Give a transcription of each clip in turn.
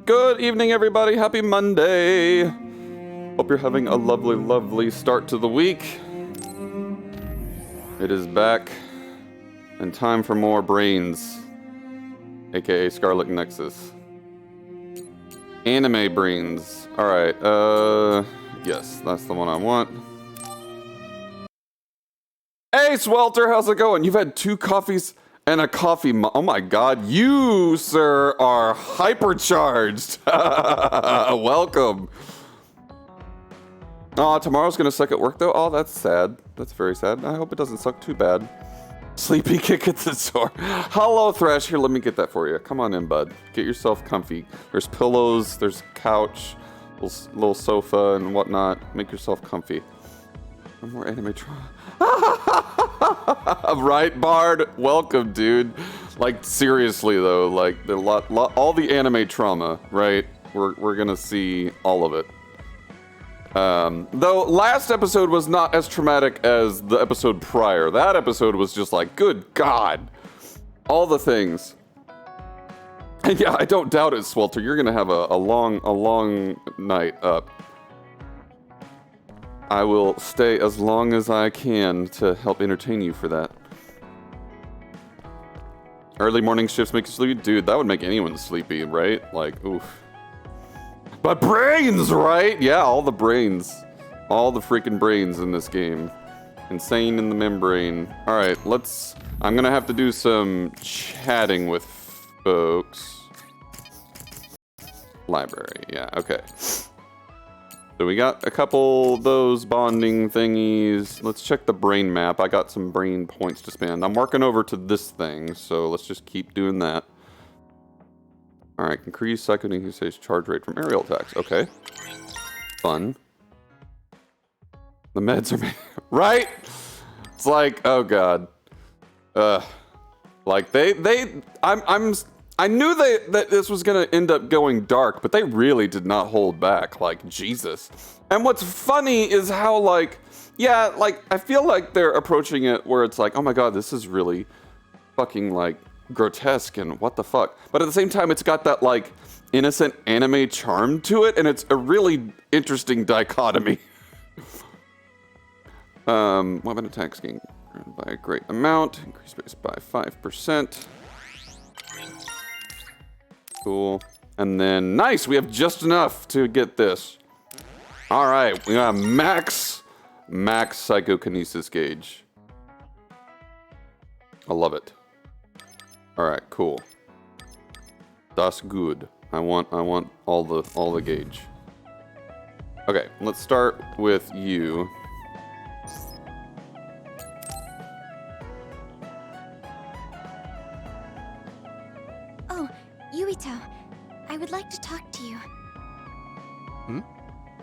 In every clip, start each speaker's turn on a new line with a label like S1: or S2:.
S1: Good evening, everybody. Happy Monday. Hope you're having a lovely, lovely start to the week. It is back, and time for more brains, aka SCARLET Nexus. Anime brains. Alright, yes, that's the one I want. Hey, Swelter, how's it going? You've had 2 coffees and a coffee. Oh my god, you, sir, are hypercharged. Welcome. Oh, tomorrow's gonna suck at work though? Oh, that's sad. That's very sad. I hope it doesn't suck too bad. Sleepy kick at the door. Hello, Thresh. Here, let me get that for you. Come on in, bud. Get yourself comfy. There's pillows, there's couch, little sofa and whatnot. Make yourself comfy. One more anime trauma. Right, Bard? Welcome, dude. Like, seriously, though, like, all the anime trauma, right? We're gonna see all of it. Though last episode was not as traumatic as the episode prior. That episode was just like, good God. All the things. And yeah, I don't doubt it, Swelter. You're gonna have a long night up. I will stay as long as I can to help entertain you for that. Early morning shifts make you sleepy? Dude, that would make anyone sleepy, right? Like, oof. But brains, right? Yeah, all the brains. All the freaking brains in this game. Insane in the membrane. Alright, I'm gonna have to do some chatting with folks. Library, yeah, okay. So we got a couple of those bonding thingies. Let's check the brain map. I got some brain points to spend. I'm working over to this thing, so let's just keep doing that. Alright, increase psychokinesis charge rate from aerial attacks. Okay. Fun. The meds are made. Right? It's like, oh god. Like I knew that this was gonna end up going dark, but they really did not hold back, like, Jesus. And what's funny is how, like, yeah, like, I feel like they're approaching it where it's like, oh my god, this is really fucking, like, grotesque and what the fuck. But at the same time, it's got that, like, innocent anime charm to it, and it's a really interesting dichotomy. Weapon attacks gain by a great amount, increase base by 5%. Cool. And then, nice, we have just enough to get this. Alright, we got max psychokinesis gauge. I love it. Alright, cool. Das good. I want all the gauge. Okay, let's start with you.
S2: Yuito, I would like to talk to you.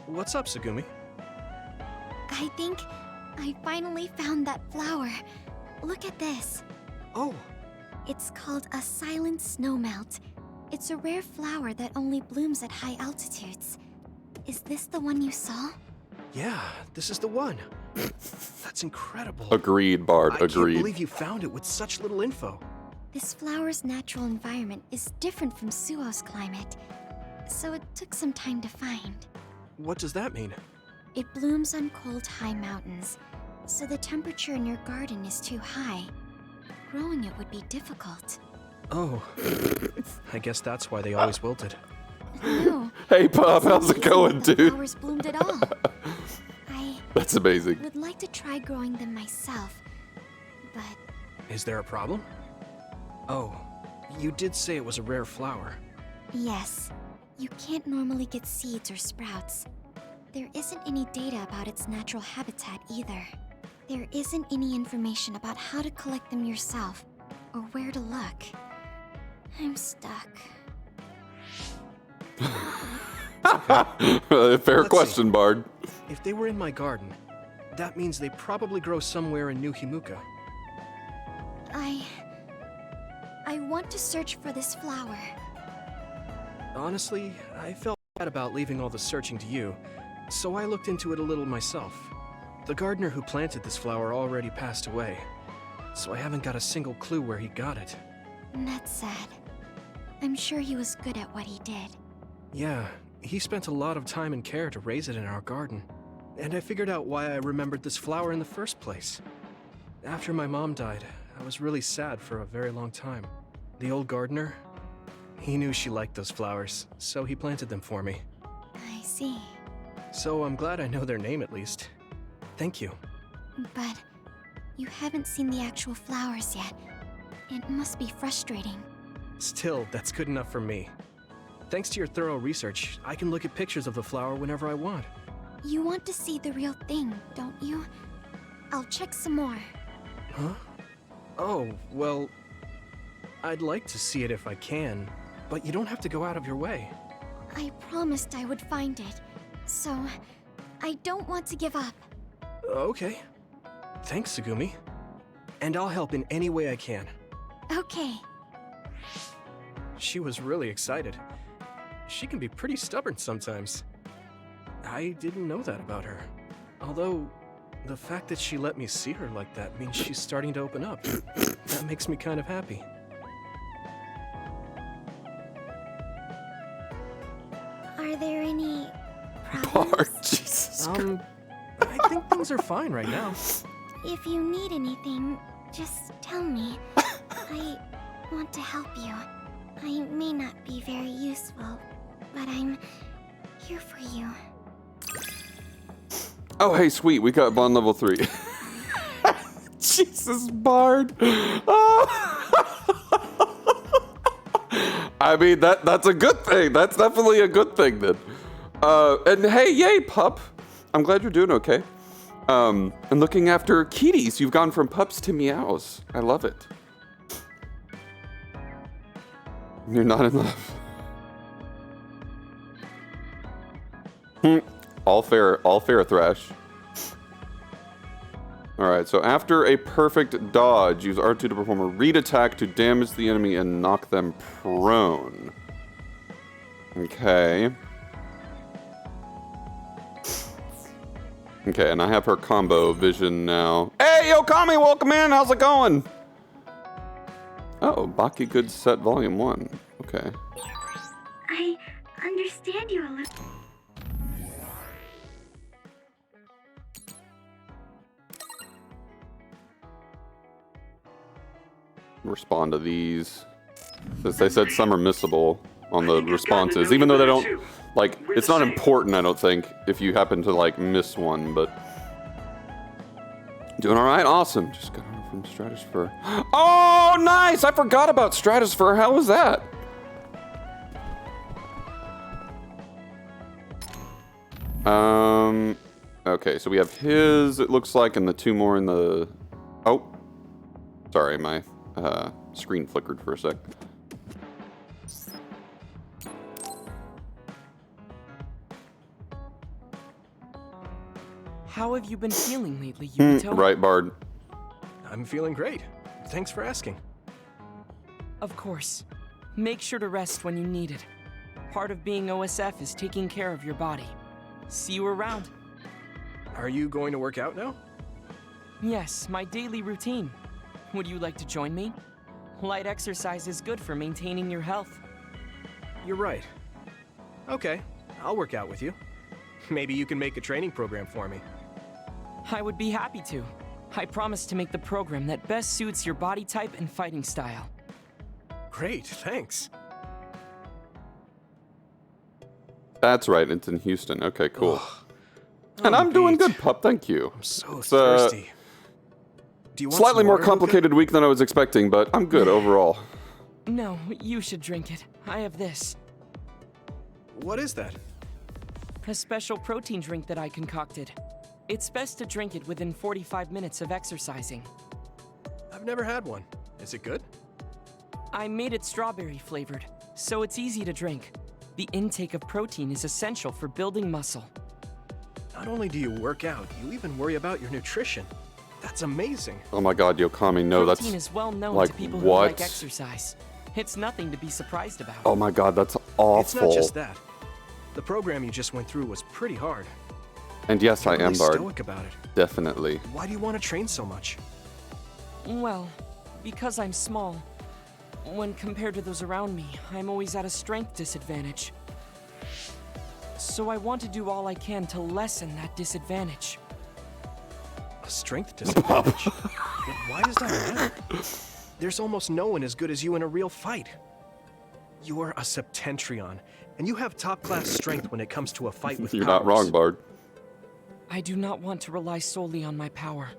S3: What's up, Tsugumi?
S2: I think I finally found that flower. Look at this.
S3: Oh.
S2: It's called a silent snowmelt. It's a rare flower that only blooms at high altitudes. Is this the one you saw?
S3: Yeah, this is the one. That's incredible.
S1: Agreed, Bard, agreed.
S3: I can't believe you found it with such little info.
S2: This flower's natural environment is different from Suo's climate, so it took some time to find.
S3: What does that mean?
S2: It blooms on cold, high mountains, so the temperature in your garden is too high. Growing it would be difficult.
S3: Oh, I guess that's why they always wilted.
S2: No.
S1: Hey, Pop, how's it going, dude?
S2: The flowers bloomed at all.
S1: That's amazing.
S2: Would like to try growing them myself, but...
S3: Is there a problem? Oh, you did say it was a rare flower.
S2: Yes. You can't normally get seeds or sprouts. There isn't any data about its natural habitat either. There isn't any information about how to collect them yourself, or where to look. I'm stuck.
S1: Fair question, Bard.
S3: If they were in my garden, that means they probably grow somewhere in New Himuka.
S2: I want to search for this flower.
S3: Honestly, I felt bad about leaving all the searching to you, so I looked into it a little myself. The gardener who planted this flower already passed away, so I haven't got a single clue where he got it.
S2: That's sad. I'm sure he was good at what he did.
S3: Yeah, he spent a lot of time and care to raise it in our garden. And I figured out why I remembered this flower in the first place. After my mom died, I was really sad for a very long time. The old gardener, he knew she liked those flowers, so he planted them for me.
S2: I see.
S3: So I'm glad I know their name at least. Thank you.
S2: But you haven't seen the actual flowers yet. It must be frustrating.
S3: Still, that's good enough for me. Thanks to your thorough research, I can look at pictures of the flower whenever I want.
S2: You want to see the real thing, don't you? I'll check some more.
S3: Huh? Oh, well, I'd like to see it if I can, but you don't have to go out of your way.
S2: I promised I would find it, so I don't want to give up.
S3: Okay. Thanks, Tsugumi. And I'll help in any way I can.
S2: Okay.
S3: She was really excited. She can be pretty stubborn sometimes. I didn't know that about her. Although, the fact that she let me see her like that means she's starting to open up. That makes me kind of happy.
S2: Are there any
S1: Bard,
S2: problems?
S1: Jesus Christ.
S3: I think things are fine right now.
S2: If you need anything, just tell me. I want to help you. I may not be very useful, but I'm here for you.
S1: Oh, hey, sweet, we got bond level 3. Jesus, Bard. I mean, that's a good thing. That's definitely a good thing, then. And hey, yay, pup. I'm glad you're doing okay. And looking after kitties. You've gone from pups to meows. I love it. You're not in love. All fair, Thrash. Alright, so after a perfect dodge, use R2 to perform a read attack to damage the enemy and knock them prone. Okay. Okay, and I have her combo vision now. Hey, yo, Kami, welcome in. How's it going? Oh, Baki Good Set Volume 1. Okay.
S2: I understand you a little.
S1: Respond to these. Since they said some are missable on the responses, even though they don't, like, it's not important, I don't think, if you happen to, like, miss one, but... Doing alright? Awesome. Just got on from Stratosphere. Oh, nice! I forgot about Stratosphere. How was that? Okay, so we have his, it looks like, and the two more in the... Oh. Sorry, my screen flickered for a sec.
S4: How have you been feeling lately, Yubito?
S1: Right, Bard.
S3: I'm feeling great. Thanks for asking.
S4: Of course. Make sure to rest when you need it. Part of being OSF is taking care of your body. See you around.
S3: Are you going to work out now?
S4: Yes, my daily routine. Would you like to join me? Light exercise is good for maintaining your health.
S3: You're right. Okay, I'll work out with you. Maybe you can make a training program for me.
S4: I would be happy to. I promise to make the program that best suits your body type and fighting style.
S3: Great, thanks.
S1: That's right, it's in Houston. Okay, cool.
S3: Ugh.
S1: And I'm doing
S3: beat.
S1: good, pup. Thank you.
S3: I'm so
S1: It's,
S3: thirsty. Do you want
S1: slightly
S3: some
S1: more
S3: water, Luca?
S1: complicated week than I was expecting, but I'm good overall.
S4: No, you should drink it. I have this.
S3: What is that?
S4: A special protein drink that I concocted. It's best to drink it within 45 minutes of exercising.
S3: I've never had one. Is it good?
S4: I made it strawberry flavored, so it's easy to drink. The intake of protein is essential for building muscle.
S3: Not only do you work out, you even worry about your nutrition. That's amazing.
S1: Oh my god, Yokami, no,
S4: Protein
S1: that's...
S4: is well known
S1: like,
S4: to people who
S1: what?
S4: like exercise. It's nothing to be surprised about.
S1: Oh my god, that's awful.
S3: It's not just that. The program you just went through was pretty hard.
S1: And yes, I
S3: You're
S1: am,
S3: really
S1: Bard.
S3: stoic about it.
S1: Definitely.
S3: Why do you want to train so much?
S4: Well, because I'm small. When compared to those around me, I'm always at a strength disadvantage. So I want to do all I can to lessen that disadvantage.
S3: A strength disadvantage? But why does that matter? There's almost no one as good as you in a real fight. You're a Septentrion, and you have top-class strength when it comes to a fight with
S1: You're not wrong, Bard.
S4: I do not want to rely solely on my power.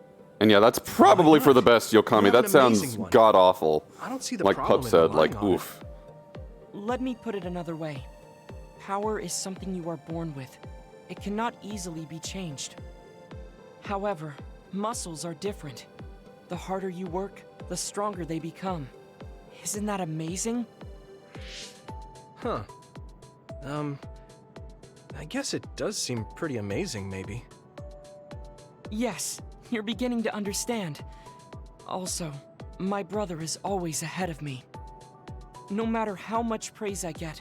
S1: And yeah, that's probably for the best, Yokami.
S3: You have
S1: That
S3: an
S1: sounds
S3: amazing one.
S1: god-awful.
S3: I don't see the
S1: Like
S3: problem
S1: Pup
S3: in
S1: said, like,
S3: relying on it.
S1: oof.
S4: Let me put it another way. Power is something you are born with. It cannot easily be changed. However, muscles are different. The harder you work, the stronger they become. Isn't that amazing?
S3: Huh. I guess it does seem pretty amazing, maybe.
S4: Yes, you're beginning to understand. Also, my brother is always ahead of me. No matter how much praise I get,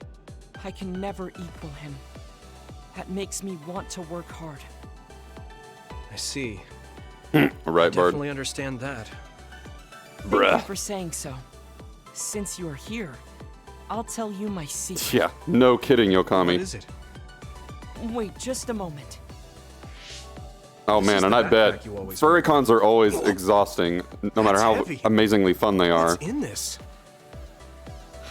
S4: I can never equal him. That makes me want to work hard.
S3: I see.
S1: Right, Bard.
S3: Definitely understand that.
S4: Thank you
S1: Bruh.
S4: for saying so. Since you're here, I'll tell you my secret.
S1: Yeah, no kidding,
S3: What
S1: Yokami.
S3: is it?
S4: Wait just a moment.
S1: Oh
S3: This
S1: man,
S3: is
S1: and
S3: the
S1: I bet
S3: backpack you always
S1: furry
S3: wear.
S1: cons are always exhausting, no matter
S3: That's
S1: how
S3: heavy.
S1: amazingly fun they are.
S3: What's in this?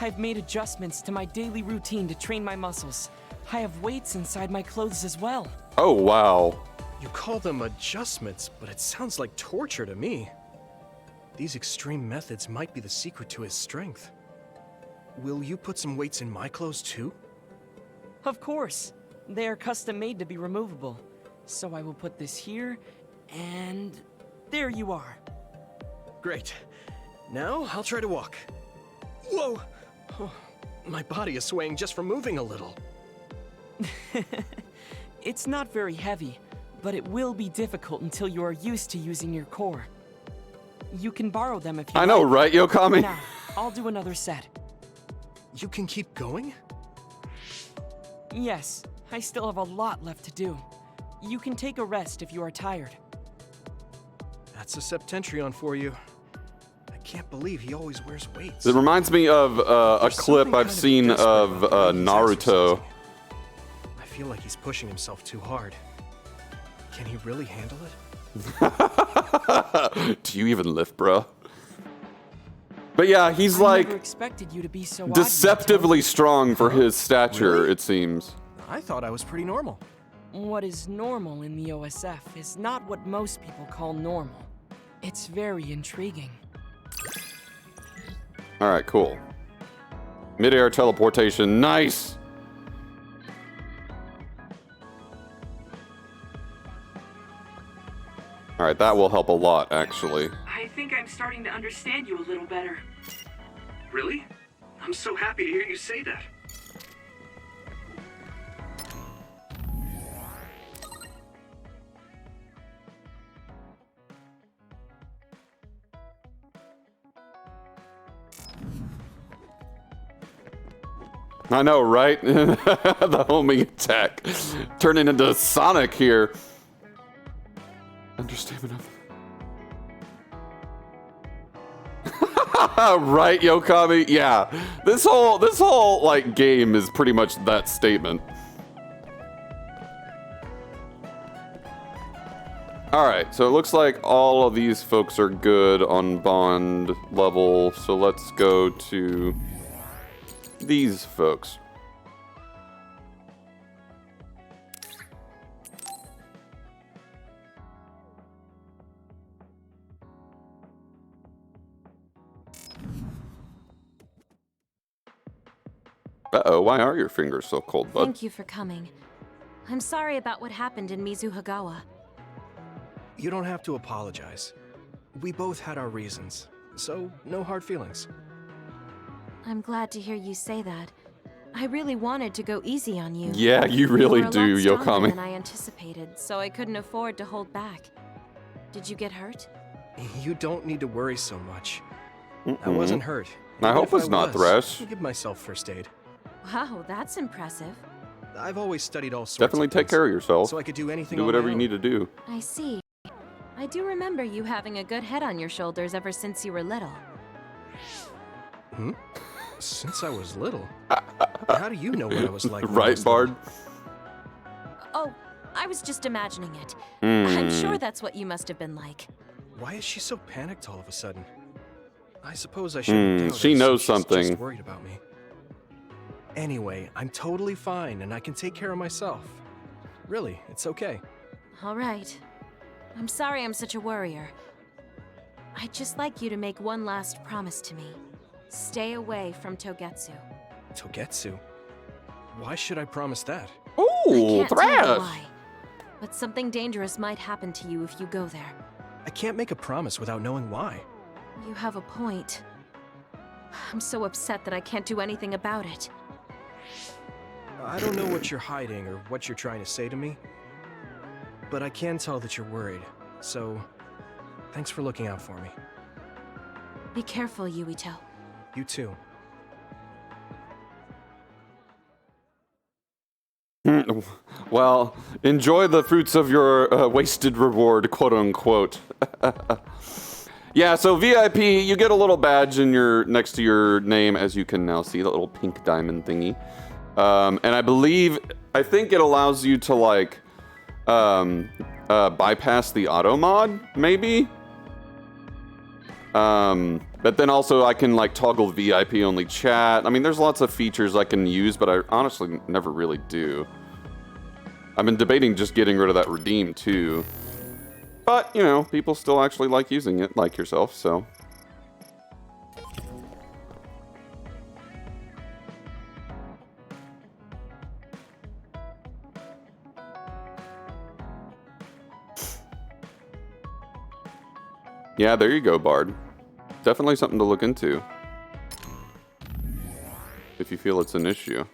S4: I've made adjustments to my daily routine to train my muscles. I have weights inside my clothes as well.
S1: Oh wow.
S3: You call them adjustments, but it sounds like torture to me. These extreme methods might be the secret to his strength. Will you put some weights in my clothes too?
S4: Of course. They are custom made to be removable. So I will put this here, and there you are.
S3: Great. Now I'll try to walk. Whoa! Oh, my body is swaying just from moving a little.
S4: It's not very heavy, but it will be difficult until you are used to using your core. You can borrow them if you
S1: I know,
S4: like.
S1: right, Yokami?
S4: Now, I'll do another set.
S3: You can keep going?
S4: Yes, I still have a lot left to do. You can take a rest if you are tired.
S3: That's a Septentrion for you. I can't believe he always wears weights.
S1: It reminds me of a
S3: There's
S1: clip
S3: something
S1: I've
S3: kind of
S1: seen
S3: desperate
S1: of
S3: about the way he's
S1: Naruto.
S3: exercising. I feel like he's pushing himself too hard. Can he really handle it?
S1: Do you even lift, bro? But yeah, he's
S4: I
S1: like
S4: never expected you to be so odd,
S1: deceptively strong for his stature,
S3: Really?
S1: it seems.
S3: I thought I was pretty normal.
S4: Naruto. What is normal in the OSF is not what most people call normal. It's very intriguing.
S1: Alright, cool. Mid-air teleportation, nice! Alright, that will help a lot, actually.
S4: I think I'm starting to understand you a little better.
S3: Really? I'm so happy to hear you say that.
S1: I know, right? The homing attack. Turning into Sonic here. Understatement of... Right, Yokami? Yeah. This whole like game is pretty much that statement. Alright, so it looks like all of these folks are good on bond level, so let's go to these folks. Uh-oh, why are your fingers so cold, bud?
S5: Thank you for coming. I'm sorry about what happened in Mizuhagawa.
S3: You don't have to apologize. We both had our reasons, so no hard feelings.
S5: I'm glad to hear you say that. I really wanted to go easy on you.
S1: Yeah, you really
S5: were a
S1: do,
S5: lot stronger
S1: Yokami.
S5: than I anticipated, so I couldn't afford to hold back. Did you get hurt?
S3: You don't need to worry so much. I wasn't hurt.
S1: I
S3: Even
S1: hope
S3: if
S1: it's not
S3: was,
S1: Thresh.
S3: I'll give myself first aid.
S5: Wow, that's impressive.
S3: I've always studied all sorts
S1: Definitely
S3: of
S1: take
S3: things,
S1: care of yourself.
S3: so I could do anything
S1: Do
S3: on
S1: whatever
S3: my
S1: you
S3: own.
S1: need to do.
S5: I see. I do remember you having a good head on your shoulders ever since you were little.
S3: Since I was little? How do you know what I was like when I
S1: Right,
S3: was
S1: Bard?
S3: little?
S5: I was just imagining it. I'm
S1: Hmm.
S5: sure that's what you must have been like.
S3: Why is she so panicked all of a sudden? I suppose I shouldn't doubt her,
S1: She knows
S3: since she's
S1: something.
S3: just worried about me. Anyway, I'm totally fine and I can take care of myself. Really, it's okay.
S5: All right. I'm sorry I'm such a worrier. I'd just like you to make one last promise to me. Stay away from Togetsu.
S3: Togetsu? Why should I promise that?
S1: Ooh,
S5: I can't tell you
S1: Thrash!
S5: why, but something dangerous might happen to you if you go there.
S3: I can't make a promise without knowing why.
S5: You have a point. I'm so upset that I can't do anything about it.
S3: I don't know what you're hiding or what you're trying to say to me, but I can tell that you're worried, so thanks for looking out for me.
S5: Be careful, Yuito.
S3: You too.
S1: Well, enjoy the fruits of your wasted reward, quote unquote. Yeah, so VIP, you get a little badge in your next to your name, as you can now see, the little pink diamond thingy. And I think it allows you to like bypass the auto mod, maybe. But then also I can like toggle VIP only chat. I mean, there's lots of features I can use, but I honestly never really do. I've been debating just getting rid of that redeem too. But, you know, people still actually like using it, like yourself, so. Yeah, there you go, Bard. Definitely something to look into. If you feel it's an issue.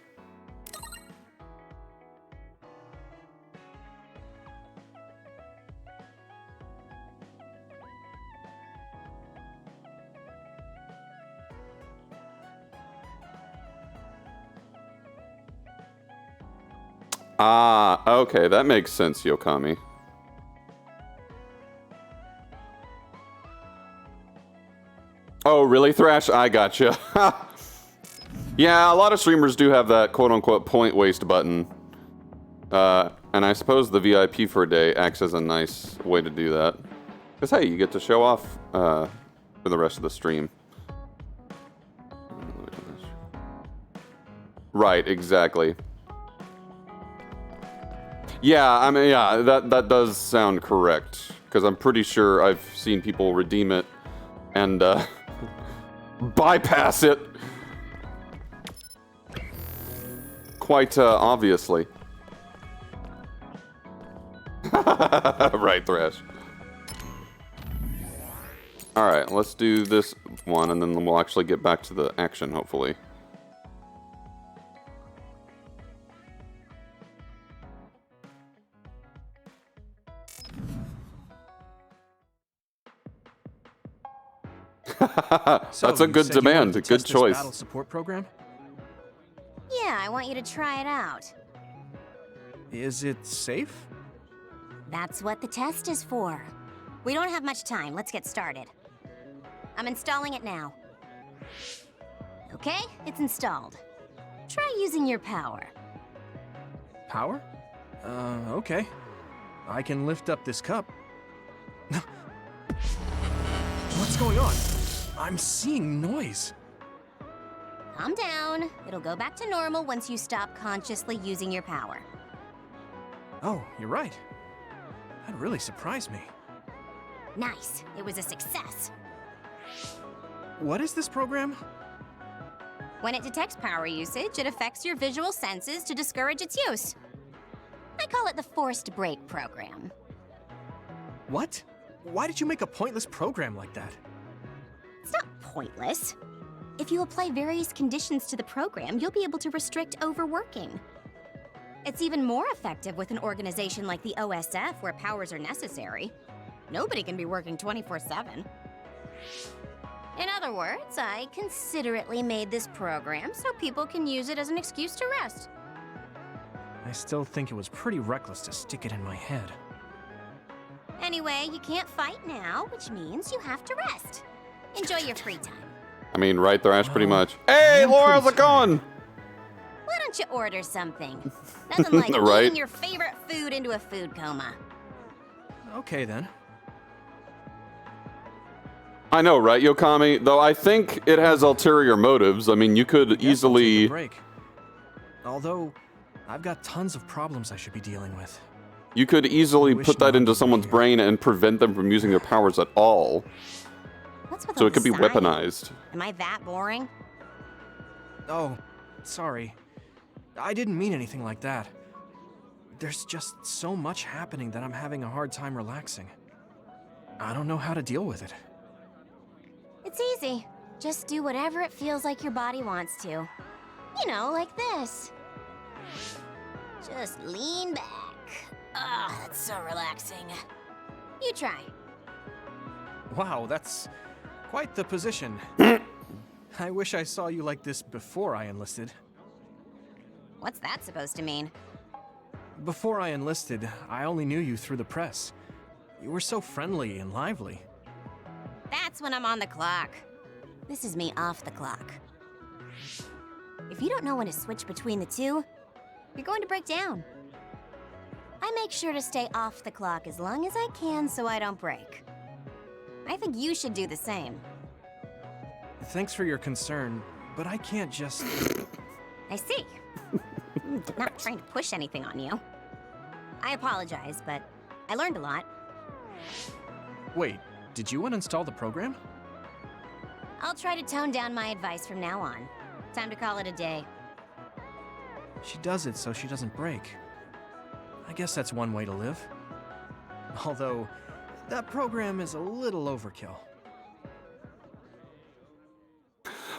S1: Ah, okay, that makes sense, Yokami. Oh, really, Thrash? I gotcha. Yeah, a lot of streamers do have that quote-unquote point waste button. And I suppose the VIP for a day acts as a nice way to do that. Because, hey, you get to show off for the rest of the stream. Right, exactly. Yeah, I mean, yeah, that does sound correct. Because I'm pretty sure I've seen people redeem it and bypass it. Quite obviously. Right, Thrash. Alright, let's do this one, and then we'll actually get back to the action, hopefully.
S3: So,
S1: That's a
S3: you
S1: good
S3: said you wanted
S1: demand,
S3: to
S1: a good
S3: test this
S1: choice.
S3: battle support program?
S6: Yeah, I want you to try it out.
S3: Is it safe?
S6: That's what the test is for. We don't have much time. Let's get started. I'm installing it now. Okay, it's installed. Try using your power.
S3: Power? Okay. I can lift up this cup. What's going on? I'm seeing noise.
S6: Calm down. It'll go back to normal once you stop consciously using your power.
S3: Oh, you're right. That really surprised me.
S6: Nice. It was a success.
S3: What is this program?
S6: When it detects power usage, it affects your visual senses to discourage its use. I call it the forced break program.
S3: What? Why did you make a pointless program like that?
S6: It's not pointless. If you apply various conditions to the program, you'll be able to restrict overworking. It's even more effective with an organization like the OSF where powers are necessary. Nobody can be working 24/7. In other words, I considerately made this program so people can use it as an excuse to rest.
S3: I still think it was pretty reckless to stick it in my head.
S6: Anyway, you can't fight now, which means you have to rest. Enjoy your free time.
S1: I mean, right, Thrash, pretty much. Hey, Laura, how's it going?
S6: Why don't you order something? Nothing like
S1: Right.
S6: eating your favorite food into a food coma.
S3: Okay then.
S1: I know, right, Yokami? Though I think it has ulterior motives. I mean, you could
S3: Yes, I'll take a
S1: easily...
S3: break. Although, I've got tons of problems I should be dealing with.
S1: You could easily
S3: I wish
S1: put that
S3: Mom
S1: into
S3: would be
S1: someone's
S3: here.
S1: brain and prevent them from using their powers at all.
S6: What's with
S1: So
S6: all
S1: it could be
S6: the sighing?
S1: weaponized.
S6: Am I that boring?
S3: Oh, sorry. I didn't mean anything like that. There's just so much happening that I'm having a hard time relaxing. I don't know how to deal with it.
S6: It's easy. Just do whatever it feels like your body wants to. You know, like this. Just lean back. Ah, that's so relaxing. You try.
S3: Wow, that's quite the position. I wish I saw you like this before I enlisted.
S6: What's that supposed to mean?
S3: Before I enlisted, I only knew you through the press. You were so friendly and lively.
S6: That's when I'm on the clock. This is me off the clock. If you don't know when to switch between the two, you're going to break down. I make sure to stay off the clock as long as I can so I don't break. I think you should do the same.
S3: Thanks for your concern, but I can't just...
S6: I see. Not trying to push anything on you. I apologize, but I learned a lot.
S3: Wait, did you uninstall the program?
S6: I'll try to tone down my advice from now on. Time to call it a day.
S3: She does it so she doesn't break. I guess that's one way to live. Although, that program is a little overkill.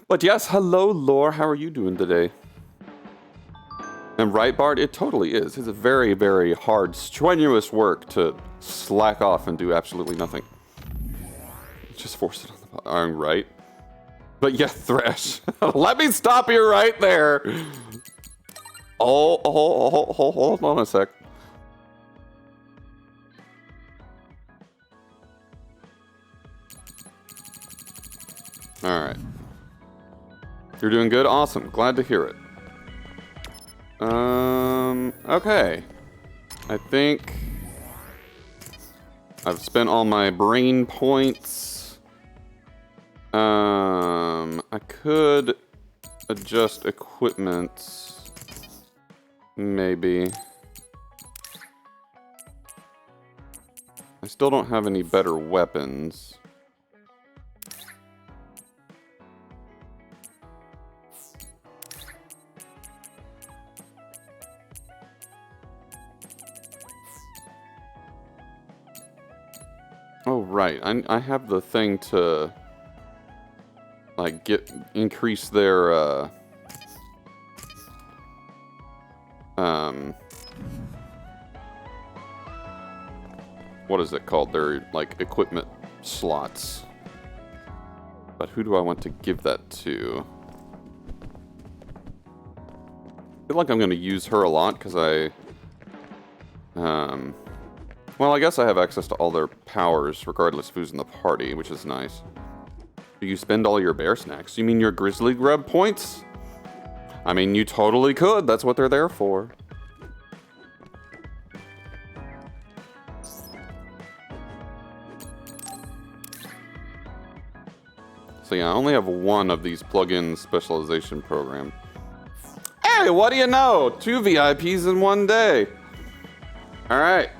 S1: But yes, hello, Lore. How are you doing today? And right, Bart, it totally is. It's a very, very hard, strenuous work to slack off and do absolutely nothing. Just force it on the... I'm right. But yeah, Thresh. Let me stop you right there. Hold on a sec. All right. You're doing good? Awesome. Glad to hear it. Okay. I think I've spent all my brain points. I could adjust equipment. Maybe. I still don't have any better weapons. Oh, right. I have the thing to, like, increase their, what is it called? Their, like, equipment slots. But who do I want to give that to? I feel like I'm going to use her a lot, because well, I guess I have access to all their powers, regardless of who's in the party, which is nice. Do you spend all your bear snacks? You mean your grizzly grub points? I mean, you totally could. That's what they're there for. So yeah, I only have one of these plug-in specialization program. Hey, what do you know? 2 VIPs in one day. All right.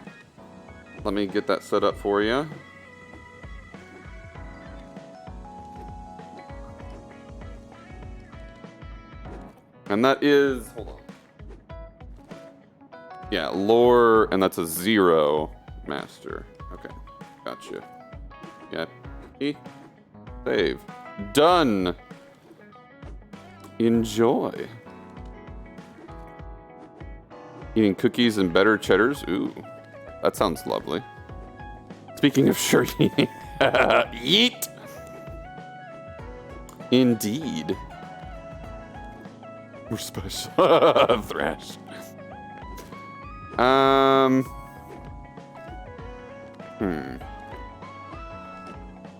S1: Let me get that set up for you. And that is, hold on. Yeah, lore, and that's a 0 master. Okay, gotcha. Yeah, save. Done. Enjoy. Eating cookies and better cheddars? Ooh, that sounds lovely. Speaking of sure eating, eat! Indeed. We're special. Thrash.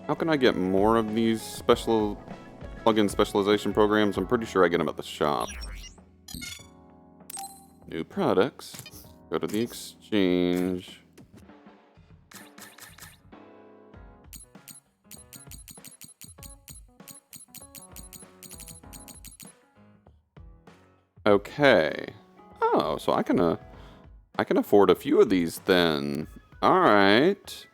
S1: How can I get more of these special plug-in specialization programs? I'm pretty sure I get them at the shop. New products. Go to the exchange. Okay. Oh, so I can afford a few of these then. All right.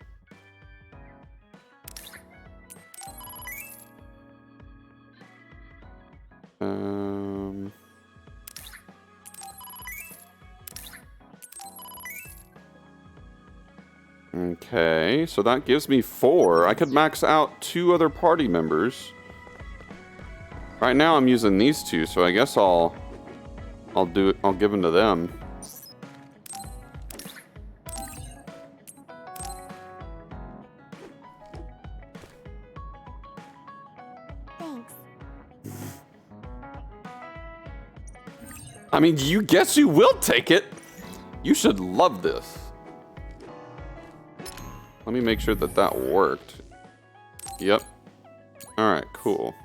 S1: Okay, so that gives me 4. I could max out 2 other party members. Right now I'm using these 2, so I guess I'll give them to them.
S6: Thanks.
S1: I mean, you guess you will take it. You should love this. Let me make sure that that worked. Yep. All right, cool.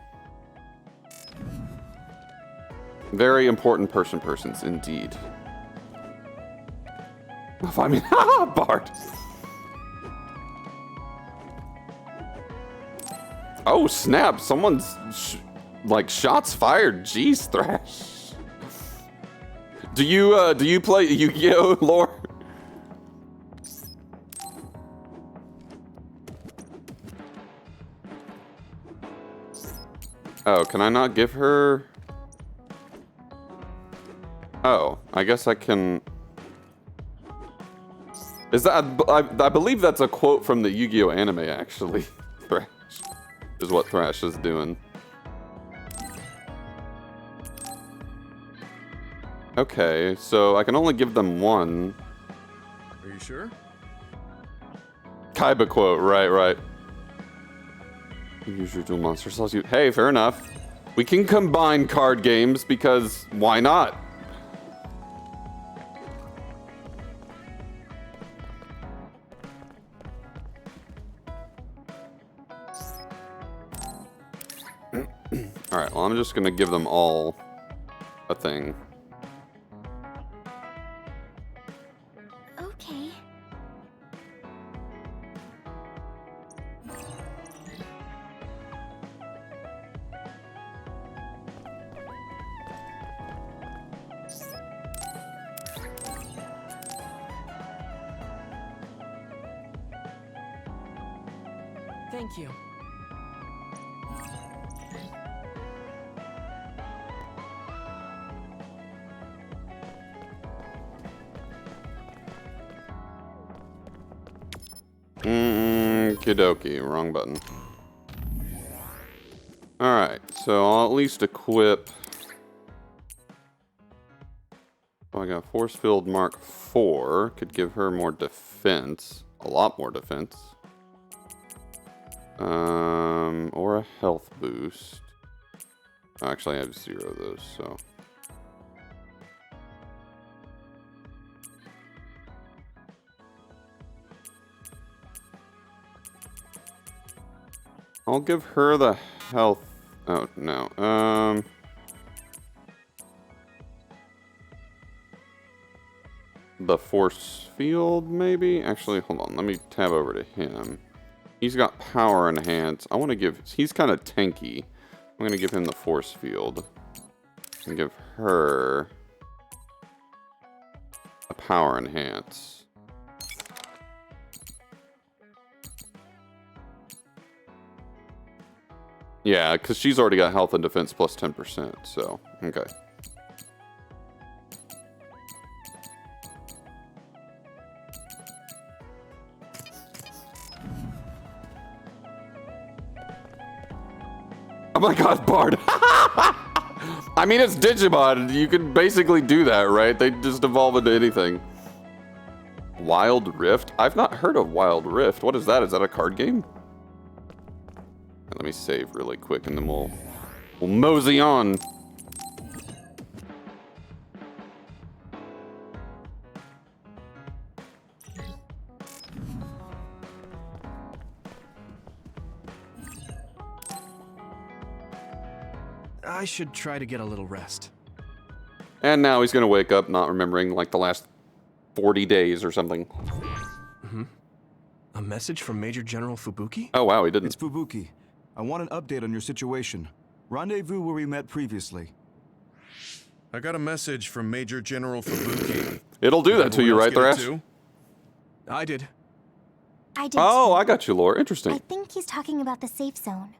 S1: Very important persons indeed. I mean, Bart. Oh snap! Someone's like shots fired. Jeez, Thrash. Do you play Yu-Gi-Oh, lore? Oh, can I not give her? Oh, I guess I can. Is that? I believe that's a quote from the Yu-Gi-Oh anime, actually. Thrash is what Thrash is doing. Okay, so I can only give them 1.
S3: Are you sure?
S1: Kaiba quote, right. Use your dual monster cells. Hey, fair enough. We can combine card games because why not? Alright, well, I'm just gonna give them all a thing.
S2: Okay.
S4: Thank you.
S1: Kidoki, wrong button. Alright, so I'll at least equip. Oh, I got Force Field Mark 4. Could give her more defense. A lot more defense. Or a health boost. Actually, I have 0 of those, so. I'll give her the health. Oh, no. The force field, maybe? Actually, hold on. Let me tab over to him. He's got power enhance. I want to give... He's kind of tanky. I'm going to give him the force field. And give her a power enhance. Yeah, because she's already got health and defense plus 10%, so, okay. Oh my god, Bard! I mean, it's Digimon. You can basically do that, right? They just evolve into anything. Wild Rift? I've not heard of Wild Rift. What is that? Is that a card game? Let me save really quick and then we'll mosey on.
S3: I should try to get a little rest.
S1: And now he's gonna wake up not remembering like the last 40 days or something.
S3: A message from Major General Fubuki?
S1: Oh wow, he didn't.
S7: It's Fubuki. I want an update on your situation. Rendezvous where we met previously.
S8: I got a message from Major General Fubuki.
S1: It'll do that to you, right,
S8: Everyone else
S1: Thrash?
S8: get it too?
S3: I did.
S6: I did
S1: Oh,
S6: too.
S1: I got you, Lore.
S2: I
S1: Interesting.
S2: think he's talking about the safe zone.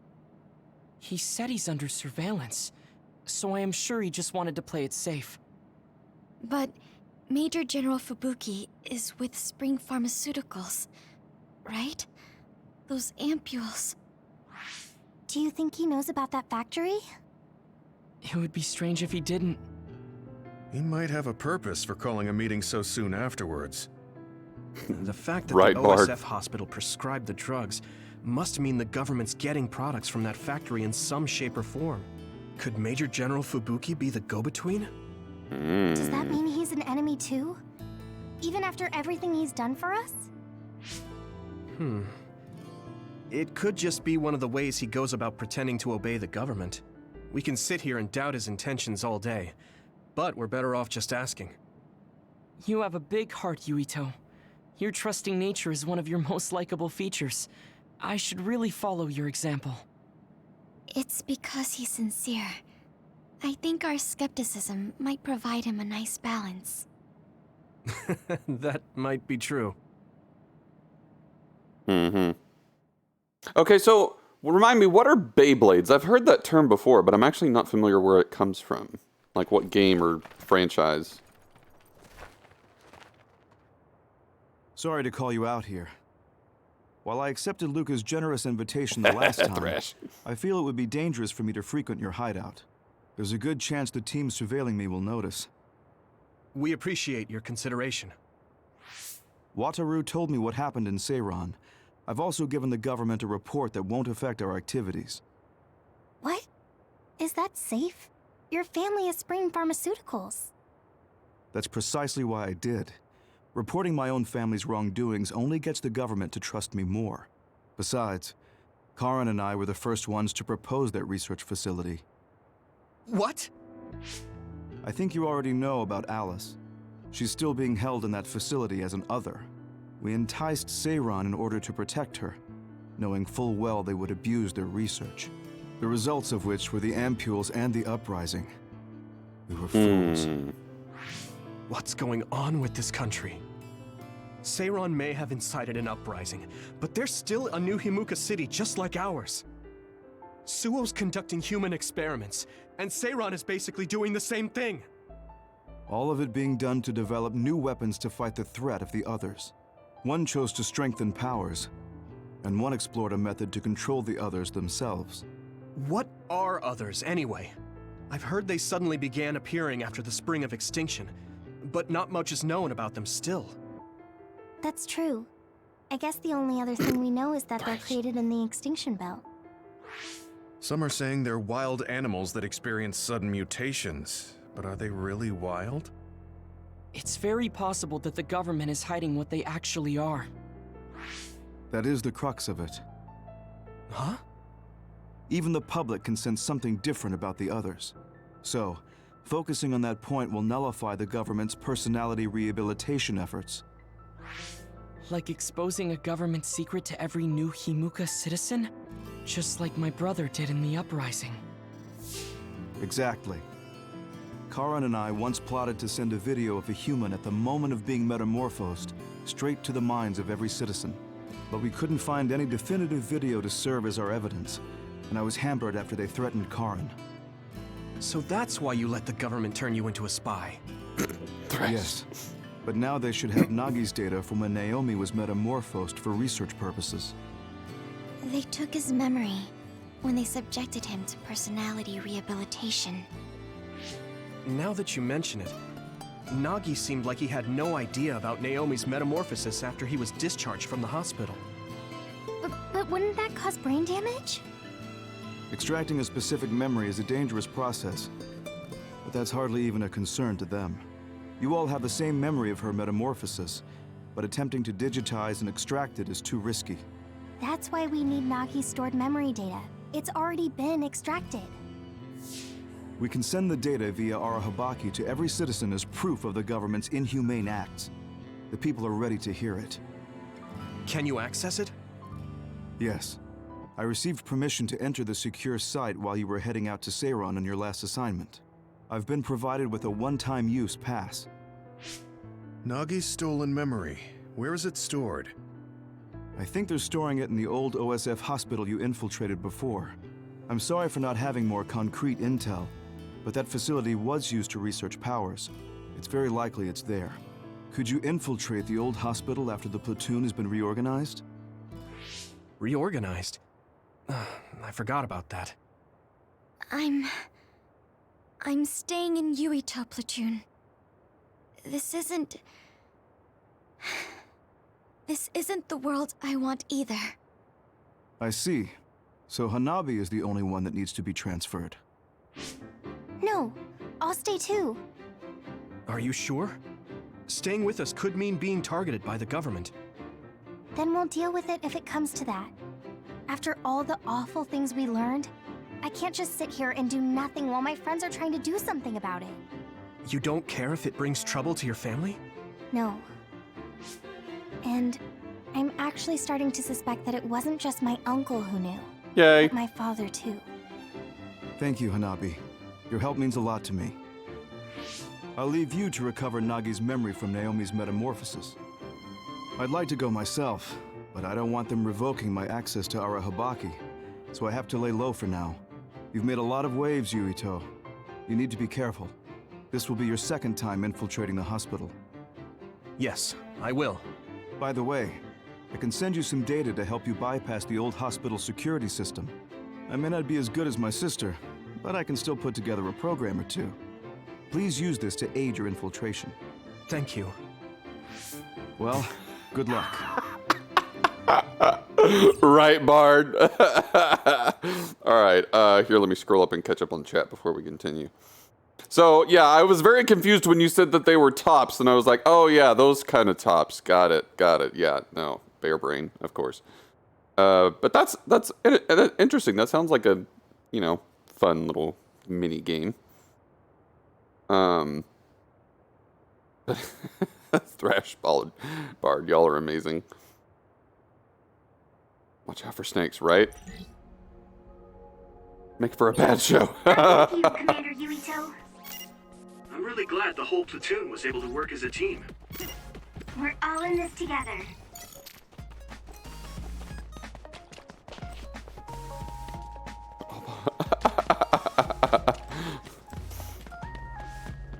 S4: He said he's under surveillance, so I am sure he just wanted to play it safe.
S2: But Major General Fubuki is with Spring Pharmaceuticals, right? Those ampules.
S6: Do you think he knows about that factory?
S4: It would be strange if he didn't.
S8: He might have a purpose for calling a meeting so soon afterwards.
S3: The fact that
S1: Right,
S3: the
S1: Bard.
S3: OSF hospital prescribed the drugs must mean the government's getting products from that factory in some shape or form. Could Major General Fubuki be the go-between?
S6: Does that mean he's an enemy too? Even after everything he's done for us?
S3: It could just be one of the ways he goes about pretending to obey the government. We can sit here and doubt his intentions all day, but we're better off just asking.
S4: You have a big heart, Yuito. Your trusting nature is one of your most likable features. I should really follow your example.
S2: It's because he's sincere. I think our skepticism might provide him a nice balance.
S3: That might be true.
S1: Okay, so remind me, what are Beyblades? I've heard that term before, but I'm actually not familiar where it comes from. Like what game or franchise?
S7: Sorry to call you out here. While I accepted Luca's generous invitation the last time,
S1: Thrash.
S7: I feel it would be dangerous for me to frequent your hideout. There's a good chance the team surveilling me will notice.
S3: We appreciate your consideration.
S7: Wataru told me what happened in Seiran. I've also given the government a report that won't affect our activities.
S6: What? Is that safe? Your family is Spring Pharmaceuticals.
S7: That's precisely why I did. Reporting my own family's wrongdoings only gets the government to trust me more. Besides, Karin and I were the first ones to propose that research facility.
S3: What?
S7: I think you already know about Alice. She's still being held in that facility as an other. We enticed Seiran in order to protect her, knowing full well they would abuse their research. The results of which were the ampules and the uprising. We were fools.
S3: What's going on with this country? Seiran may have incited an uprising, but there's still a new Himuka city just like ours. Suo's conducting human experiments, and Seiran is basically doing the same thing.
S7: All of it being done to develop new weapons to fight the threat of the others. One chose to strengthen powers, and one explored a method to control the others themselves.
S3: What are others, anyway? I've heard they suddenly began appearing after the Spring of Extinction, but not much is known about them still.
S6: That's true. I guess the only other thing we know is that they're created in the Extinction Belt.
S8: Some are saying they're wild animals that experience sudden mutations. But are they really wild?
S4: It's very possible that the government is hiding what they actually are.
S7: That is the crux of it.
S3: Huh?
S7: Even the public can sense something different about the others. So, focusing on that point will nullify the government's personality rehabilitation efforts.
S4: Like exposing a government secret to every new Himuka citizen? Just like my brother did in the uprising.
S7: Exactly. Karin and I once plotted to send a video of a human at the moment of being metamorphosed straight to the minds of every citizen. But we couldn't find any definitive video to serve as our evidence, and I was hampered after they threatened Karin.
S3: So that's why you let the government turn you into a spy.
S7: Yes. But now they should have Nagi's data from when Naomi was metamorphosed for research purposes.
S2: They took his memory when they subjected him to personality rehabilitation.
S3: Now that you mention it, Nagi seemed like he had no idea about Naomi's metamorphosis after he was discharged from the hospital.
S6: But wouldn't that cause brain damage?
S7: Extracting a specific memory is a dangerous process, but that's hardly even a concern to them. You all have the same memory of her metamorphosis, but attempting to digitize and extract it is too risky.
S6: That's why we need Nagi's stored memory data. It's already been extracted.
S7: We can send the data via Arahabaki to every citizen as proof of the government's inhumane acts. The people are ready to hear it.
S3: Can you access it?
S7: Yes. I received permission to enter the secure site while you were heading out to Seiron on your last assignment. I've been provided with a one-time use pass.
S8: Nagi's stolen memory. Where is it stored?
S7: I think they're storing it in the old OSF hospital you infiltrated before. I'm sorry for not having more concrete intel, but that facility was used to research powers. It's very likely it's there. Could you infiltrate the old hospital after the platoon has been reorganized?
S3: Reorganized? I forgot about that.
S2: I'm staying in Yuito platoon. This isn't the world I want either.
S7: I see. So Hanabi is the only one that needs to be transferred.
S6: No, I'll stay too.
S3: Are you sure? Staying with us could mean being targeted by the government.
S6: Then we'll deal with it if it comes to that. After all the awful things we learned, I can't just sit here and do nothing while my friends are trying to do something about it.
S3: You don't care if it brings trouble to your family?
S6: No. And I'm actually starting to suspect that it wasn't just my uncle who knew.
S1: Yay.
S6: But my father too.
S7: Thank you, Hanabi. Your help means a lot to me. I'll leave you to recover Nagi's memory from Naomi's metamorphosis. I'd like to go myself, but I don't want them revoking my access to Arahabaki, so I have to lay low for now. You've made a lot of waves, Yuito. You need to be careful. This will be your second time infiltrating the hospital.
S3: Yes, I will.
S7: By the way, I can send you some data to help you bypass the old hospital security system. I may not be as good as my sister, but I can still put together a program or two. Please use this to aid your infiltration.
S3: Thank you.
S7: Well, good luck.
S1: Right, Bard. All right, here, let me scroll up and catch up on chat before we continue. So, yeah, I was very confused when you said that they were tops, and I was like, oh, yeah, those kind of tops. Got it. Yeah, no, bare brain, of course. But that's interesting. That sounds like a, fun little mini game. Thrash Bard, y'all are amazing. Watch out for snakes, right? Make for a bad show.
S9: Thank you, Commander Yuito. I'm really glad the whole platoon was able to work as a team.
S2: We're all in this together.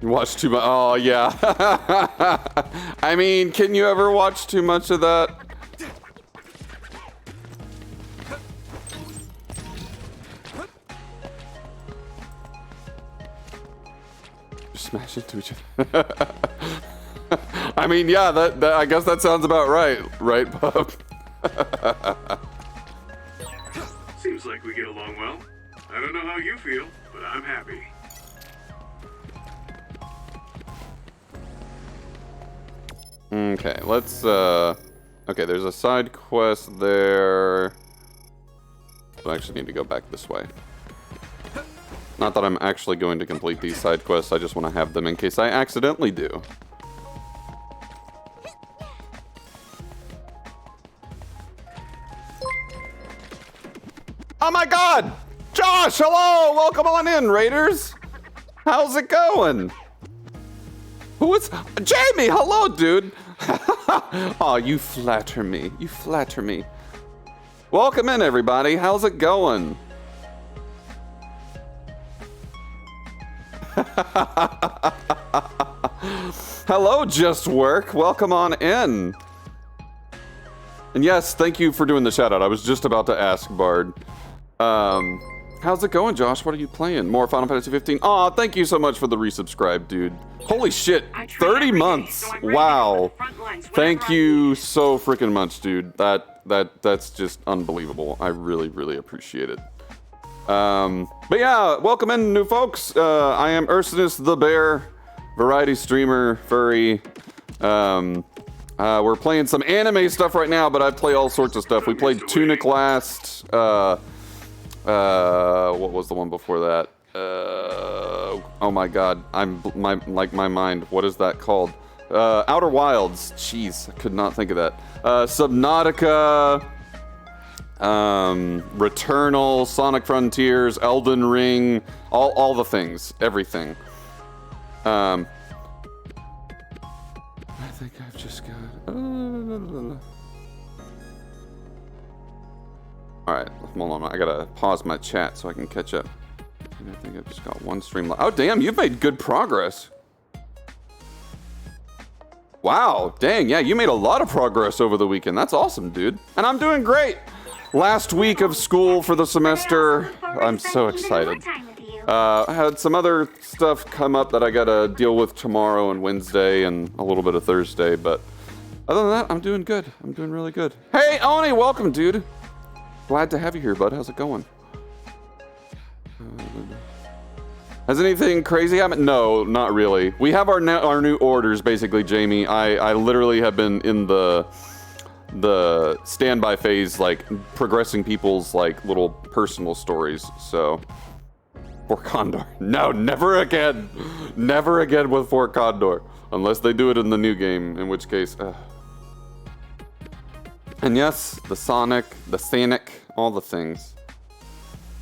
S1: You watch too much. Oh, yeah. I mean, can you ever watch too much of that? Just smash into each other. I mean, yeah, that I guess that sounds about right, Bub?
S9: Seems like we get along well. I don't know how you feel, but I'm happy.
S1: Okay, let's, okay, there's a side quest there. So I actually need to go back this way. Not that I'm actually going to complete these side quests, I just want to have them in case I accidentally do. Oh my god! Josh, hello! Welcome on in, Raiders! How's it going? Who is... Jamie, hello, dude! Oh, you flatter me. You flatter me. Welcome in, everybody. How's it going? Hello, Just Work. Welcome on in. And yes, thank you for doing the shout out. I was just about to ask, Bard. How's it going, Josh? What are you playing? More Final Fantasy 15? Aw, thank you so much for the resubscribe, dude. Holy shit, 30 months. Wow. Thank you so freaking much, dude. That's just unbelievable. I really, really appreciate it. But yeah, welcome in, new folks. I am Ursonis the Bear, variety streamer, furry. We're playing some anime stuff right now, but I play all sorts of stuff. We played Tunic last. What was the one before that? Oh my god, my mind. What is that called? Outer Wilds. Jeez, I could not think of that. Subnautica, Returnal, Sonic Frontiers, Elden Ring, all the things, everything. I think I've just got. All right, hold on. I gotta pause my chat so I can catch up. I think I've just got one stream left. Oh damn, you've made good progress. Wow, dang, yeah, you made a lot of progress over the weekend. That's awesome, dude. And I'm doing great. Last week of school for the semester. I'm so excited. I had some other stuff come up that I gotta deal with tomorrow and Wednesday and a little bit of Thursday, but other than that, I'm doing good. I'm doing really good. Hey, Oni, welcome, dude. Glad to have you here, bud. How's it going? Has anything crazy happened? No, not really. We have our new orders, basically, Jamie. I literally have been in the standby phase, like progressing people's like little personal stories. So, Fort Condor. No, never again. Never again with Fort Condor, unless they do it in the new game, in which case. And yes, the Sonic, all the things.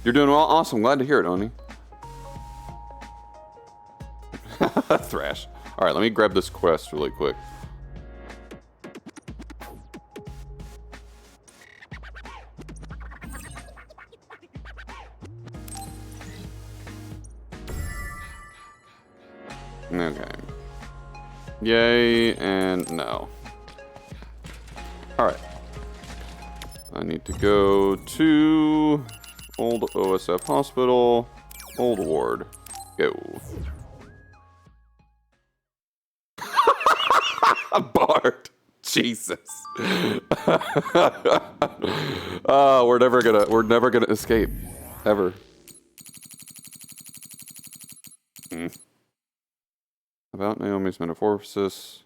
S1: You're doing well. Awesome. Glad to hear it, Oni. Thrash. All right, let me grab this quest really quick. Okay. Yay and no. All right. I need to go to Old OSF Hospital, Old Ward. Go. Bart. Jesus. Oh, we're never gonna escape. Ever. About Naomi's metamorphosis.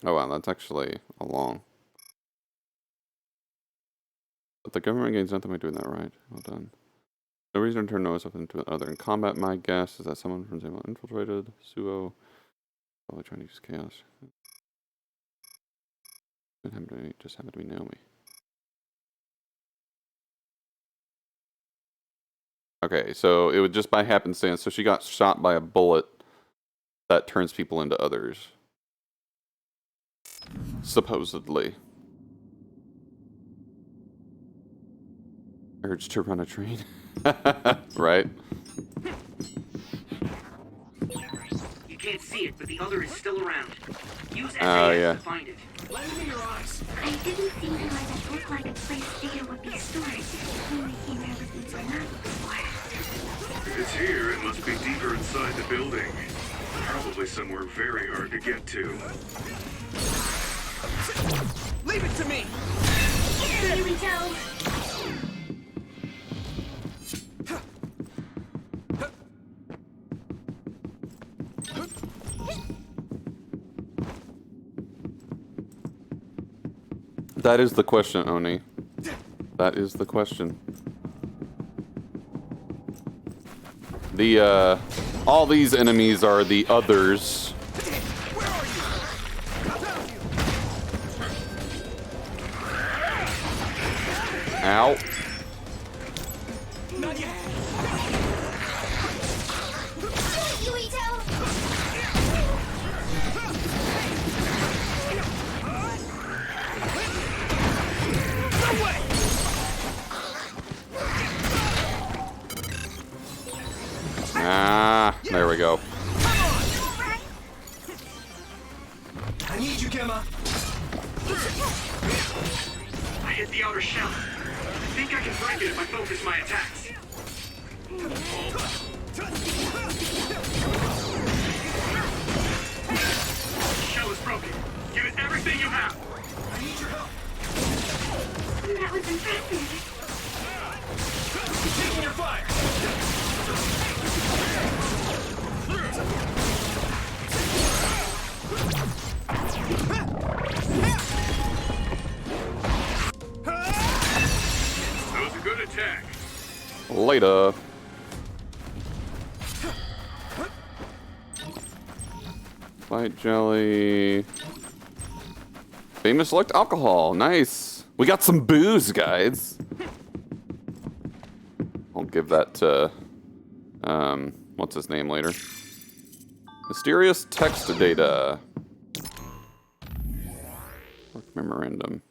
S1: Oh wow, that's actually a long. But the government gains nothing by doing that, right? Well done. No reason to turn Noah's up into another in combat. My guess is that someone from Zemo infiltrated. Suo. Probably trying to use chaos. It just happened to be Naomi. Okay, so it was just by happenstance. So she got shot by a bullet that turns people into others. Supposedly. Urge to run a train. Right?
S9: You can't see it, but the other is still around. Use SAS to find it.
S10: Lend me your eyes.
S2: I didn't think that looked like a place data would be stored. Only thing I was into not before.
S9: If it's here, it must be deeper inside the building. Probably somewhere very hard to get to.
S10: Leave it to me.
S2: Here we go.
S1: That is the question, Oni. That is the question. The, all these enemies are the others. Ow. Ah, there we go.
S10: I need you, Gemma.
S9: I hit the outer shell. I think I can break it if I focus my attacks. Shell is broken. Give it everything you have.
S10: I need your help.
S2: That was impressive.
S10: Taking your fire.
S9: attack.
S1: Later. Light jelly. Famous select alcohol. Nice. We got some booze, guys. I'll give that to, what's his name later? Mysterious text data. Work memorandum.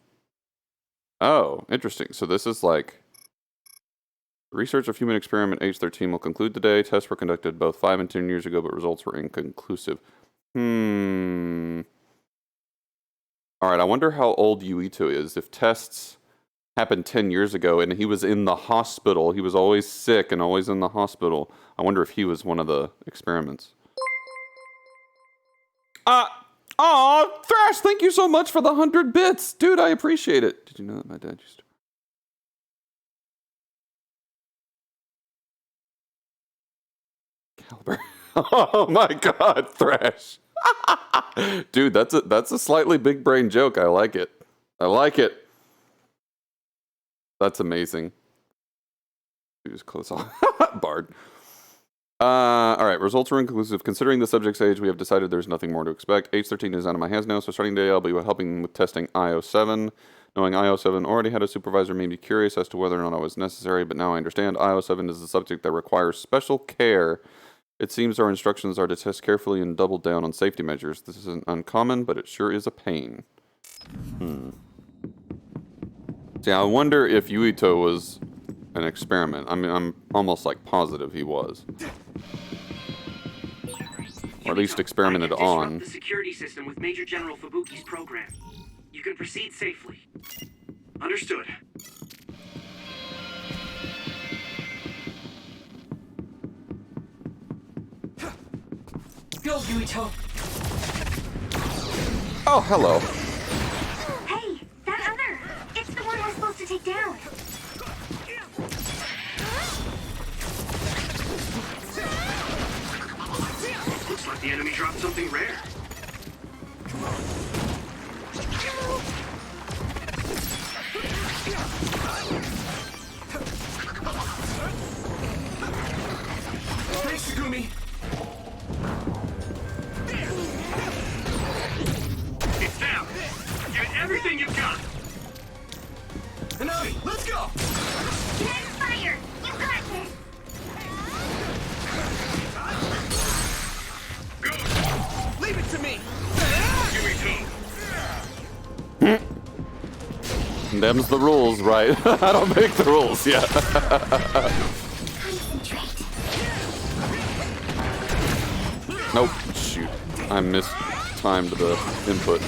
S1: Oh, interesting. So this is like, research of human experiment age 13 will conclude today. Tests were conducted both 5 and 10 years ago, but results were inconclusive. Alright, I wonder how old Yuito is. If tests happened 10 years ago and he was in the hospital, he was always sick and always in the hospital. I wonder if he was one of the experiments. Aw, Thrash, thank you so much for the 100 bits. Dude, I appreciate it. Did you know that my dad used to... Caliber. Oh my god, Thrash. Dude, that's a slightly big brain joke. I like it. I like it. That's amazing. Use close off. Bard. Alright, results are inconclusive. Considering the subject's age, we have decided there's nothing more to expect. Age 13 is out of my hands now, so starting today I'll be helping with testing IO7. Knowing IO7 already had a supervisor made me curious as to whether or not I was necessary, but now I understand IO7 is a subject that requires special care. It seems our instructions are to test carefully and double down on safety measures. This isn't uncommon, but it sure is a pain. See, I wonder if Yuito was an experiment. I mean, I'm almost like positive he was. Or at least experimented on.
S11: The security system with Major General Fubuki's program. You can proceed safely. Understood.
S4: Go, Yuito!
S1: Oh, hello.
S6: Hey, that other! It's the one we're supposed to take down!
S11: Looks like the enemy dropped something rare.
S10: Thanks, Takumi.
S11: It's down. Give it everything you've got.
S10: Hanami, let's go!
S6: Get fire! You got this!
S10: Leave it to me!
S1: Them's the rules, right? I don't make the rules yet. Nope, shoot. I mistimed the input.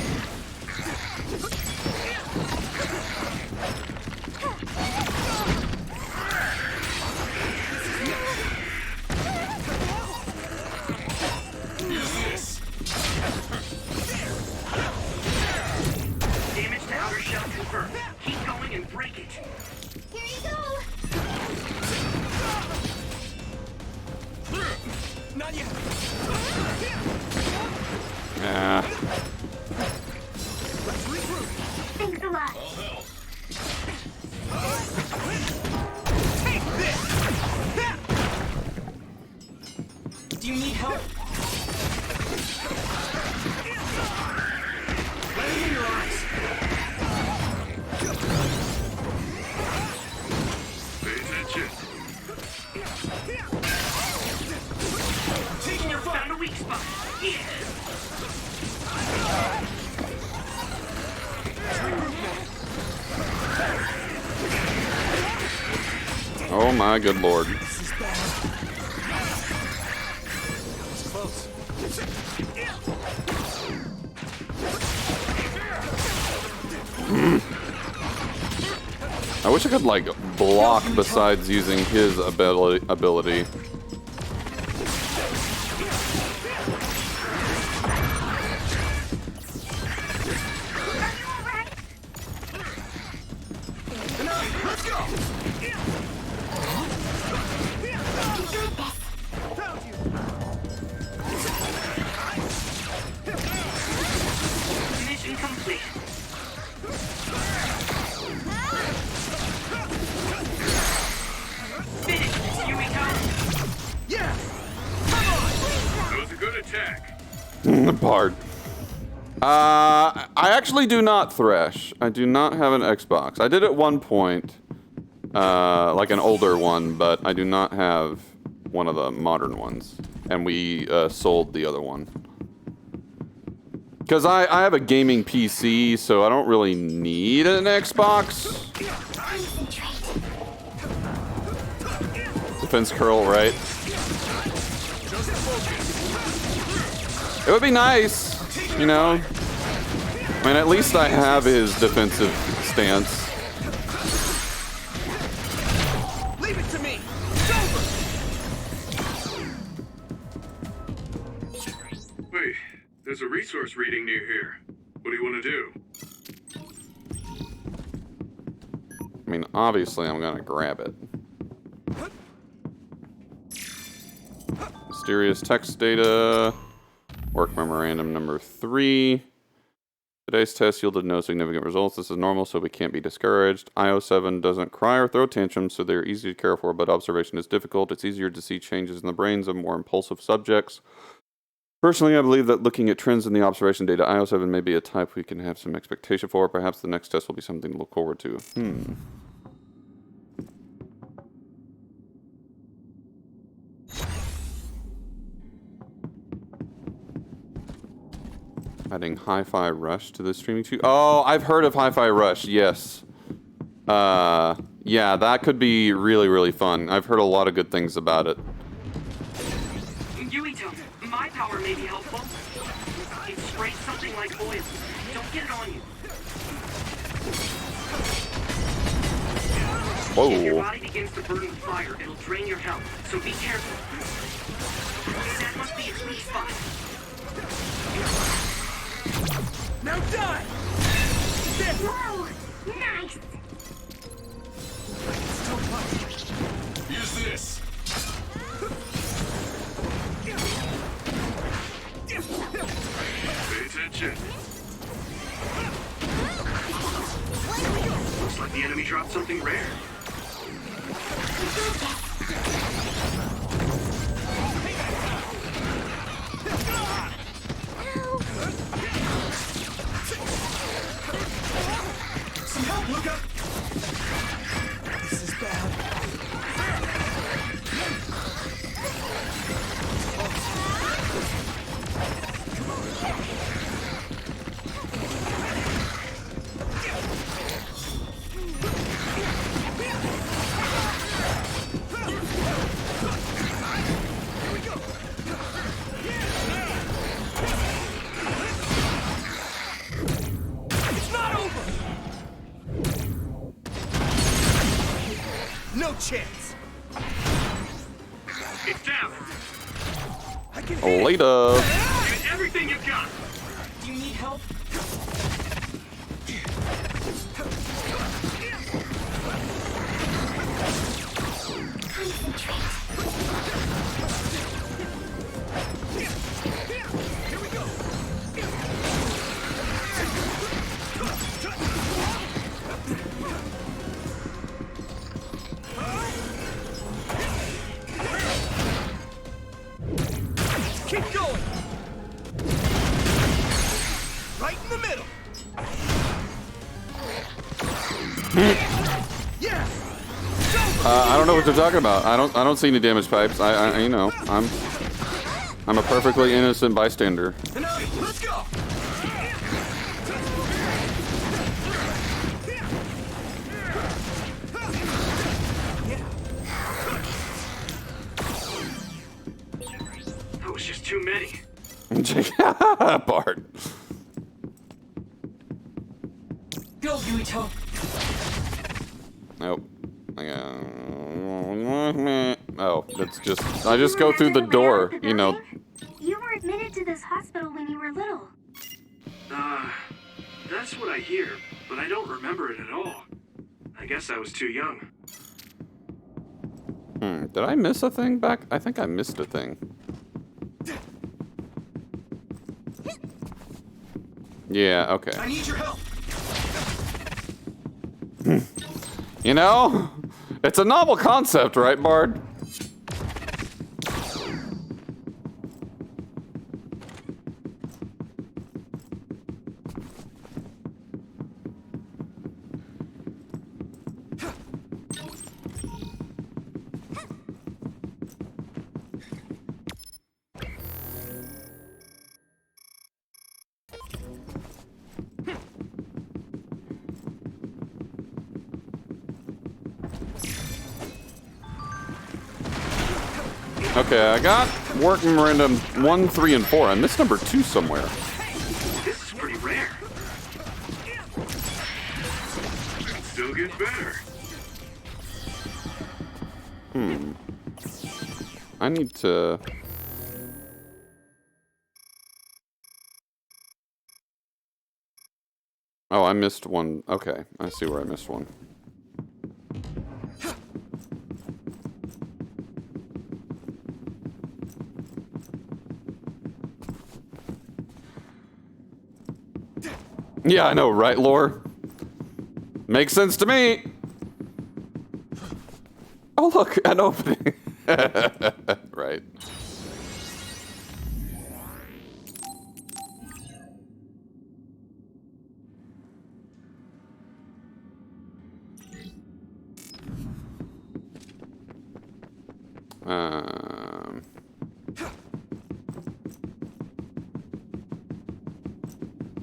S11: Damage to outer shell confirmed. Keep going and break it.
S6: Here you go!
S10: Not yet!
S1: Yeah.
S6: Thanks a lot!
S10: Take this!
S4: Do you need help?
S10: Let it in your eyes!
S9: Pay attention.
S10: Taking your
S11: Found a weak spot. Yeah.
S1: Oh my good lord.
S10: close.
S1: I wish I could like block besides using his ability.
S10: Let's go!
S11: Mission complete.
S9: attack.
S1: Bard. I actually do not thresh. I do not have an Xbox. I did at one point, like an older one, but I do not have one of the modern ones. And we sold the other one. Because I have a gaming PC, so I don't really need an Xbox. Defense curl, right? It would be nice, you know? I mean, at least I have his defensive stance.
S10: Leave it to me. It's over.
S9: Wait, there's a resource reading near here. What do you want to do?
S1: I mean, obviously I'm gonna grab it. Mysterious text data. Work memorandum number 3. Today's test yielded no significant results. This is normal, so we can't be discouraged. IO7 doesn't cry or throw tantrums, so they're easy to care for, but observation is difficult. It's easier to see changes in the brains of more impulsive subjects. Personally, I believe that looking at trends in the observation data, IO7 may be a type we can have some expectation for. Perhaps the next test will be something to look forward to. Adding Hi-Fi Rush to the streaming too. Oh, I've heard of Hi-Fi Rush, yes. Yeah, that could be really, really fun. I've heard a lot of good things about it.
S11: Yuito, my power may be helpful. It sprays something like oil. Don't get it on you.
S1: Whoa.
S11: If your body begins to burn with fire, it'll drain your health, so be careful. That must be its weak spot.
S10: Now die!
S6: Whoa! Nice!
S10: Use this!
S9: Pay attention.
S11: Looks like the enemy dropped something rare.
S10: Some help, look up! This is bad. No chance.
S11: It's down.
S10: I can
S1: Later.
S11: Give it everything you've got.
S4: Do you need help?
S10: Here we go. Keep going. Right in the middle. Yeah.
S1: I don't know what they're talking about. I don't see any damage pipes. I you know, I'm a perfectly innocent bystander.
S10: Let's go.
S11: That was just too many.
S1: Bard.
S4: Go, Yuito.
S1: Nope. Oh, that's just. I just go through the door, you know.
S2: You were admitted to this hospital when you were little.
S11: That's what I hear, but I don't remember it at all. I guess I was too young.
S1: Did I miss a thing back? I think I missed a thing. Yeah, okay.
S10: I need your help.
S1: You know, it's a novel concept, right, Bard? Okay, I got work memorandum 1, 3, and 4. I missed number 2 somewhere.
S11: This is pretty rare.
S9: Still gets better.
S1: I need to... Oh, I missed one. Okay, I see where I missed one. Yeah, I know, right, Lore? Makes sense to me. Oh, look, an opening. Right.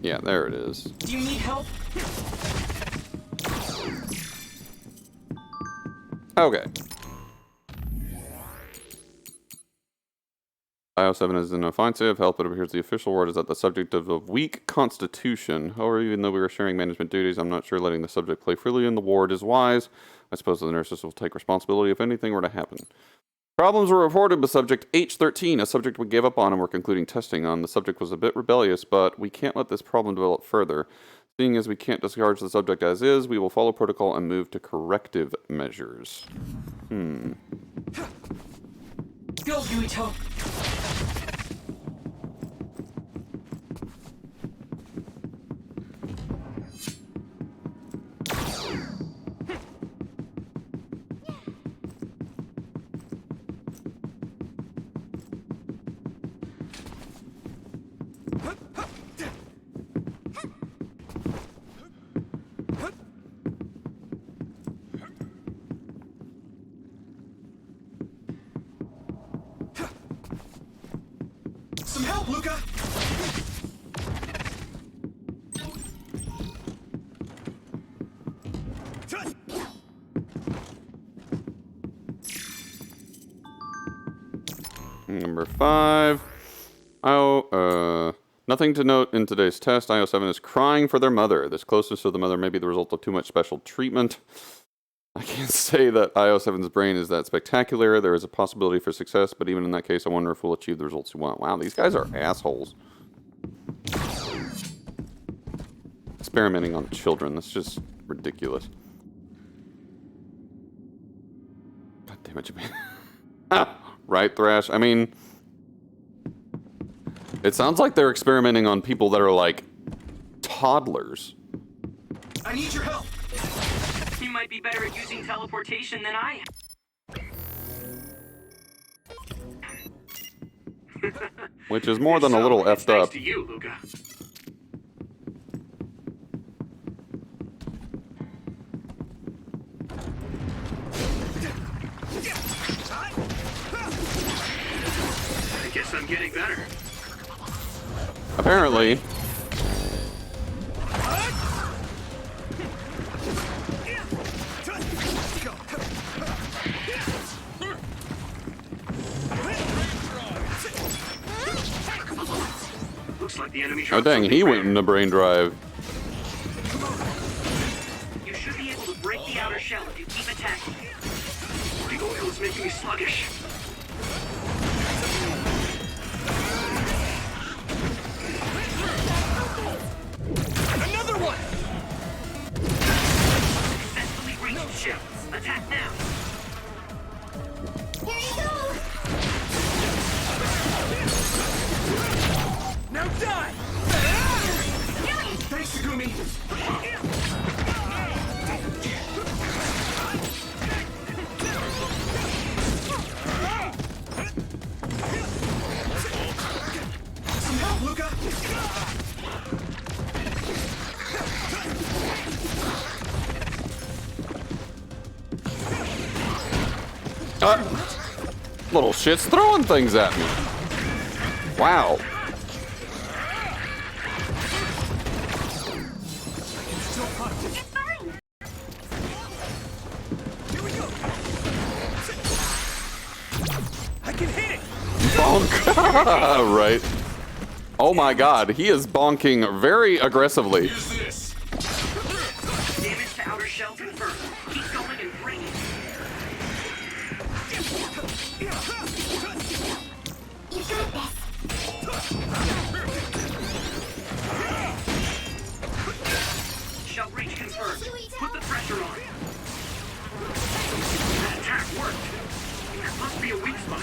S1: Yeah, there it is.
S4: Do you need help?
S1: Okay. IO7 is an offensive. Help, it appears the official word is that the subject of a weak constitution. However, even though we are sharing management duties, I'm not sure letting the subject play freely in the ward is wise. I suppose the nurses will take responsibility if anything were to happen. Problems were reported with subject H13, a subject we gave up on and were concluding testing on. The subject was a bit rebellious, but we can't let this problem develop further. Seeing as we can't discharge the subject as is, we will follow protocol and move to corrective measures.
S4: Go, Yuito.
S10: Some help, Luca!
S1: Number 5. Nothing to note in today's test. IO7 is crying for their mother. This closeness to the mother may be the result of too much special treatment. I can't say that IO7's brain is that spectacular. There is a possibility for success, but even in that case, I wonder if we'll achieve the results we want. Wow, these guys are assholes. Experimenting on children. That's just ridiculous. God damn it, Japan. Right, Thrash? I mean, it sounds like they're experimenting on people that are like toddlers.
S10: I need your help!
S11: You might be better at using teleportation than I am.
S1: Which is more than a little
S11: it's
S1: effed
S11: nice
S1: up.
S11: to you, Luca. I guess I'm getting better.
S1: Apparently.
S11: Looks like the enemy
S1: Oh
S11: dropped
S1: dang, he
S11: something
S1: went into brain drive.
S11: You should be able to break the outer shell if you keep attacking. The oil is making me sluggish.
S10: Another one!
S11: Successfully reached the shell. Attack now.
S2: Here you go!
S10: Now die! Thanks, Segumi! Some help, Luca!
S1: Little shit's throwing things at me. Wow.
S10: Here we go! I can hit!
S1: bonk. Right. Oh my god, he is bonking very aggressively.
S11: Damage to outer shell confirmed. Keep going and bring it.
S2: You got this.
S11: Shell breach confirmed. Put the pressure on. That attack worked. That must be a weak spot.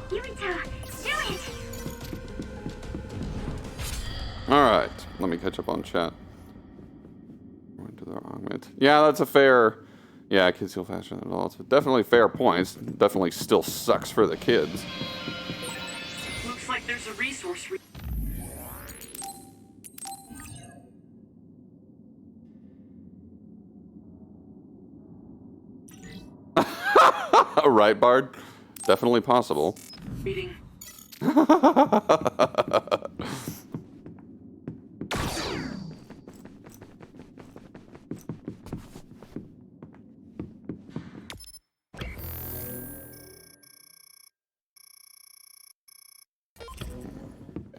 S2: Yurito, do it!
S1: Alright, let me catch up on chat. Went to the wrong bit. Yeah, that's a fair... Yeah, kids heal faster than adults. But definitely fair points. Definitely still sucks for the kids.
S11: Looks like there's a resource.
S1: Right, Bard? Definitely possible.
S11: Reading.
S1: I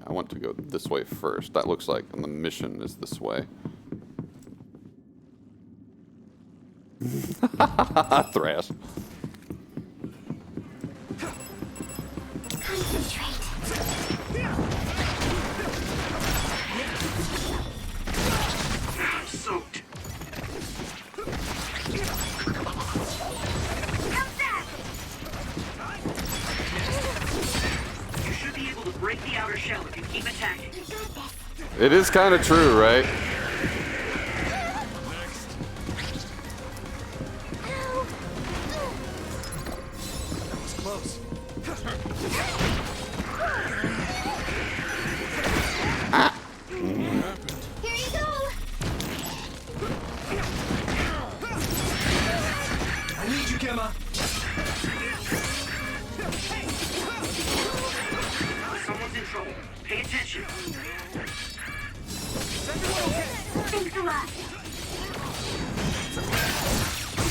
S1: want to go this way first. That looks like the mission is this way. Thrash.
S2: Concentrate.
S11: I'm soaked. You should be able to break the outer shell if you keep attacking.
S1: It is kind of true, right?
S10: Close.
S2: Here you go!
S10: I need you, Gemma.
S11: Someone's in trouble. Pay attention.
S10: Is everyone okay?
S2: Thanks a lot.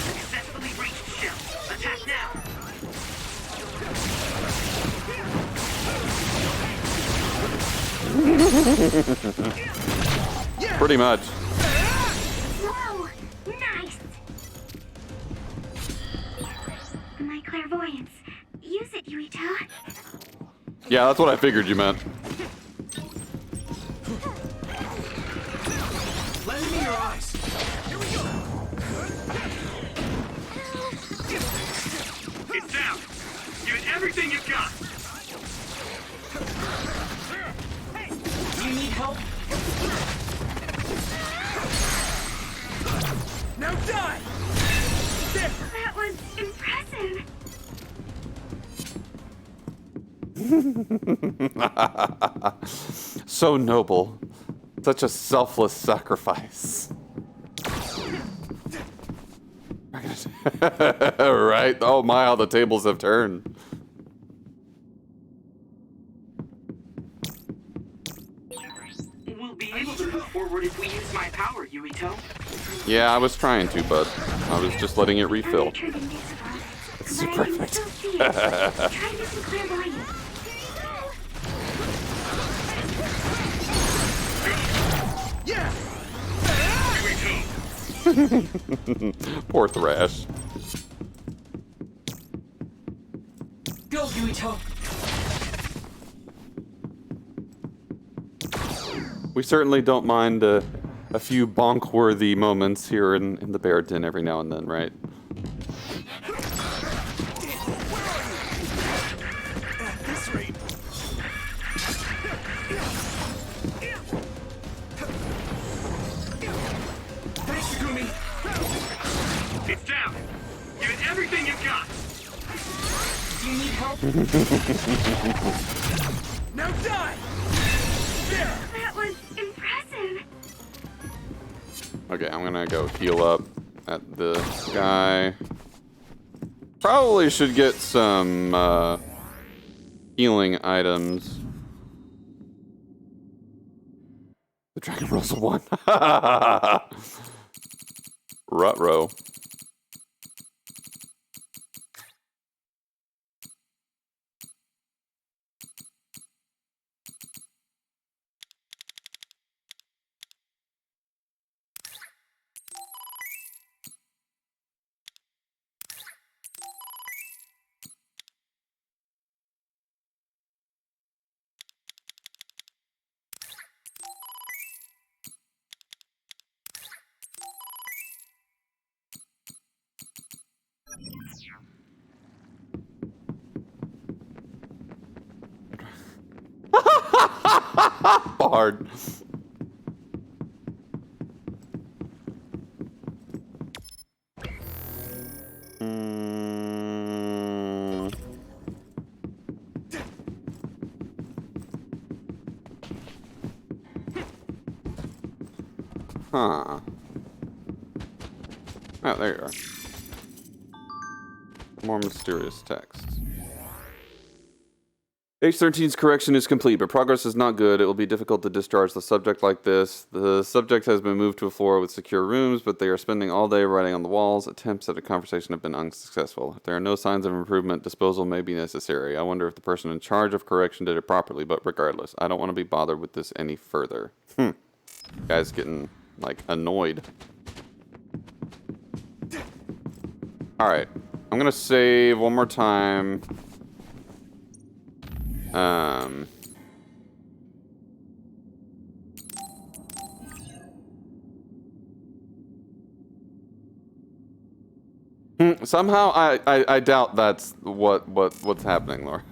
S11: Successfully breached shell. Attack now.
S1: Pretty much.
S2: Whoa! Nice! My clairvoyance. Use it, Yurito.
S1: Yeah, that's what I figured you meant.
S10: Lend me your eyes. Here we go.
S11: It's down. Give it everything you've got.
S4: Do you need help?
S10: Now die. There.
S2: That was impressive.
S1: So noble. Such a selfless sacrifice. Right? Oh my, how the tables have turned.
S11: We'll be able to move forward if we use my power, Yurito.
S1: Yeah, I was trying to, but I was just letting it refill.
S2: I turned invisible,
S1: It's
S2: but I can
S1: perfect.
S2: still see it. Try using clairvoyance.
S10: Yeah.
S1: Poor Thrash.
S4: Go, Yurito.
S1: We certainly don't mind a few bonk-worthy moments here in the Bear Den every now and then, right?
S10: At this rate. Thanks, Takumi.
S11: It's down. Give it everything you've got.
S4: Do you need help?
S10: Now die. There.
S2: That was impressive.
S1: Okay, I'm gonna go heal up at this guy. Probably should get some healing items. The Dragon Rolls a 1. Ruh-roh. Bard. Huh. Oh, there you are. More mysterious text. H13's correction is complete, but progress is not good. It will be difficult to discharge the subject like this. The subject has been moved to a floor with secure rooms, but they are spending all day writing on the walls. Attempts at a conversation have been unsuccessful. If there are no signs of improvement, disposal may be necessary. I wonder if the person in charge of correction did it properly, but regardless, I don't want to be bothered with this any further. Guy's getting, like, annoyed. Alright. I'm gonna save one more time. Somehow I doubt that's what's happening, Laura.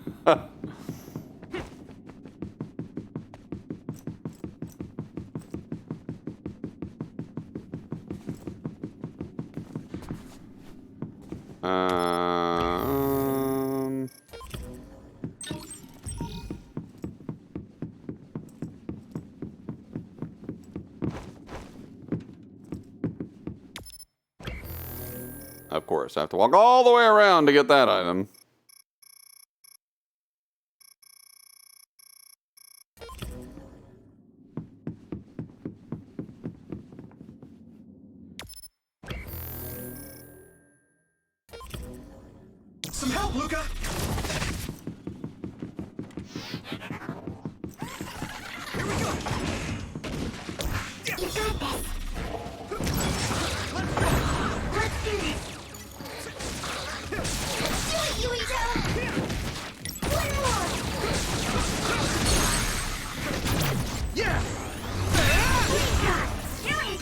S1: Of course, I have to walk all the way around to get that item.
S10: Some help, Luca! Here we go!
S2: You got this. Let's do this. Do it, Yuito! One more!
S10: Yeah!
S2: Luca, do it!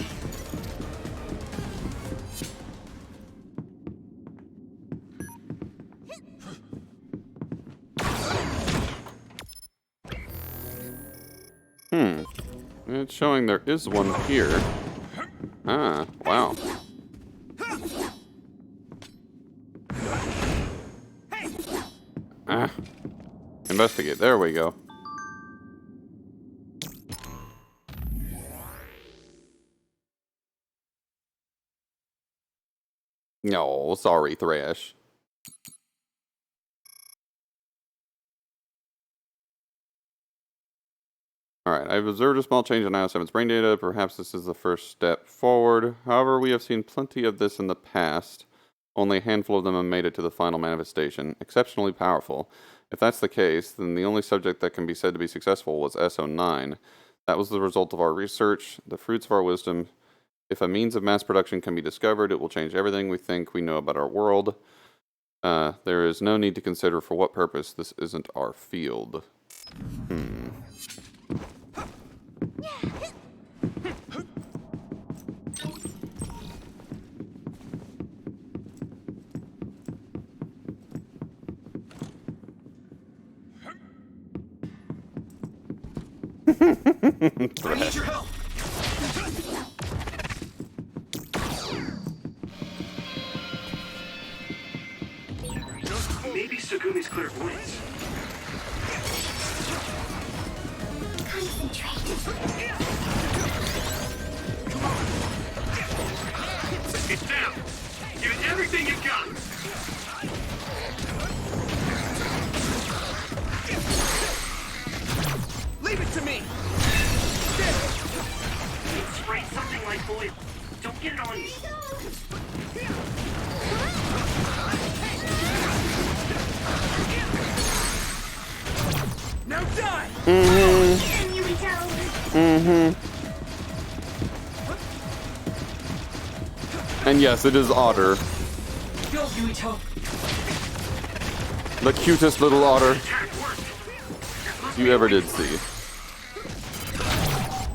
S1: It's showing there is one here. Ah, wow. Ah. Investigate. There we go. No, sorry, Thrash. Alright, I've observed a small change in IO7's brain data. Perhaps this is the first step forward. However, we have seen plenty of this in the past. Only a handful of them have made it to the final manifestation. Exceptionally powerful. If that's the case, then the only subject that can be said to be successful was SO9. That was the result of our research, the fruits of our wisdom. If a means of mass production can be discovered, it will change everything we think we know about our world. There is no need to consider for what purpose. This isn't our field.
S10: I need your help!
S11: Maybe Segumi's clairvoyance. It's down! Give it everything you got!
S10: Leave it to me! Now die!
S1: And yes, it is Otter.
S4: Go, Yuito.
S1: The cutest little otter you ever did see.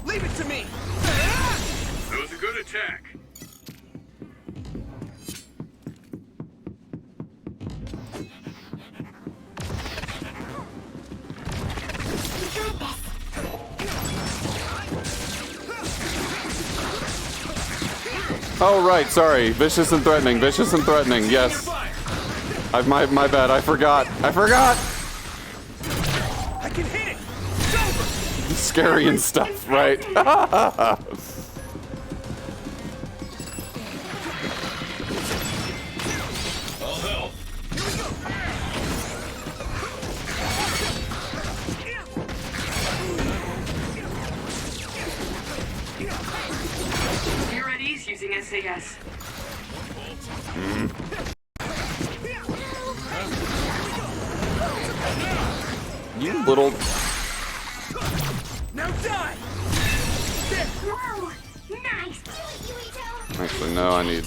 S10: Leave it to me!
S9: That was a good attack.
S1: Oh right, sorry. Vicious and threatening. Vicious and threatening. Yes. My bad. I forgot.
S10: I can hit it! It's over!
S1: Scary and stuff, right?
S9: I'll help.
S11: You're at ease using SAS.
S1: You little.
S10: Now die!
S6: Whoa! Nice!
S1: Actually, no. I need.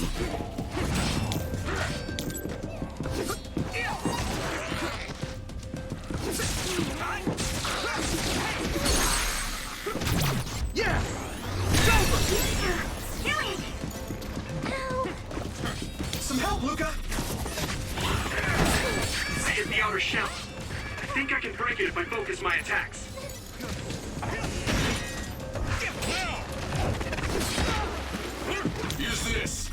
S10: Yeah! It's over! Some help, Luca!
S11: I hit the outer shell. I think I can break it if I focus my attacks.
S9: Use this.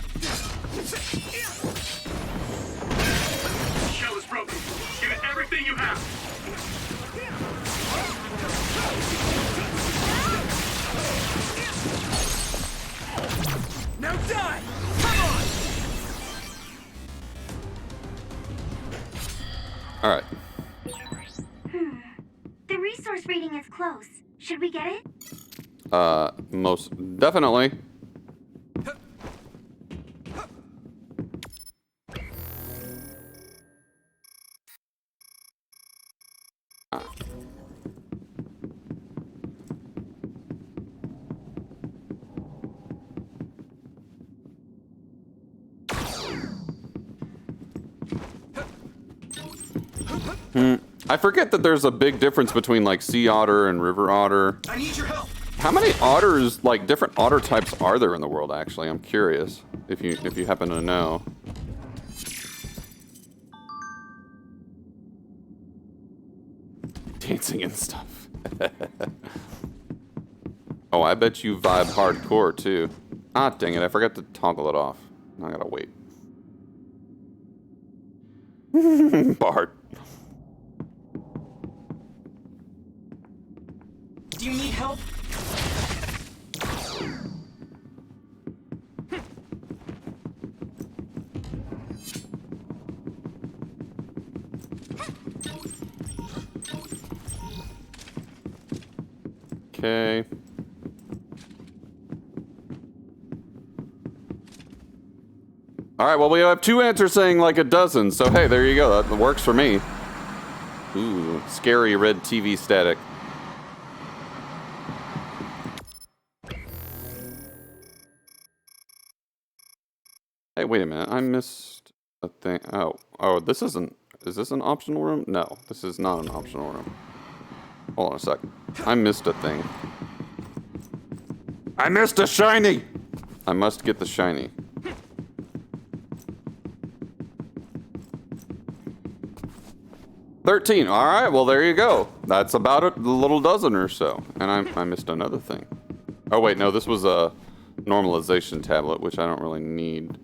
S11: The shell is broken. Give it everything you have.
S10: Now die! Come on!
S1: All right.
S6: The resource reading is close. Should we get it?
S1: Most definitely. I forget that there's a big difference between like sea otter and river otter.
S10: I need your help!
S1: How many otters, like different otter types, are there in the world? Actually, I'm curious if you happen to know. Dancing and stuff. Oh, I bet you vibe hardcore too. Ah, dang it! I forgot to toggle it off. I gotta wait. Bard.
S4: Do you need help?
S1: Okay. All right, well, we have 2 answers saying like a dozen, so hey, there you go. That works for me. Ooh, scary red TV static. Hey, wait a minute. I missed a thing. Oh, this isn't. Is this an optional room? No, this is not an optional room. Hold on a sec. I missed a thing. I missed a shiny! I must get the shiny. $13. All right, well, there you go. That's about a little dozen or so. And I missed another thing. Oh, wait, no, this was a normalization tablet, which I don't really need.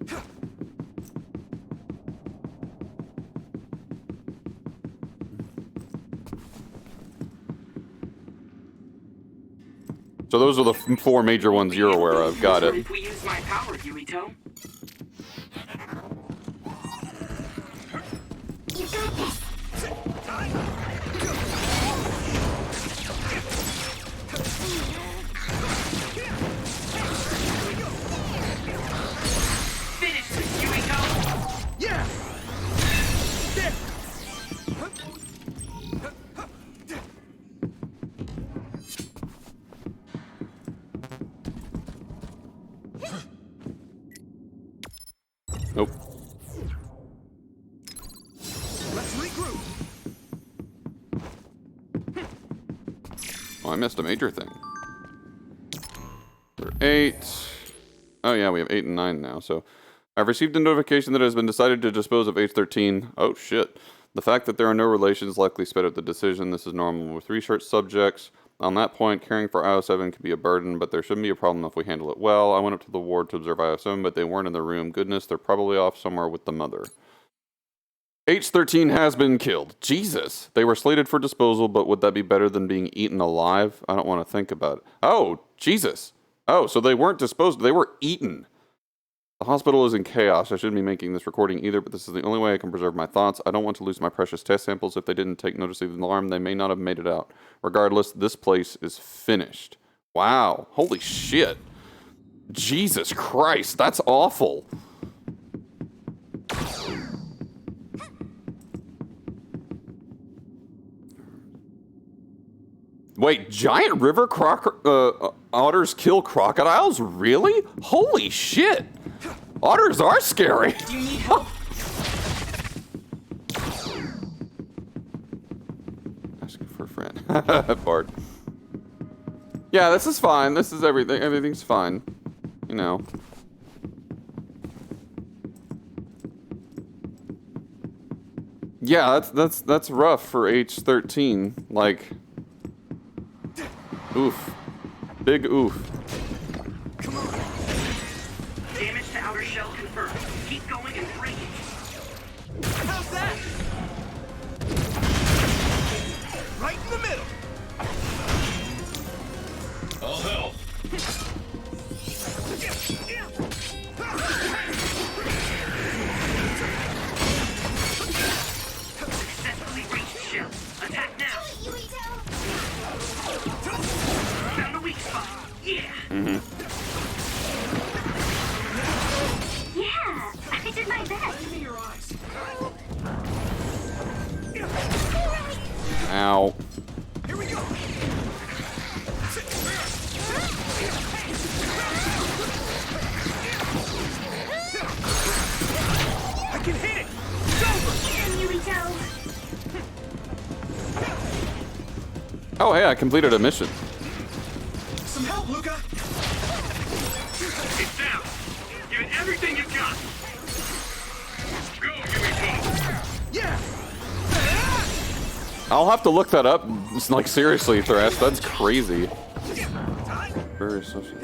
S1: So those are the 4 major ones you're aware of. Got it.
S11: If we use my power, Yuito.
S6: You got this.
S11: Finish this, Yuito.
S10: Yeah! There!
S1: Oh, I missed a major thing. We're 8. Oh yeah, we have 8 and 9 now, so... I've received a notification that it has been decided to dispose of H13. Oh shit. The fact that there are no relations likely sped up the decision. This is normal with research subjects. On that point, caring for IO7 can be a burden, but there shouldn't be a problem if we handle it well. I went up to the ward to observe IO7, but they weren't in the room. Goodness, they're probably off somewhere with the mother. H13 has been killed. Jesus. They were slated for disposal, but would that be better than being eaten alive? I don't want to think about it. Oh, Jesus. Oh, so they weren't disposed. They were eaten. The hospital is in chaos. I shouldn't be making this recording either, but this is the only way I can preserve my thoughts. I don't want to lose my precious test samples. If they didn't take notice of the alarm, they may not have made it out. Regardless, this place is finished. Wow. Holy shit. Jesus Christ. That's awful. Wait, giant river otters kill crocodiles? Really? Holy shit! Otters are scary!
S4: Do you need help?
S1: Asking for a friend. Bard. Yeah, this is fine. This is everything. Everything's fine. You know. Yeah, that's rough for H13. Like... Oof. Big oof.
S11: Damage to outer shell confirmed. Keep going and break it.
S10: How's that? Right in the middle.
S9: I'll help.
S11: Successfully reached shell. Attack now. Found the weak spot. Yeah.
S6: Yeah, I did my best.
S10: Give me your eyes.
S1: Ow.
S10: Here we go. I can hit it. It's over.
S1: Oh, hey, I completed a mission.
S10: Some help, Luca.
S9: It's down. Give it everything you've got. Go, Yumiko.
S10: Yeah.
S1: I'll have to look that up. It's like, seriously, Thresh, that's crazy. Very social.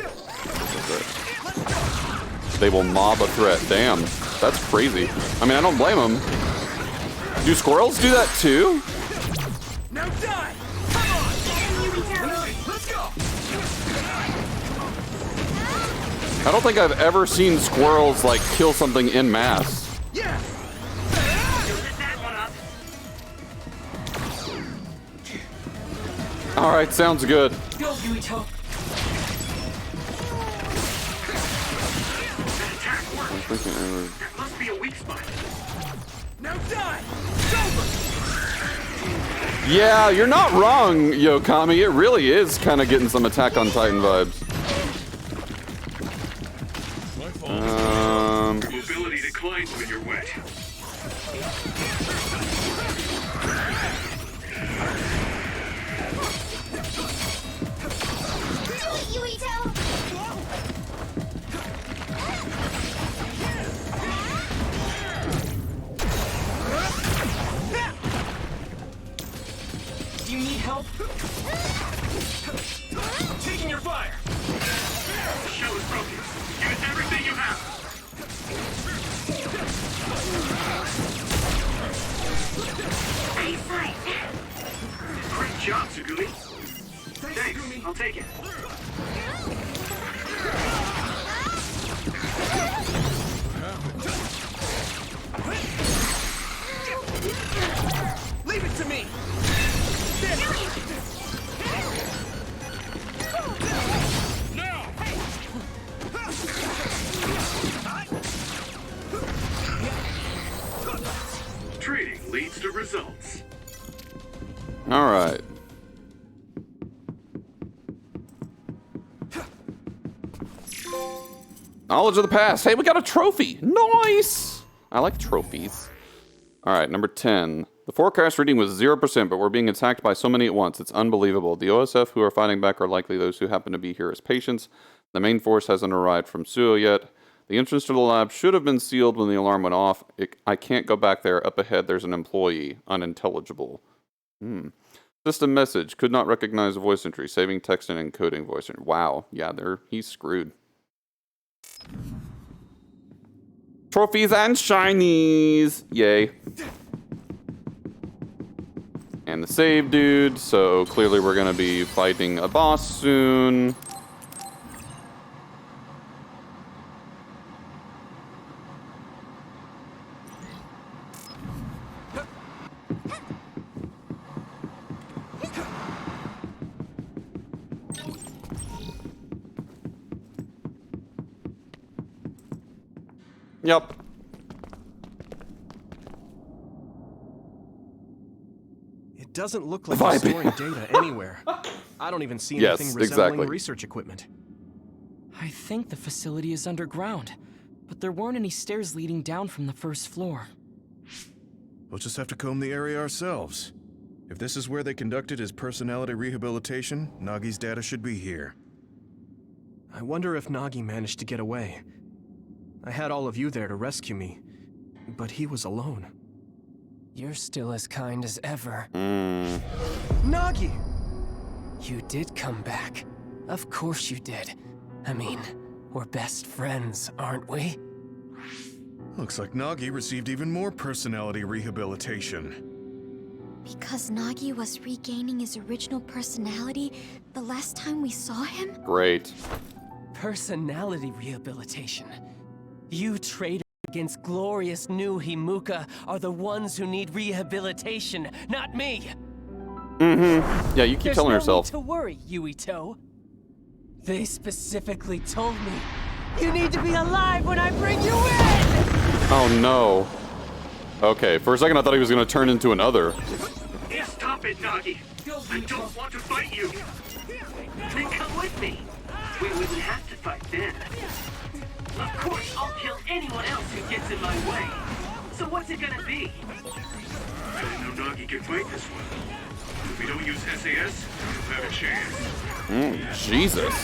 S1: They will mob a threat. Damn, that's crazy. I mean, I don't blame them. Do squirrels do that too?
S10: Now die. Come on. Let's go.
S1: I don't think I've ever seen squirrels, like, kill something en masse.
S10: Yeah.
S11: You lit that one up.
S1: Alright, sounds good.
S4: Go, Yuito.
S11: That attack worked. That must be a weak spot.
S10: Now die. It's over.
S1: Yeah, you're not wrong, Yokami. It really is kind of getting some Attack on Titan vibes.
S9: Mobility declines when you're wet.
S4: Do you need help?
S10: Taking your fire.
S11: The shell is broken. Give it everything you have. Great job, Sugumi. Thanks. I'll take it.
S10: Leave it to me.
S9: Trading leads to results.
S1: Alright. Knowledge of the past. Hey, we got a trophy. Nice! I like trophies. Alright, number 10. The forecast reading was 0%, but we're being attacked by so many at once. It's unbelievable. The OSF who are fighting back are likely those who happen to be here as patients. The main force hasn't arrived from Suo yet. The entrance to the lab should have been sealed when the alarm went off. I can't go back there. Up ahead, there's an employee. Unintelligible. System message. Could not recognize voice entry. Saving text and encoding voice entry. Wow. Yeah, he's screwed. Trophies and shinies. Yay. And the save dude. So clearly we're going to be fighting a boss soon. Yep.
S3: It doesn't look like it's storing data anywhere. I don't even see anything resembling research equipment.
S4: I think the facility is underground, but there weren't any stairs leading down from the first floor.
S8: We'll just have to comb the area ourselves. If this is where they conducted his personality rehabilitation, Nagi's data should be here.
S3: I wonder if Nagi managed to get away. I had all of you there to rescue me, but he was alone.
S12: You're still as kind as ever.
S3: Nagi!
S12: You did come back. Of course you did. I mean, we're best friends, aren't we?
S8: Looks like Nagi received even more personality rehabilitation.
S2: Because Nagi was regaining his original personality the last time we saw him?
S1: Great.
S12: Personality rehabilitation. You traitors against glorious new Himuka are the ones who need rehabilitation, not me!
S1: Yeah, you keep telling yourself.
S12: There's no need to worry, Yuito. They specifically told me, you need to be alive when I bring you in!
S1: Oh no. Okay, for a second I thought he was going to turn into another.
S11: Stop it, Nagi! I don't want to fight you! Then come with me! We wouldn't have to fight then. Of course, I'll kill anyone else who gets in my way. So what's it gonna be?
S9: I didn't know Nagi could fight this one. If we don't use SAS, we'll have a chance.
S1: Jesus.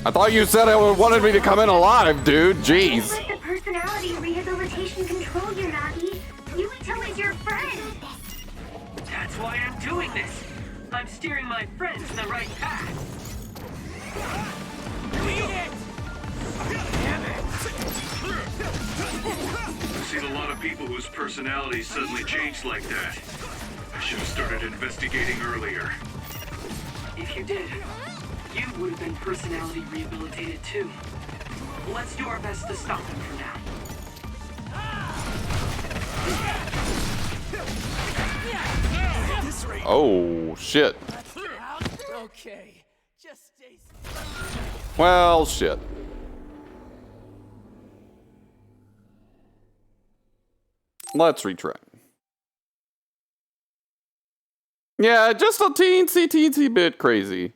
S1: I thought you said it wanted me to come in alive, dude. Jeez.
S13: Let the personality rehabilitation control you, Nagi. Yuito is your friend.
S11: That's why I'm doing this. I'm steering my friends in the right path.
S9: I've seen a lot of people whose personalities suddenly changed like that. I should have started investigating earlier.
S11: If you did, you would have been personality rehabilitated too. Let's do our best to stop him for now.
S1: Oh, shit.
S12: Okay, just stay.
S1: Well, shit. Let's retry. Yeah, just a teensy bit crazy.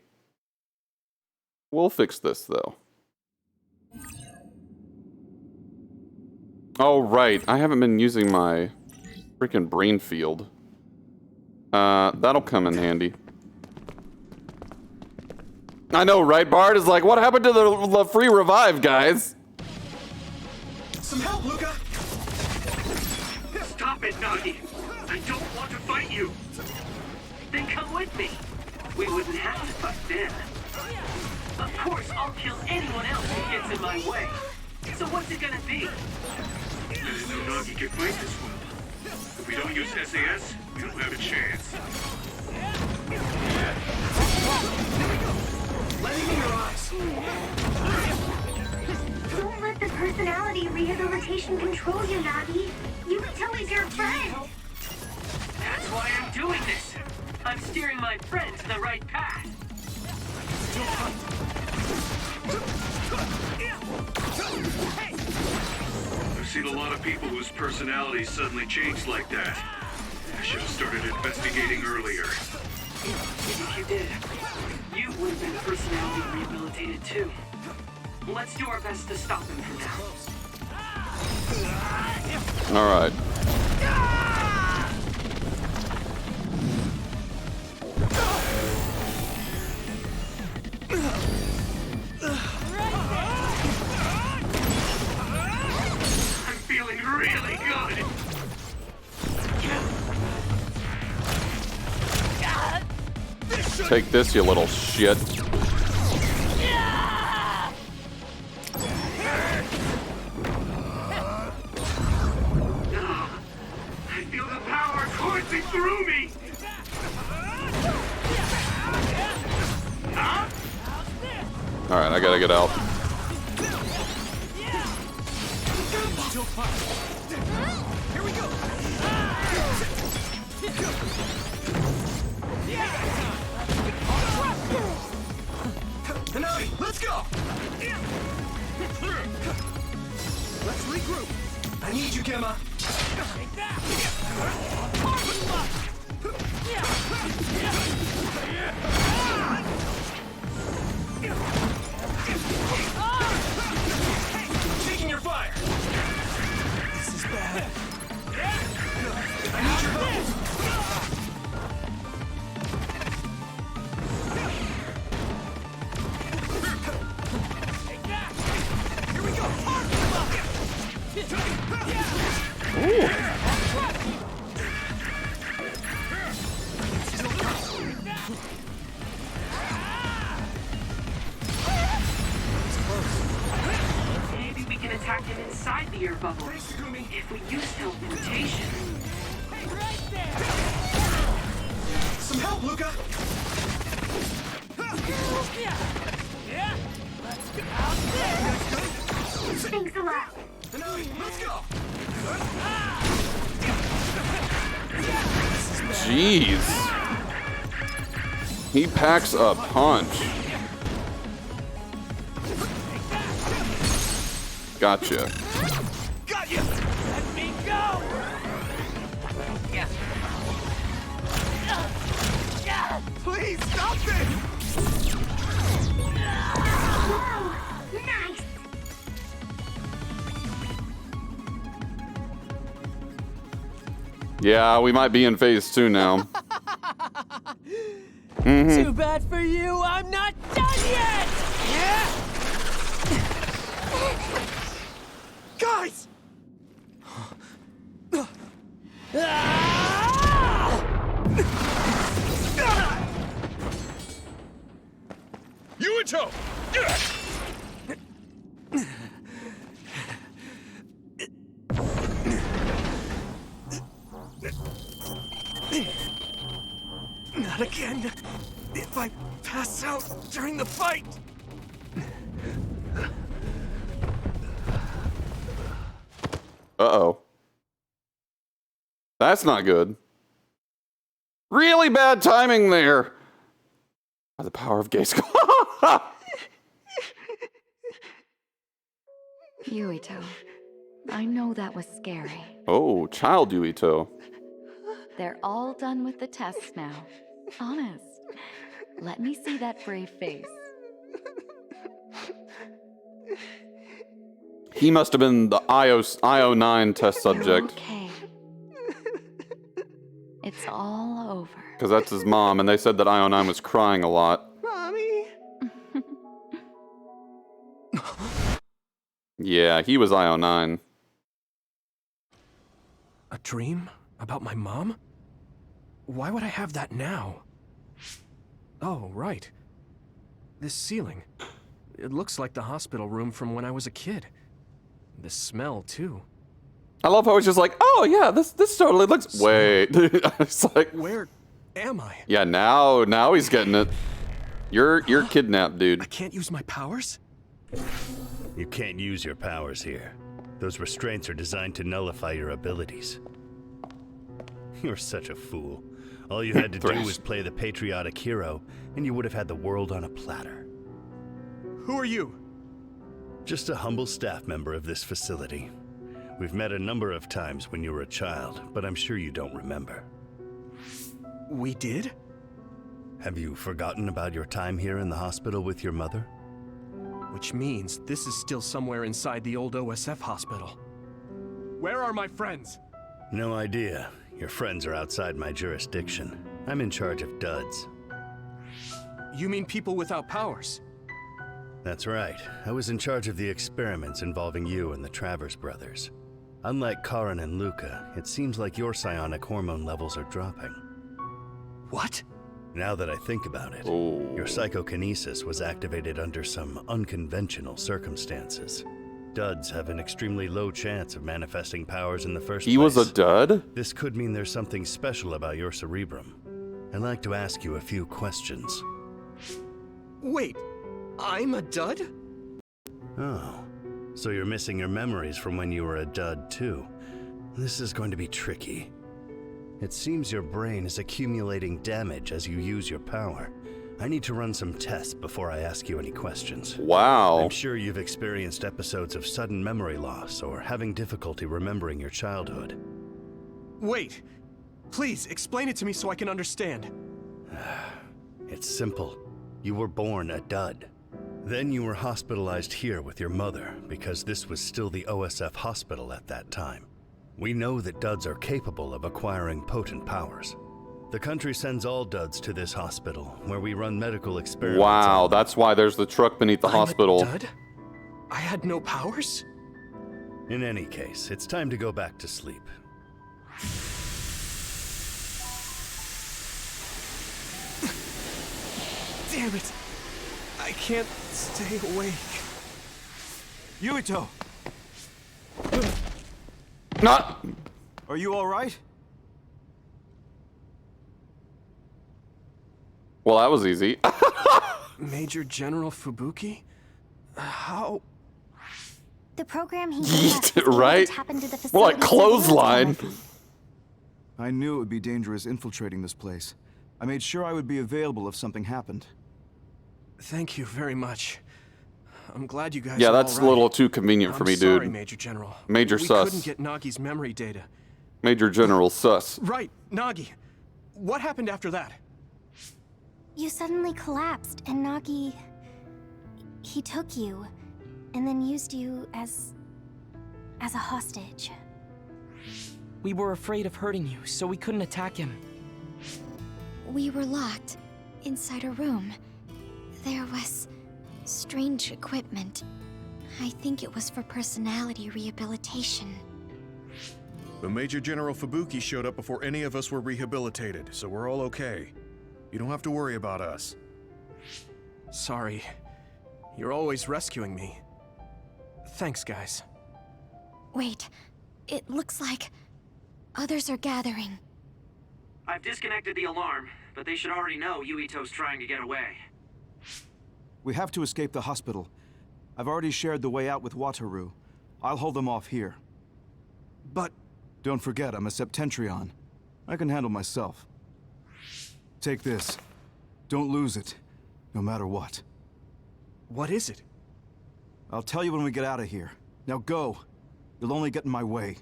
S1: We'll fix this, though. Oh, right. I haven't been using my freaking brain field. That'll come in handy. I know, right? Bard is like, what happened to the free revive, guys?
S10: Some help, Luca!
S11: Stop it, Nagi! I don't want to fight you! Then come with me! We wouldn't have to fight then. Of course, I'll kill anyone else who gets in my way. So what's it gonna be?
S9: I didn't know Nagi could fight this one. If we don't use SAS, we don't have a chance.
S10: Let me in your eyes.
S13: Don't let the personality rehabilitation control you, Nagi. Yuito is your friend.
S11: That's why I'm doing this. I'm steering my friends in the right path.
S9: I've seen a lot of people whose personalities suddenly changed like that. I should have started investigating earlier.
S11: If you did, you would have been personality rehabilitated too. Let's do our best to stop him for now.
S1: All right.
S11: I'm feeling really good.
S1: Take this, you little shit.
S11: I feel the power coursing through me. Huh?
S1: Alright, I gotta get out.
S10: Here we go. Hanami, let's go. Let's regroup. I need you, Gemma. Take that. Taking your fire. This is bad. I need your help. Take that. Here we go.
S11: Maybe we can attack him inside the air bubble. If we use teleportation.
S10: Hey, right there. Some help, Luca. Yeah. Let's go out there.
S13: Thanks a lot.
S10: Hanami, let's go.
S1: Jeez. He packs a punch. Gotcha.
S10: Got you. Let me go. Please stop this.
S13: Whoa! Nice!
S1: Yeah, we might be in phase 2 now.
S12: Too bad for you, I'm not done yet!
S10: Yeah. Guys.
S8: You in tow!
S10: Not again. If I pass out during the fight.
S1: Uh-oh. That's not good. Really bad timing there. By the power of gay skull.
S14: Yuito, I know that was scary.
S1: Oh, child Yuito.
S14: They're all done with the tests now. Honest. Let me see that brave face.
S1: He must have been the IO9 test
S14: You're
S1: subject.
S14: okay. It's all over.
S1: Because that's his mom, and they said that IO9 was crying a lot.
S10: Mommy.
S1: Yeah, he was IO9.
S3: A dream? About my mom? Why would I have that now? Oh, right. This ceiling. It looks like the hospital room from when I was a kid. The smell, too.
S1: I love how it's just like, oh yeah, this totally looks. Wait, it's like,
S3: where am I?
S1: Yeah, now he's getting it. You're kidnapped, dude.
S3: I can't use my powers?
S15: You can't use your powers here. Those restraints are designed to nullify your abilities. You're such a fool. All you had to do was play the patriotic hero, and you would have had the world on a platter.
S3: Who are you?
S15: Just a humble staff member of this facility. We've met a number of times when you were a child, but I'm sure you don't remember.
S3: We did?
S15: Have you forgotten about your time here in the hospital with your mother?
S3: Which means this is still somewhere inside the old OSF hospital. Where are my friends?
S15: No idea. Your friends are outside my jurisdiction. I'm in charge of duds.
S3: You mean people without powers?
S15: That's right. I was in charge of the experiments involving you and the Travers brothers. Unlike Karin and Luca, it seems like your psionic hormone levels are dropping.
S3: What?
S15: Now that I think about it, your psychokinesis was activated under some unconventional circumstances. Duds have an extremely low chance of manifesting powers in the first place.
S1: He was a dud?
S15: This could mean there's something special about your cerebrum. I'd like to ask you a few questions.
S3: Wait, I'm a dud?
S15: Oh, so you're missing your memories from when you were a dud too. This is going to be tricky. It seems your brain is accumulating damage as you use your power. I need to run some tests before I ask you any questions.
S1: Wow.
S15: I'm sure you've experienced episodes of sudden memory loss or having difficulty remembering your childhood.
S3: Wait, please explain it to me so I can understand.
S15: It's simple. You were born a dud. Then you were hospitalized here with your mother because this was still the OSF hospital at that time. We know that duds are capable of acquiring potent powers. The country sends all duds to this hospital, where we run medical experiments.
S1: Wow, that's why there's the truck beneath the hospital.
S3: A dud? I had no powers?
S15: In any case, it's time to go back to sleep.
S3: Damn it! I can't stay awake.
S7: Yuito!
S1: Not.
S7: Are you all right?
S1: Well, that was easy.
S3: Major General Fubuki? How?
S2: The program he gave us was
S1: right?
S2: to tap into the
S1: More like
S2: facility's
S1: clothesline.
S7: I knew it would be dangerous infiltrating this place. I made sure I would be available if something happened.
S3: Thank you very much. I'm glad you guys
S1: Yeah,
S3: are
S1: that's
S3: all
S1: a little
S3: right.
S1: too convenient for me,
S3: Sorry,
S1: dude.
S3: Major General.
S1: Major
S3: we
S1: sus.
S3: couldn't get Nagi's memory data.
S1: Major General sus.
S3: Right, Nagi. What happened after that?
S2: You suddenly collapsed, and Nagi... he took you, and then used you as a hostage.
S4: We were afraid of hurting you, so we couldn't attack him.
S2: We were locked inside a room. There was strange equipment. I think it was for personality rehabilitation.
S8: But Major General Fubuki showed up before any of us were rehabilitated, so we're all okay. You don't have to worry about us.
S3: Sorry. You're always rescuing me. Thanks, guys.
S2: Wait, it looks like others are gathering.
S11: I've disconnected the alarm, but they should already know Yuito's trying to get away.
S7: We have to escape the hospital. I've already shared the way out with Wataru. I'll hold them off here.
S3: But...
S7: Don't forget, I'm a Septentrion. I can handle myself. Take this. Don't lose it, no matter what.
S3: What is it?
S7: I'll tell you when we get out of here. Now go. You'll only get in my way.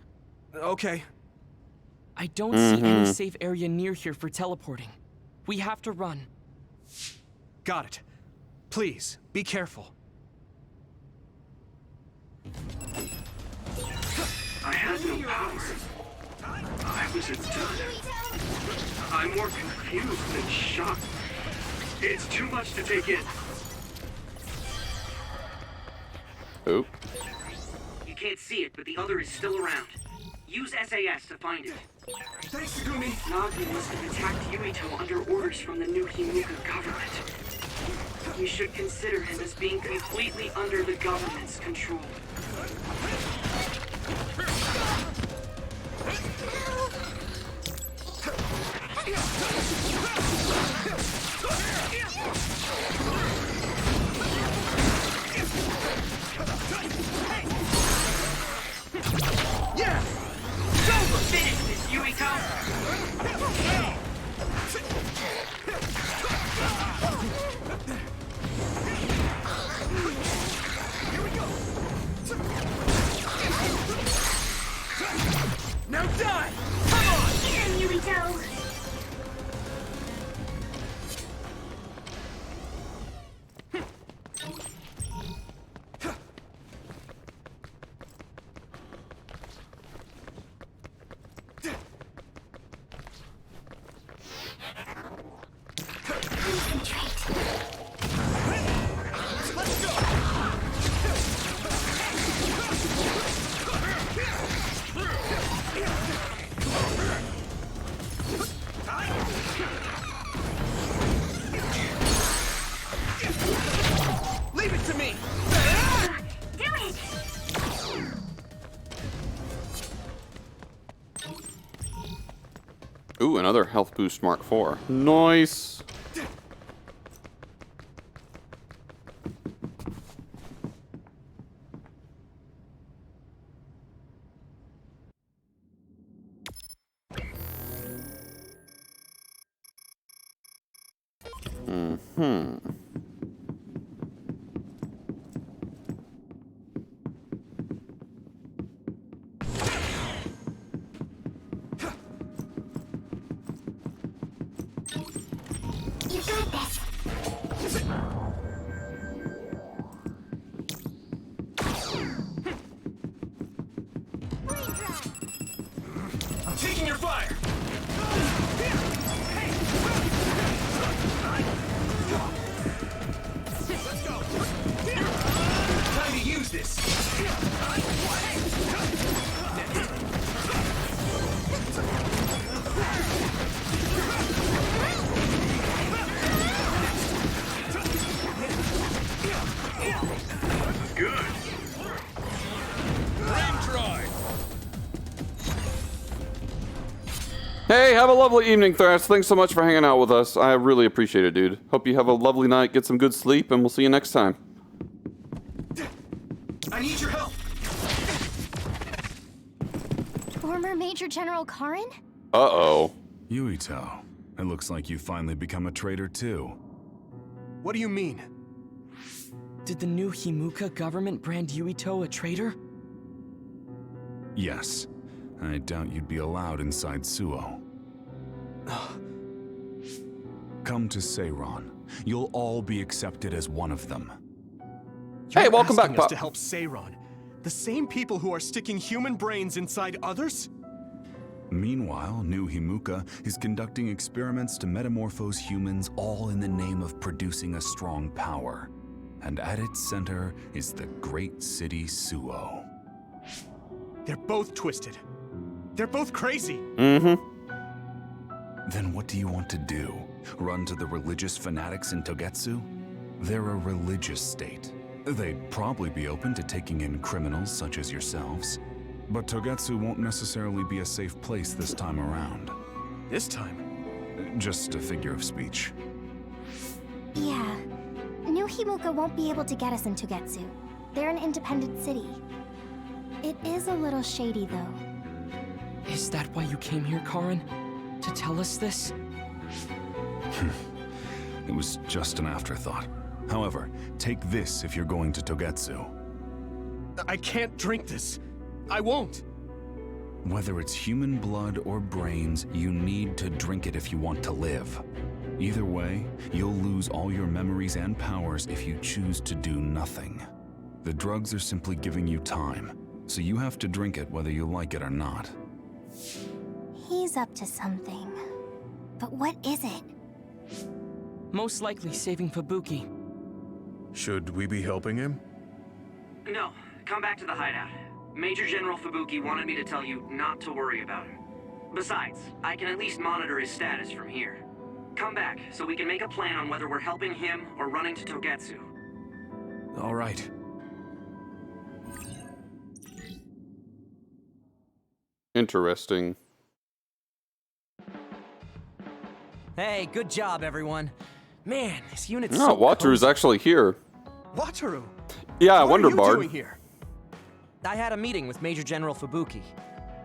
S3: Okay.
S4: I don't see any safe area near here for teleporting. We have to run.
S3: Got it. Please, be careful.
S11: I had no power. I was a dud. I'm more confused than shocked. It's too much to take in.
S1: Oh.
S11: You can't see it, but the other is still around. Use SAS to find it.
S10: Thanks, Takumi.
S11: Nagi must have attacked Yuito under orders from the new Himuka government. You should consider him as being completely under the government's control.
S10: Yeah!
S11: Finish this, Yuito!
S10: Here we go! Leave it to me!
S13: Do it!
S1: Ooh, another health boost Mark IV. Nice.
S13: You got this.
S10: I'm taking your fire! Let's go! Time to use this!
S9: Good.
S10: Rain dry!
S1: Hey, have a lovely evening, Thrash. Thanks so much for hanging out with us. I really appreciate it, dude. Hope you have a lovely night, get some good sleep, and we'll see you next time.
S10: I need your help!
S6: Former Major General Karin?
S1: Uh-oh.
S16: Yuito, it looks like you finally become a traitor too.
S3: What do you mean?
S4: Did the new Himuka government brand Yuito a traitor?
S16: Yes. I doubt you'd be allowed inside Suo. Come to Seiron. You'll all be accepted as one of them.
S1: Hey, welcome back,
S3: Asking us
S1: Pop.
S3: to help Seiron. The same people who are sticking human brains inside others?
S16: Meanwhile, new Himuka is conducting experiments to metamorphose humans, all in the name of producing a strong power. And at its center is the great city Suo.
S3: They're both twisted. They're both crazy.
S1: Mm-hmm.
S16: Then what do you want to do? Run to the religious fanatics in Togetsu? They're a religious state. They'd probably be open to taking in criminals such as yourselves. But Togetsu won't necessarily be a safe place this time around.
S3: This time?
S16: Just a figure of speech.
S6: Yeah. New Himuka won't be able to get us in Togetsu. They're an independent city. It is a little shady, though.
S4: Is that why you came here, Karin? To tell us this?
S16: It was just an afterthought. However, take this if you're going to Togetsu.
S3: I can't drink this. I won't.
S16: Whether it's human blood or brains, you need to drink it if you want to live. Either way, you'll lose all your memories and powers if you choose to do nothing. The drugs are simply giving you time, so you have to drink it whether you like it or not.
S6: He's up to something. But what is it?
S4: Most likely saving Fubuki.
S8: Should we be helping him?
S11: No, come back to the hideout. Major General Fubuki wanted me to tell you not to worry about him. Besides, I can at least monitor his status from here. Come back, so we can make a plan on whether we're helping him or running to Togetsu.
S3: All right.
S1: Interesting.
S17: Hey, good job, everyone. Man, this unit's
S1: No,
S17: so
S1: Wataru's
S17: cozy.
S1: actually here.
S3: Wataru!
S1: Yeah,
S17: What
S1: Wonder
S17: are you
S1: Bard.
S17: doing here? I had a meeting with Major General Fubuki.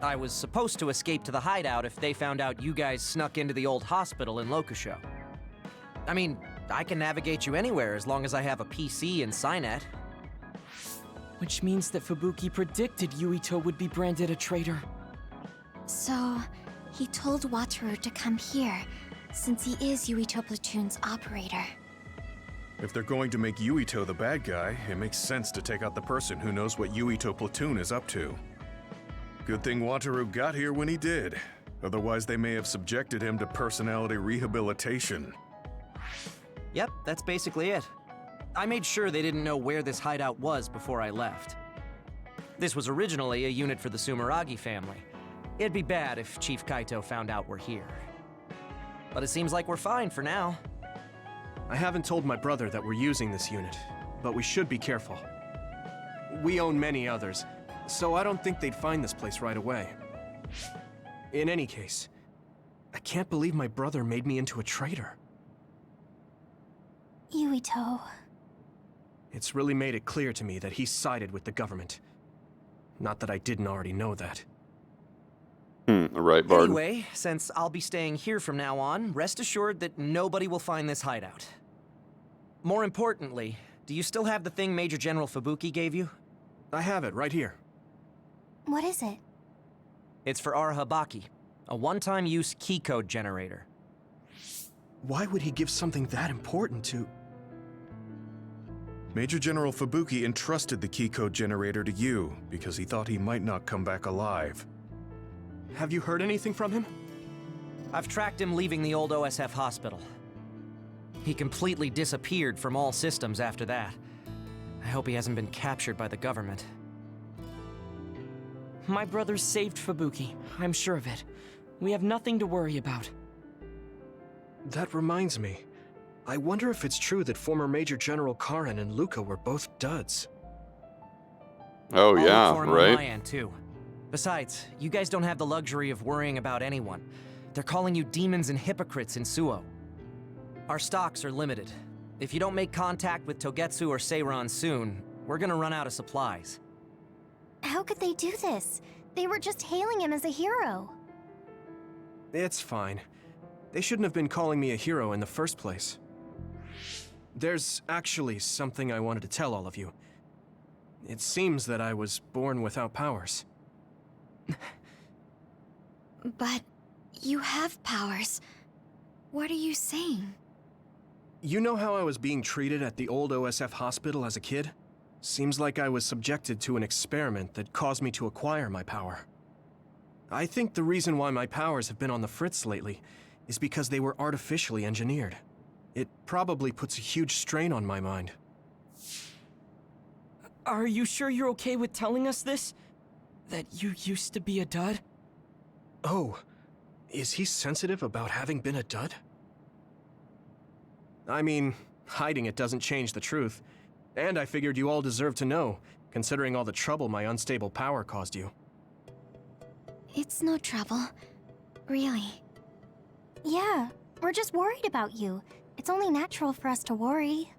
S17: I was supposed to escape to the hideout if they found out you guys snuck into the old hospital in Lokusho. I mean, I can navigate you anywhere as long as I have a PC and Cynet.
S4: Which means that Fubuki predicted Yuito would be branded a traitor.
S2: So, he told Wataru to come here, since he is Yuito Platoon's operator.
S8: If they're going to make Yuito the bad guy, it makes sense to take out the person who knows what Yuito Platoon is up to. Good thing Wataru got here when he did. Otherwise, they may have subjected him to personality rehabilitation.
S17: Yep, that's basically it. I made sure they didn't know where this hideout was before I left. This was originally a unit for the Sumeragi family. It'd be bad if Chief Kaito found out we're here. But it seems like we're fine for now.
S3: I haven't told my brother that we're using this unit, but we should be careful. We own many others, so I don't think they'd find this place right away. In any case, I can't believe my brother made me into a traitor.
S6: Yuito.
S3: It's really made it clear to me that he sided with the government. Not that I didn't already know that.
S1: Right, Bard.
S17: Anyway, since I'll be staying here from now on, rest assured that nobody will find this hideout. More importantly, do you still have the thing Major General Fubuki gave you?
S3: I have it right here.
S6: What is it?
S17: It's for Arahabaki, a one-time use key code generator.
S3: Why would he give something that important to...
S8: Major General Fubuki entrusted the key code generator to you because he thought he might not come back alive.
S3: Have you heard anything from him?
S17: I've tracked him leaving the old OSF hospital. He completely disappeared from all systems after that. I hope he hasn't been captured by the government.
S4: My brother saved Fubuki, I'm sure of it. We have nothing to worry about.
S3: That reminds me. I wonder if it's true that former Major General Karen and Luca were both duds.
S1: Oh
S17: I'll
S1: yeah,
S17: look for him
S1: right?
S17: on my end too. Besides, you guys don't have the luxury of worrying about anyone. They're calling you demons and hypocrites in Suo. Our stocks are limited. If you don't make contact with Togetsu or Seiran soon, we're gonna run out of supplies.
S6: How could they do this? They were just hailing him as a hero.
S3: It's fine. They shouldn't have been calling me a hero in the first place. There's actually something I wanted to tell all of you. It seems that I was born without powers.
S2: But you have powers. What are you saying?
S3: You know how I was being treated at the old OSF hospital as a kid? Seems like I was subjected to an experiment that caused me to acquire my power. I think the reason why my powers have been on the fritz lately is because they were artificially engineered. It probably puts a huge strain on my mind.
S4: Are you sure you're okay with telling us this? That you used to be a dud?
S3: Oh, is he sensitive about having been a dud? I mean, hiding it doesn't change the truth. And I figured you all deserve to know, considering all the trouble my unstable power caused you.
S2: It's no trouble. Really.
S6: Yeah, we're just worried about you. It's only natural for us to worry.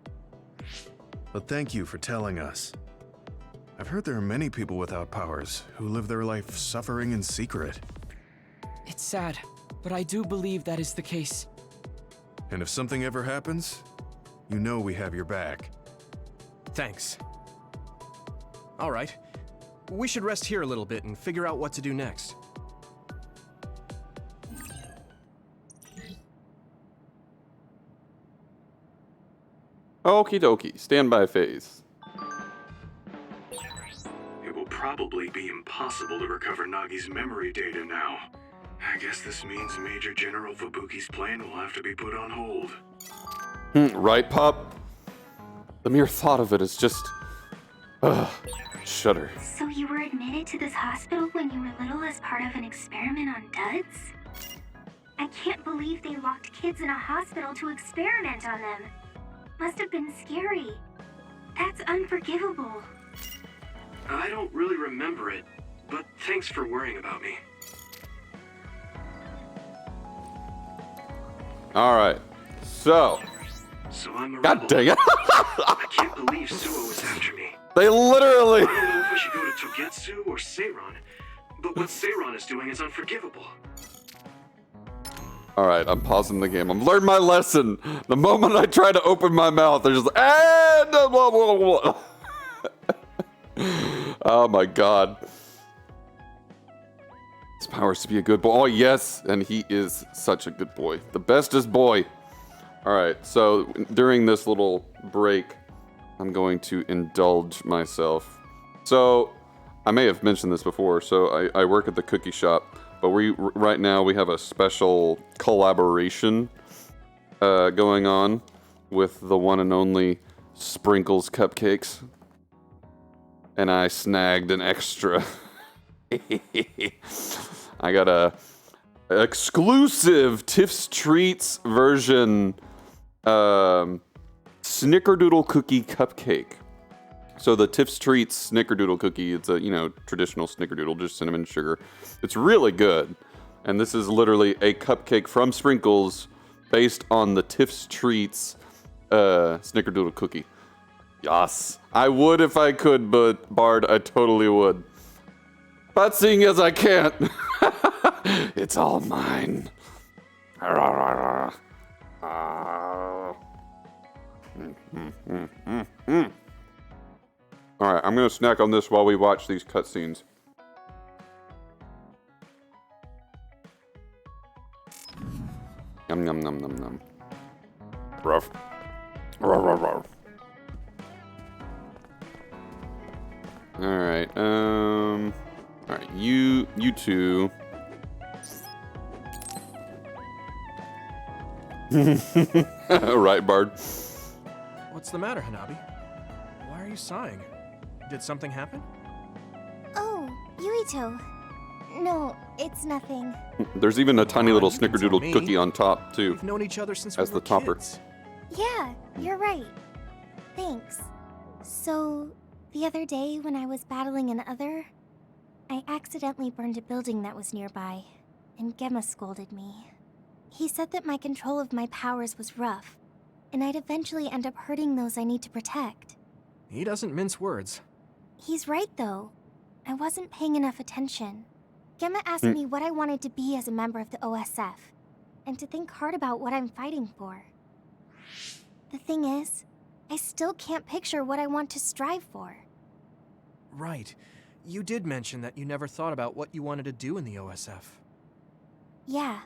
S8: But thank you for telling us. I've heard there are many people without powers who live their life suffering in secret.
S4: It's sad, but I do believe that is the case.
S8: And if something ever happens, you know we have your back.
S3: Thanks. All right. We should rest here a little bit and figure out what to do next.
S1: Okie dokie. Standby phase.
S9: It will probably be impossible to recover Nagi's memory data now. I guess this means Major General Fubuki's plan will have to be put on hold.
S1: Right, pup? The mere thought of it is just... shudder.
S13: So you were admitted to this hospital when you were little as part of an experiment on duds? I can't believe they locked kids in a hospital to experiment on them. Must have been scary. That's unforgivable.
S11: I don't really remember it, but thanks for worrying about me.
S1: Alright. So
S11: I'm a
S1: God
S11: rebel.
S1: dang it.
S11: I can't believe Suo was after me.
S1: They literally...
S11: I don't know if I should go to Togetsu or Seiran, but what Seiran is doing is unforgivable.
S1: Alright, I'm pausing the game. I've learned my lesson. The moment I try to open my mouth, they're just like, ah, no, blah, blah, blah. Oh my god. His powers to be a good boy. Oh yes, and he is such a good boy. The bestest boy. Alright, so during this little break, I'm going to indulge myself. So, I may have mentioned this before, so I work at the cookie shop, but right now we have a special collaboration going on with the one and only Sprinkles cupcakes. And I snagged an extra. I got a exclusive Tiff's Treats version Snickerdoodle cookie cupcake. So the Tiff's Treats Snickerdoodle cookie, it's a, traditional Snickerdoodle, just cinnamon sugar. It's really good. And this is literally a cupcake from Sprinkles based on the Tiff's Treats Snickerdoodle cookie. Yes. I would if I could, but Bard, I totally would. But seeing as I can't, it's all mine. Alright, I'm gonna snack on this while we watch these cutscenes. Yum yum num num num. Ruff. Ruff ruff ruff. Alright, alright, you two. Right, Bard.
S3: What's the matter, Hanabi? Why are you sighing? Did something happen?
S2: Oh, Yuito. No, it's nothing.
S1: There's even a tiny little
S3: you can tell
S1: Snickerdoodle
S3: me.
S1: cookie on top, too.
S3: We've known each other since
S1: as
S3: we were
S1: the topper.
S3: kids.
S2: Yeah, you're right. Thanks. So, the other day when I was battling an other, I accidentally burned a building that was nearby, and Gemma scolded me. He said that my control of my powers was rough, and I'd eventually end up hurting those I need to protect.
S3: He doesn't mince words.
S2: He's right, though. I wasn't paying enough attention. Gemma asked me what I wanted to be as a member of the OSF, and to think hard about what I'm fighting for. The thing is, I still can't picture what I want to strive for.
S3: Right. You did mention that you never thought about what you wanted to do in the OSF.
S2: Yeah.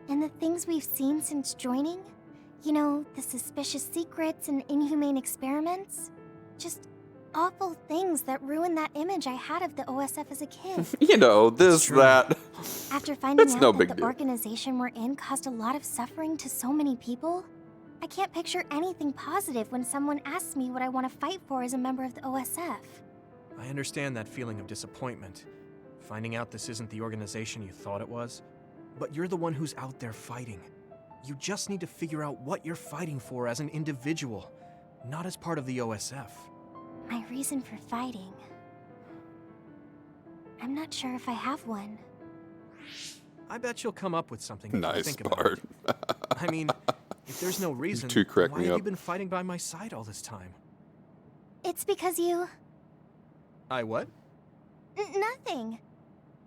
S2: And the things we've seen since joining? You know, the suspicious secrets and inhumane experiments? Just awful things that ruined that image I had of the OSF as a kid.
S1: This, that.
S2: After finding
S1: It's
S2: out
S1: no
S2: that
S1: big
S2: the
S1: deal.
S2: organization we're in caused a lot of suffering to so many people, I can't picture anything positive when someone asks me what I want to fight for as a member of the OSF.
S3: I understand that feeling of disappointment. Finding out this isn't the organization you thought it was. But you're the one who's out there fighting. You just need to figure out what you're fighting for as an individual, not as part of the OSF.
S2: My reason for fighting. I'm not sure if I have one.
S3: I bet you'll come up with something if you
S1: Nice,
S3: think about
S1: Bard.
S3: it. I mean, if there's no reason,
S1: two crack
S3: why
S1: me
S3: have
S1: up.
S3: you been fighting by my side all this time?
S2: It's because you...
S3: I what?
S2: Nothing.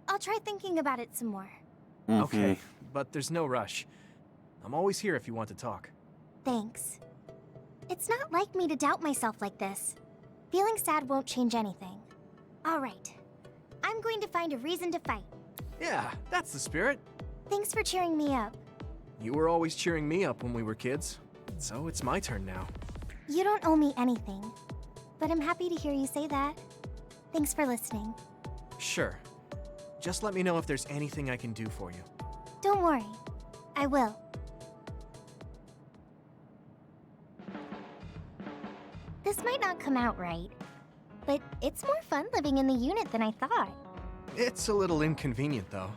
S2: I'll try thinking about it some more.
S3: Okay, but there's no rush. I'm always here if you want to talk.
S2: Thanks. It's not like me to doubt myself like this. Feeling sad won't change anything. All right. I'm going to find a reason to fight.
S3: Yeah, that's the spirit.
S2: Thanks for cheering me up.
S3: You were always cheering me up when we were kids, so it's my turn now.
S2: You don't owe me anything, but I'm happy to hear you say that. Thanks for listening.
S3: Sure. Just let me know if there's anything I can do for you.
S2: Don't worry. I will. This might not come out right, but it's more fun living in the unit than I thought.
S3: It's a little inconvenient, though.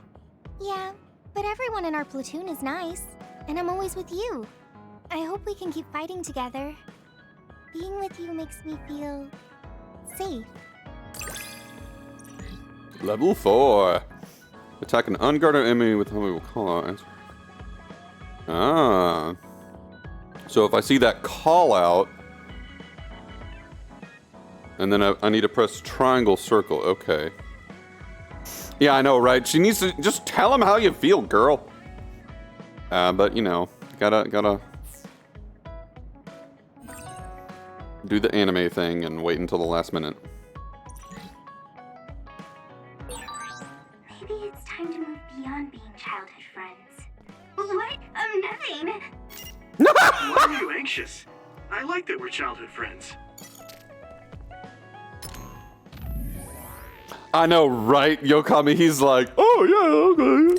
S2: Yeah, but everyone in our platoon is nice, and I'm always with you. I hope we can keep fighting together. Being with you makes me feel safe.
S1: Level 4. Attack an unguarded enemy with whom we will call out. Answer. Ah. So if I see that call out, and then I need to press triangle circle. Okay. Yeah, I know, right? She needs to just tell him how you feel, girl. But you know, gotta do the anime thing and wait until the last minute.
S13: Maybe it's time to move beyond being childhood friends. What? Nothing.
S9: Why are you anxious? I like that we're childhood friends.
S1: I know, right? Yokami, he's like, oh yeah, okay.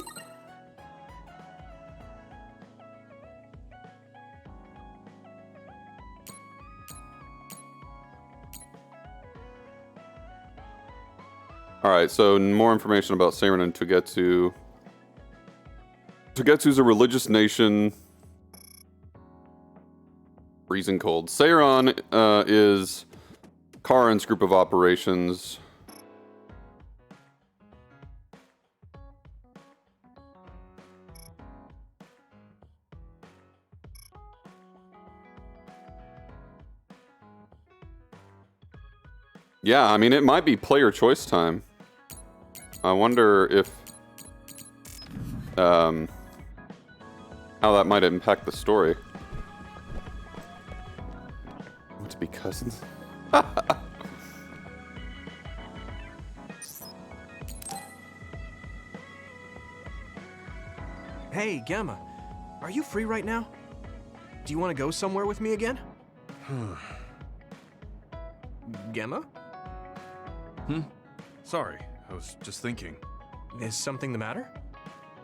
S1: Alright, so more information about Seiran and Togetsu. Togetsu's a religious nation. Freezing cold. Seiran is Karin's group of operations. Yeah, I mean, it might be player choice time. I wonder if how that might impact the story. Want to be cousins?
S3: Hey, Gamma. Are you free right now? Do you want to go somewhere with me again? Gamma?
S8: Sorry, I was just thinking.
S3: Is something the matter?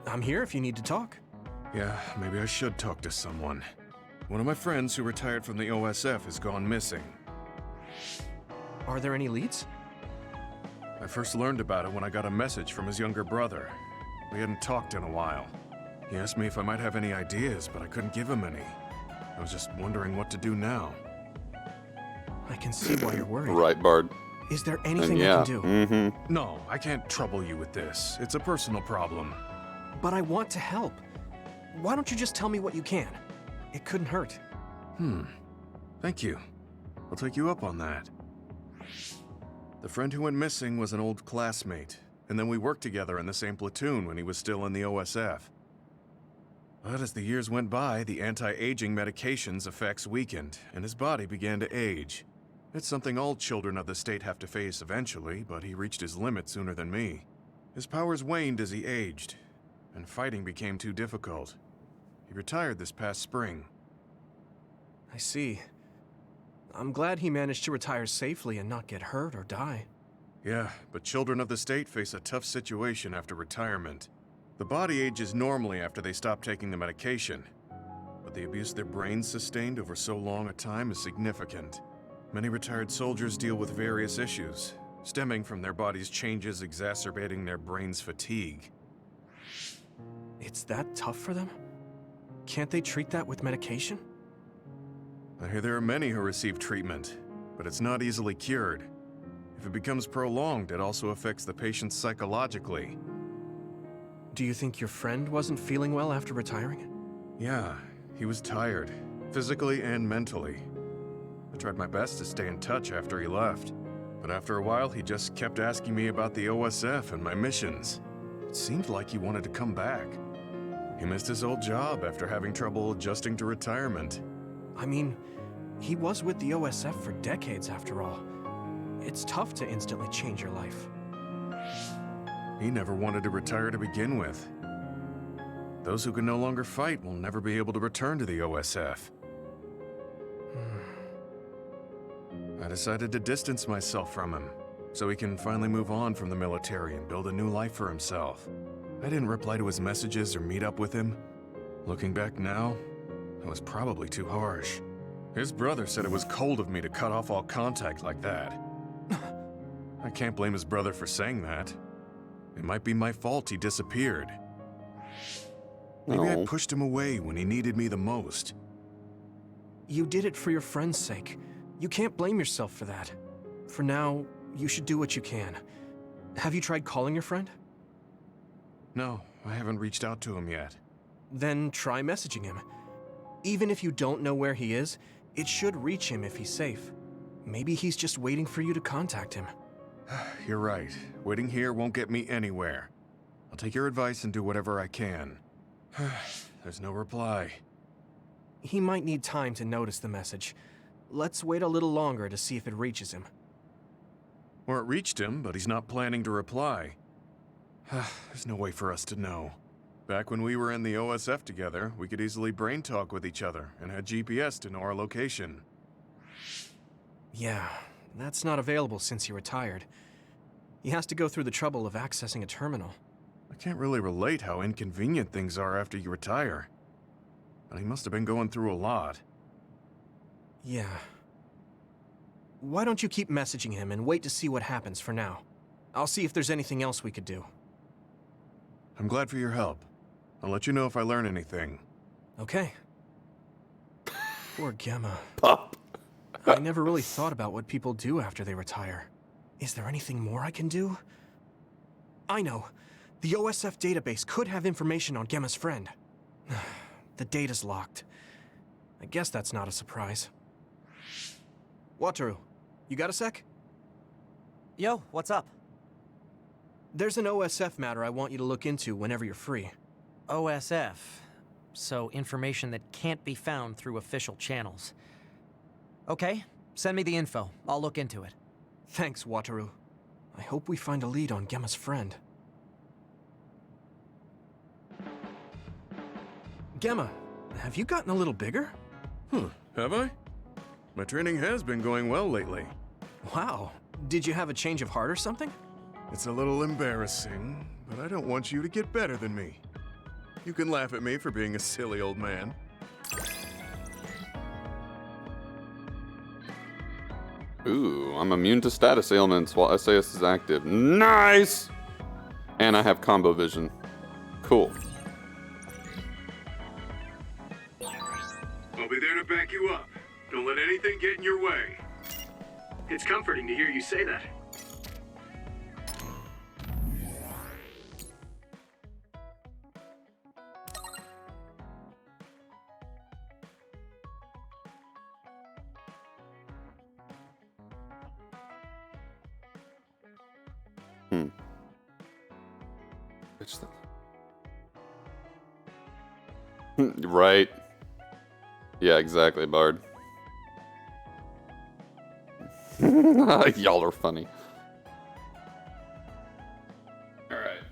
S3: I'm here if you need to talk.
S8: Yeah, maybe I should talk to someone. One of my friends who retired from the OSF has gone missing.
S3: Are there any leads?
S8: I first learned about it when I got a message from his younger brother. We hadn't talked in a while. He asked me if I might have any ideas, but I couldn't give him any. I was just wondering what to do now.
S3: I can see why you're worried.
S1: Right, Bard.
S3: Is there anything I can do?
S1: Mm-hmm.
S8: No, I can't trouble you with this. It's a personal problem.
S3: But I want to help. Why don't you just tell me what you can? It couldn't hurt.
S8: Thank you. I'll take you up on that. The friend who went missing was an old classmate, and then we worked together in the same platoon when he was still in the OSF. But as the years went by, the anti-aging medication's effects weakened, and his body began to age. It's something all children of the state have to face eventually, but he reached his limit sooner than me. His powers waned as he aged, and fighting became too difficult. He retired this past spring.
S3: I see. I'm glad he managed to retire safely and not get hurt or die.
S8: Yeah, but children of the state face a tough situation after retirement. The body ages normally after they stop taking the medication, but the abuse their brains sustained over so long a time is significant. Many retired soldiers deal with various issues, stemming from their body's changes exacerbating their brain's fatigue.
S3: It's that tough for them? Can't they treat that with medication?
S8: I hear there are many who receive treatment, but it's not easily cured. If it becomes prolonged, it also affects the patient psychologically.
S3: Do you think your friend wasn't feeling well after retiring?
S8: Yeah, he was tired, physically and mentally. I tried my best to stay in touch after he left, but after a while he just kept asking me about the OSF and my missions. It seemed like he wanted to come back. He missed his old job after having trouble adjusting to retirement.
S3: I mean, he was with the OSF for decades after all. It's tough to instantly change your life.
S8: He never wanted to retire to begin with. Those who can no longer fight will never be able to return to the OSF. I decided to distance myself from him, so he can finally move on from the military and build a new life for himself. I didn't reply to his messages or meet up with him. Looking back now, that was probably too harsh. His brother said it was cold of me to cut off all contact like that. I can't blame his brother for saying that. It might be my fault he disappeared. Maybe I pushed him away when he needed me the most.
S3: You did it for your friend's sake. You can't blame yourself for that. For now, you should do what you can. Have you tried calling your friend?
S8: No, I haven't reached out to him yet.
S3: Then try messaging him. Even if you don't know where he is, it should reach him if he's safe. Maybe he's just waiting for you to contact him.
S8: You're right. Waiting here won't get me anywhere. I'll take your advice and do whatever I can. There's no reply.
S3: He might need time to notice the message. Let's wait a little longer to see if it reaches him.
S8: Or it reached him, but he's not planning to reply. There's no way for us to know. Back when we were in the OSF together, we could easily brain talk with each other and had GPS to know our location.
S3: Yeah, that's not available since he retired. He has to go through the trouble of accessing a terminal.
S8: I can't really relate how inconvenient things are after you retire. But he must have been going through a lot.
S3: Yeah. Why don't you keep messaging him and wait to see what happens for now? I'll see if there's anything else we could do.
S8: I'm glad for your help. I'll let you know if I learn anything.
S3: Okay. Poor Gemma.
S1: Pup.
S3: I never really thought about what people do after they retire. Is there anything more I can do? I know. The OSF database could have information on Gemma's friend. The data's locked. I guess that's not a surprise. Wataru, you got a sec?
S17: Yo, what's up?
S3: There's an OSF matter I want you to look into whenever you're free.
S17: OSF. So information that can't be found through official channels. Okay, send me the info. I'll look into it.
S3: Thanks, Wataru. I hope we find a lead on Gemma's friend. Gemma, have you gotten a little bigger?
S8: Have I? My training has been going well lately.
S3: Wow. Did you have a change of heart or something?
S8: It's a little embarrassing, but I don't want you to get better than me. You can laugh at me for being a silly old man.
S1: Ooh, I'm immune to status ailments while SAS is active. Nice! And I have combo vision. Cool.
S9: I'll be there to back you up. Don't let anything get in your way. It's comforting to hear you say that.
S1: Right. Yeah, exactly, Bard. Y'all are funny. Alright.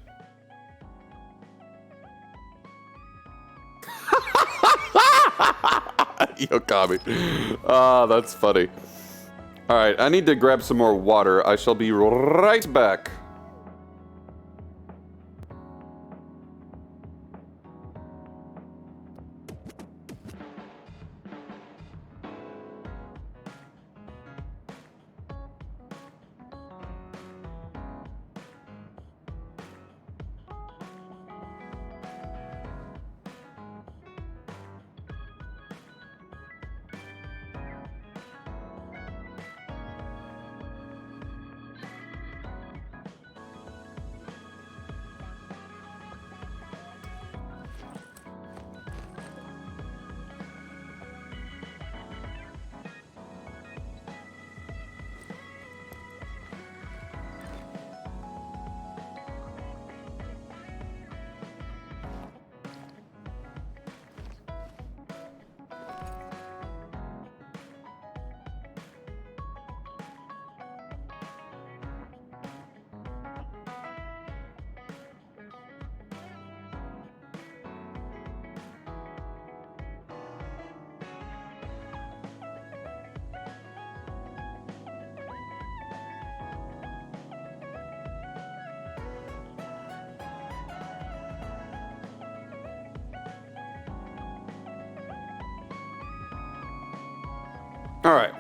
S1: Yokami. Ah, that's funny. Alright, I need to grab some more water. I shall be right back. All right.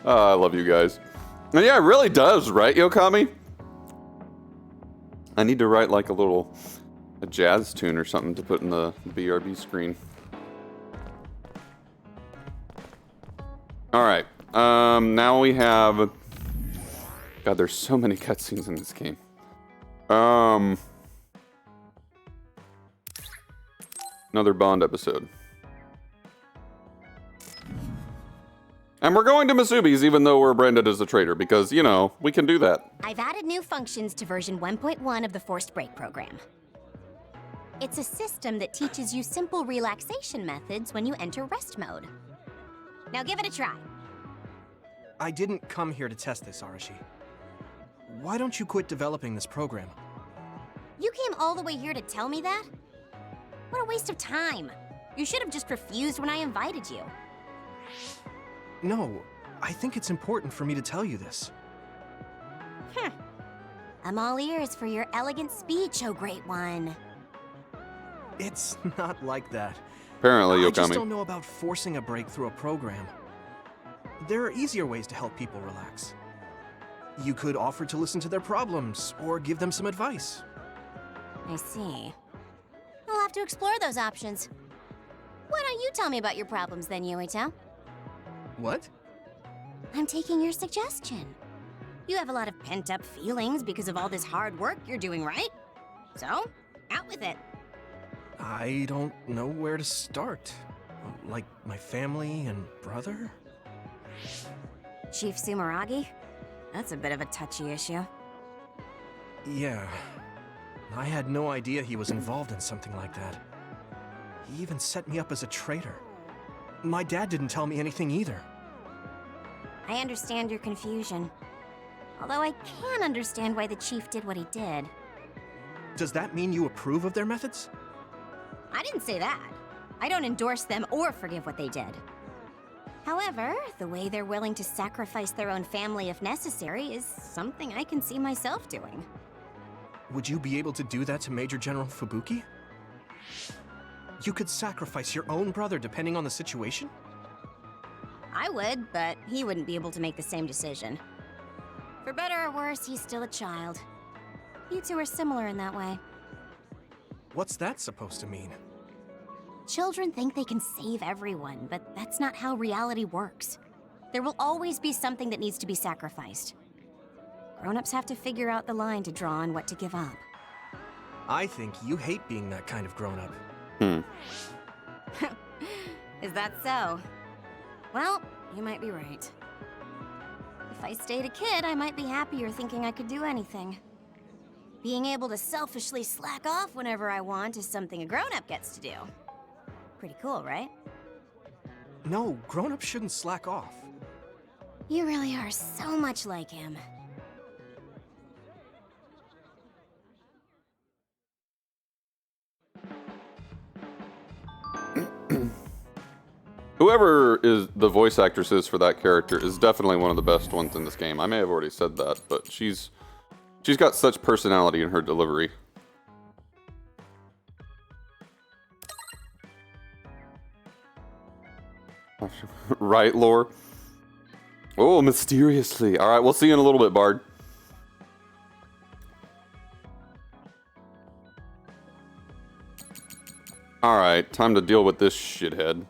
S1: I love you guys. And yeah, it really does, right, Yokami? I need to write like a jazz tune or something to put in the BRB screen. All right. Now we have. God, there's so many cutscenes in this game. Another Bond episode. And we're going to Masubi's even though we're branded as a traitor because, you know, we can do that.
S6: I've added new functions to version 1.1 of the Forced Break program. It's a system that teaches you simple relaxation methods when you enter rest mode. Now give it a try.
S3: I didn't come here to test this, Arashi. Why don't you quit developing this program?
S6: You came all the way here to tell me that? What a waste of time. You should have just refused when I invited you.
S3: No, I think it's important for me to tell you this.
S6: I'm all ears for your elegant speech, oh great one.
S3: It's not like that.
S1: Apparently,
S3: I just
S1: Yokami.
S3: don't know about forcing a break through a program. There are easier ways to help people relax. You could offer to listen to their problems, or give them some advice.
S6: I see. I'll have to explore those options. Why don't you tell me about your problems then, Yuito?
S3: What?
S6: I'm taking your suggestion. You have a lot of pent-up feelings because of all this hard work you're doing, right? So, out with it.
S3: I don't know where to start. Like my family and brother?
S6: Chief Sumeragi? That's a bit of a touchy issue.
S3: Yeah. I had no idea he was involved in something like that. He even set me up as a traitor. My dad didn't tell me anything either.
S6: I understand your confusion. Although I can understand why the chief did what he did.
S3: Does that mean you approve of their methods?
S6: I didn't say that. I don't endorse them or forgive what they did. However, the way they're willing to sacrifice their own family if necessary is something I can see myself doing.
S3: Would you be able to do that to Major General Fubuki? You could sacrifice your own brother depending on the situation?
S6: I would, but he wouldn't be able to make the same decision. For better or worse, he's still a child. You two are similar in that way.
S3: What's that supposed to mean?
S6: Children think they can save everyone, but that's not how reality works. There will always be something that needs to be sacrificed. Grown-ups have to figure out the line to draw on what to give up.
S3: I think you hate being that kind of grown-up.
S6: Is that so? Well, you might be right. If I stayed a kid, I might be happier thinking I could do anything. Being able to selfishly slack off whenever I want is something a grown-up gets to do. Pretty cool, right?
S3: No, grown-ups shouldn't slack off.
S6: You really are so much like him.
S1: Whoever is the voice actress is for that character is definitely one of the best ones in this game. I may have already said that, but she's got such personality in her delivery. Right, lore? Oh, mysteriously. All right, we'll see you in a little bit, Bard. All right, time to deal with this shithead.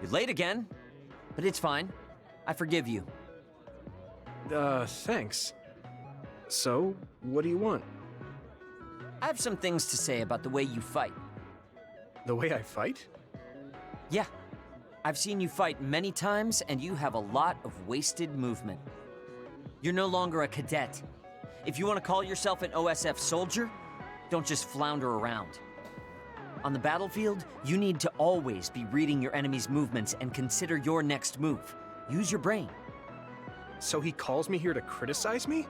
S17: You're late again, but it's fine. I forgive you.
S3: Thanks. So, what do you want?
S17: I have some things to say about the way you fight.
S3: The way I fight?
S17: Yeah. I've seen you fight many times, and you have a lot of wasted movement. You're no longer a cadet. If you want to call yourself an OSF soldier, don't just flounder around. On the battlefield, you need to always be reading your enemy's movements and consider your next move. Use your brain.
S3: So he calls me here to criticize me?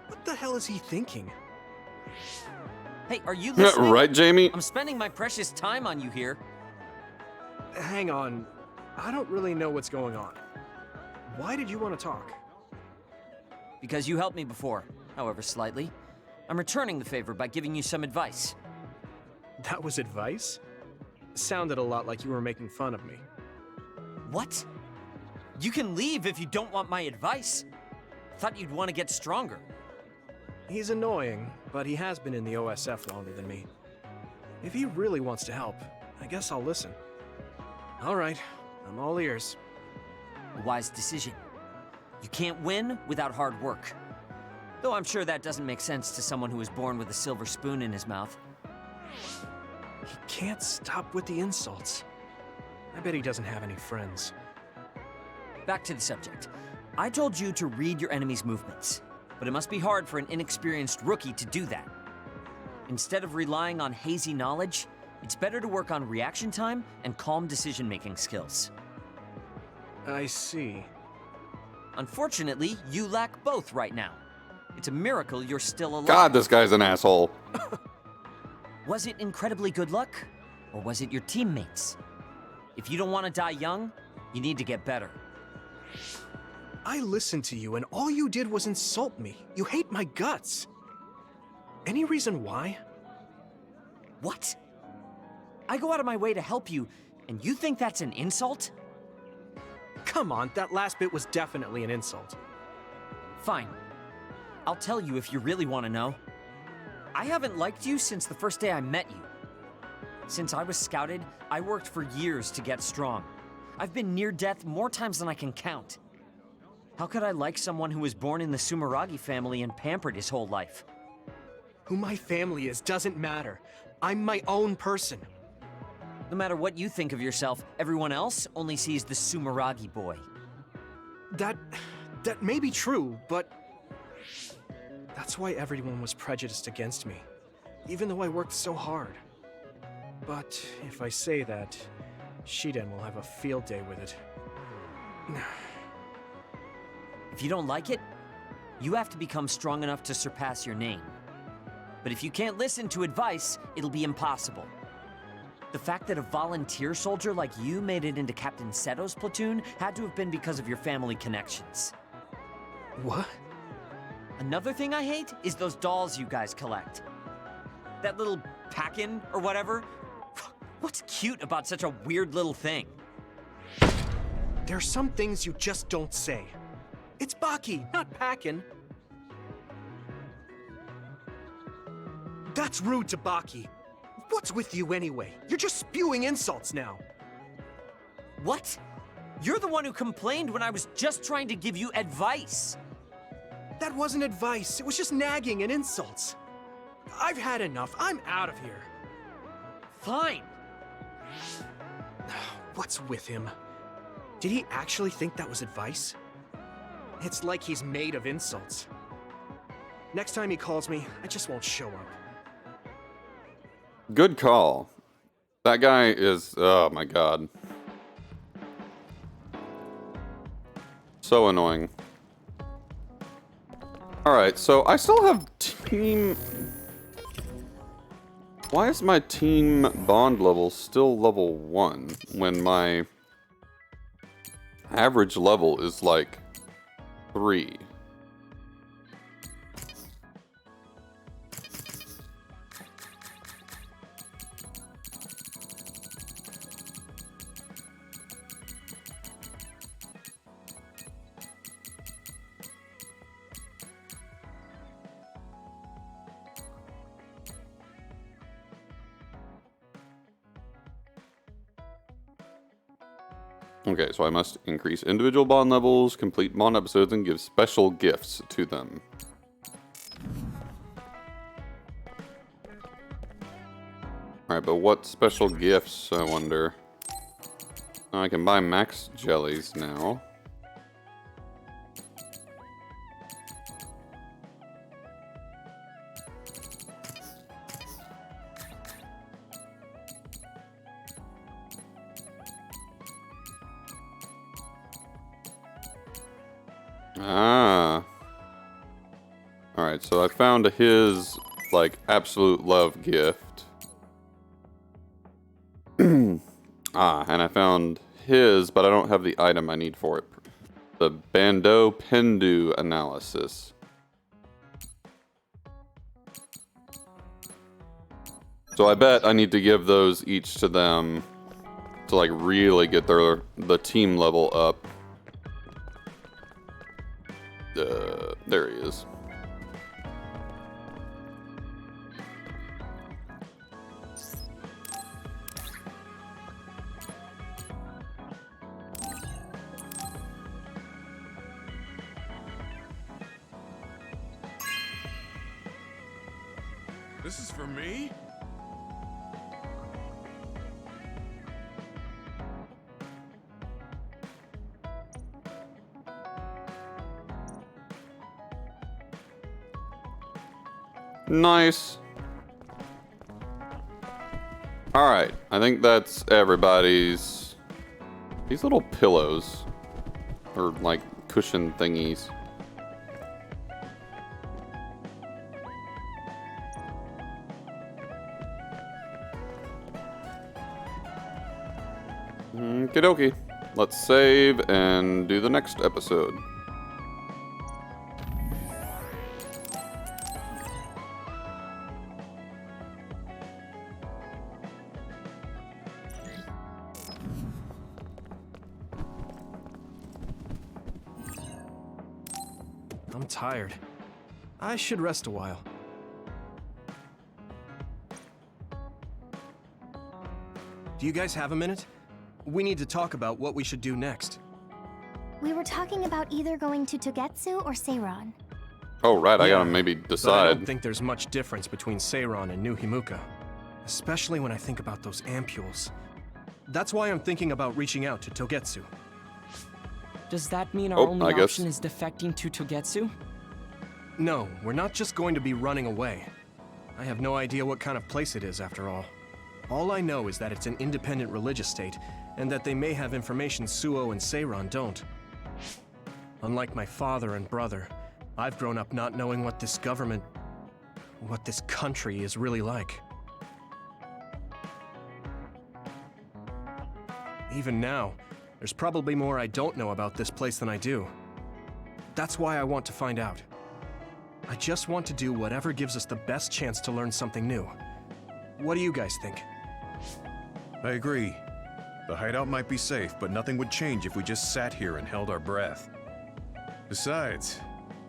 S3: What the hell is he thinking?
S17: Hey, are you listening?
S1: Right, Jamie?
S17: I'm spending my precious time on you here.
S3: Hang on. I don't really know what's going on. Why did you want to talk?
S17: Because you helped me before, however slightly. I'm returning the favor by giving you some advice.
S3: That was advice? Sounded a lot like you were making fun of me.
S17: What? You can leave if you don't want my advice. Thought you'd want to get stronger.
S3: He's annoying, but he has been in the OSF longer than me. If he really wants to help, I guess I'll listen. All right, I'm all ears.
S17: A wise decision. You can't win without hard work. Though I'm sure that doesn't make sense to someone who was born with a silver spoon in his mouth.
S3: He can't stop with the insults. I bet he doesn't have any friends.
S17: Back to the subject. I told you to read your enemy's movements, but it must be hard for an inexperienced rookie to do that. Instead of relying on hazy knowledge, it's better to work on reaction time and calm decision-making skills.
S3: I see.
S17: Unfortunately, you lack both right now. It's a miracle you're still alive.
S1: God, this guy's an asshole.
S17: Was it incredibly good luck? Or was it your teammates? If you don't want to die young, you need to get better.
S3: I listened to you, and all you did was insult me. You hate my guts. Any reason why?
S17: What? I go out of my way to help you, and you think that's an insult?
S3: Come on, that last bit was definitely an insult.
S17: Fine. I'll tell you if you really want to know. I haven't liked you since the first day I met you. Since I was scouted, I worked for years to get strong. I've been near death more times than I can count. How could I like someone who was born in the Sumeragi family and pampered his whole life?
S3: Who my family is doesn't matter. I'm my own person.
S17: No matter what you think of yourself, everyone else only sees the Sumeragi boy.
S3: That may be true, but that's why everyone was prejudiced against me, even though I worked so hard. But if I say that, Shiden will have a field day with it.
S17: If you don't like it, you have to become strong enough to surpass your name. But if you can't listen to advice, it'll be impossible. The fact that a volunteer soldier like you made it into Captain Seto's platoon had to have been because of your family connections.
S3: What?
S17: Another thing I hate is those dolls you guys collect. That little pack-in or whatever. What's cute about such a weird little thing?
S3: There are some things you just don't say. It's Baki, not Packin. That's rude to Baki. What's with you anyway? You're just spewing insults now.
S17: What? You're the one who complained when I was just trying to give you advice.
S3: That wasn't advice. It was just nagging and insults. I've had enough. I'm out of here.
S17: Fine.
S3: What's with him? Did he actually think that was advice? It's like he's made of insults. Next time he calls me, I just won't show up.
S1: Good call. That guy is, oh my god. So annoying. Alright, so I still have team... Why is my team bond level still level 1 when my average level is like 3? Okay, so I must increase individual bond levels, complete bond episodes, and give special gifts to them. Alright, but what special gifts, I wonder? Oh, I can buy max jellies now. Ah. Alright, so I found his, like, absolute love gift. And I found his, but I don't have the item I need for it. The Bando Pendu analysis. So I bet I need to give those each to them to, like, really get the team level up. There he is.
S8: This is for me?
S1: Nice. Alright, I think that's everybody's. These little pillows, or like cushion thingies. Okie dokie. Let's save and do the next episode.
S3: I'm tired. I should rest a while. Do you guys have a minute? We need to talk about what we should do next.
S18: We were talking about either going to Togetsu or Seiron.
S1: Oh, right. I gotta
S3: Yeah,
S1: maybe
S3: but I
S1: decide.
S3: don't think there's much difference between Seiron and New Himuka. Especially when I think about those ampules. That's why I'm thinking about reaching out to Togetsu.
S4: Does that mean our
S1: Oh,
S4: only
S1: I guess.
S4: option is defecting to Togetsu?
S3: No, we're not just going to be running away. I have no idea what kind of place it is, after all. All I know is that it's an independent religious state, and that they may have information Suo and Seiron don't. Unlike my father and brother, I've grown up not knowing what this government, what this country is really like. Even now, there's probably more I don't know about this place than I do. That's why I want to find out. I just want to do whatever gives us the best chance to learn something new. What do you guys think?
S8: I agree. The hideout might be safe, but nothing would change if we just sat here and held our breath. Besides,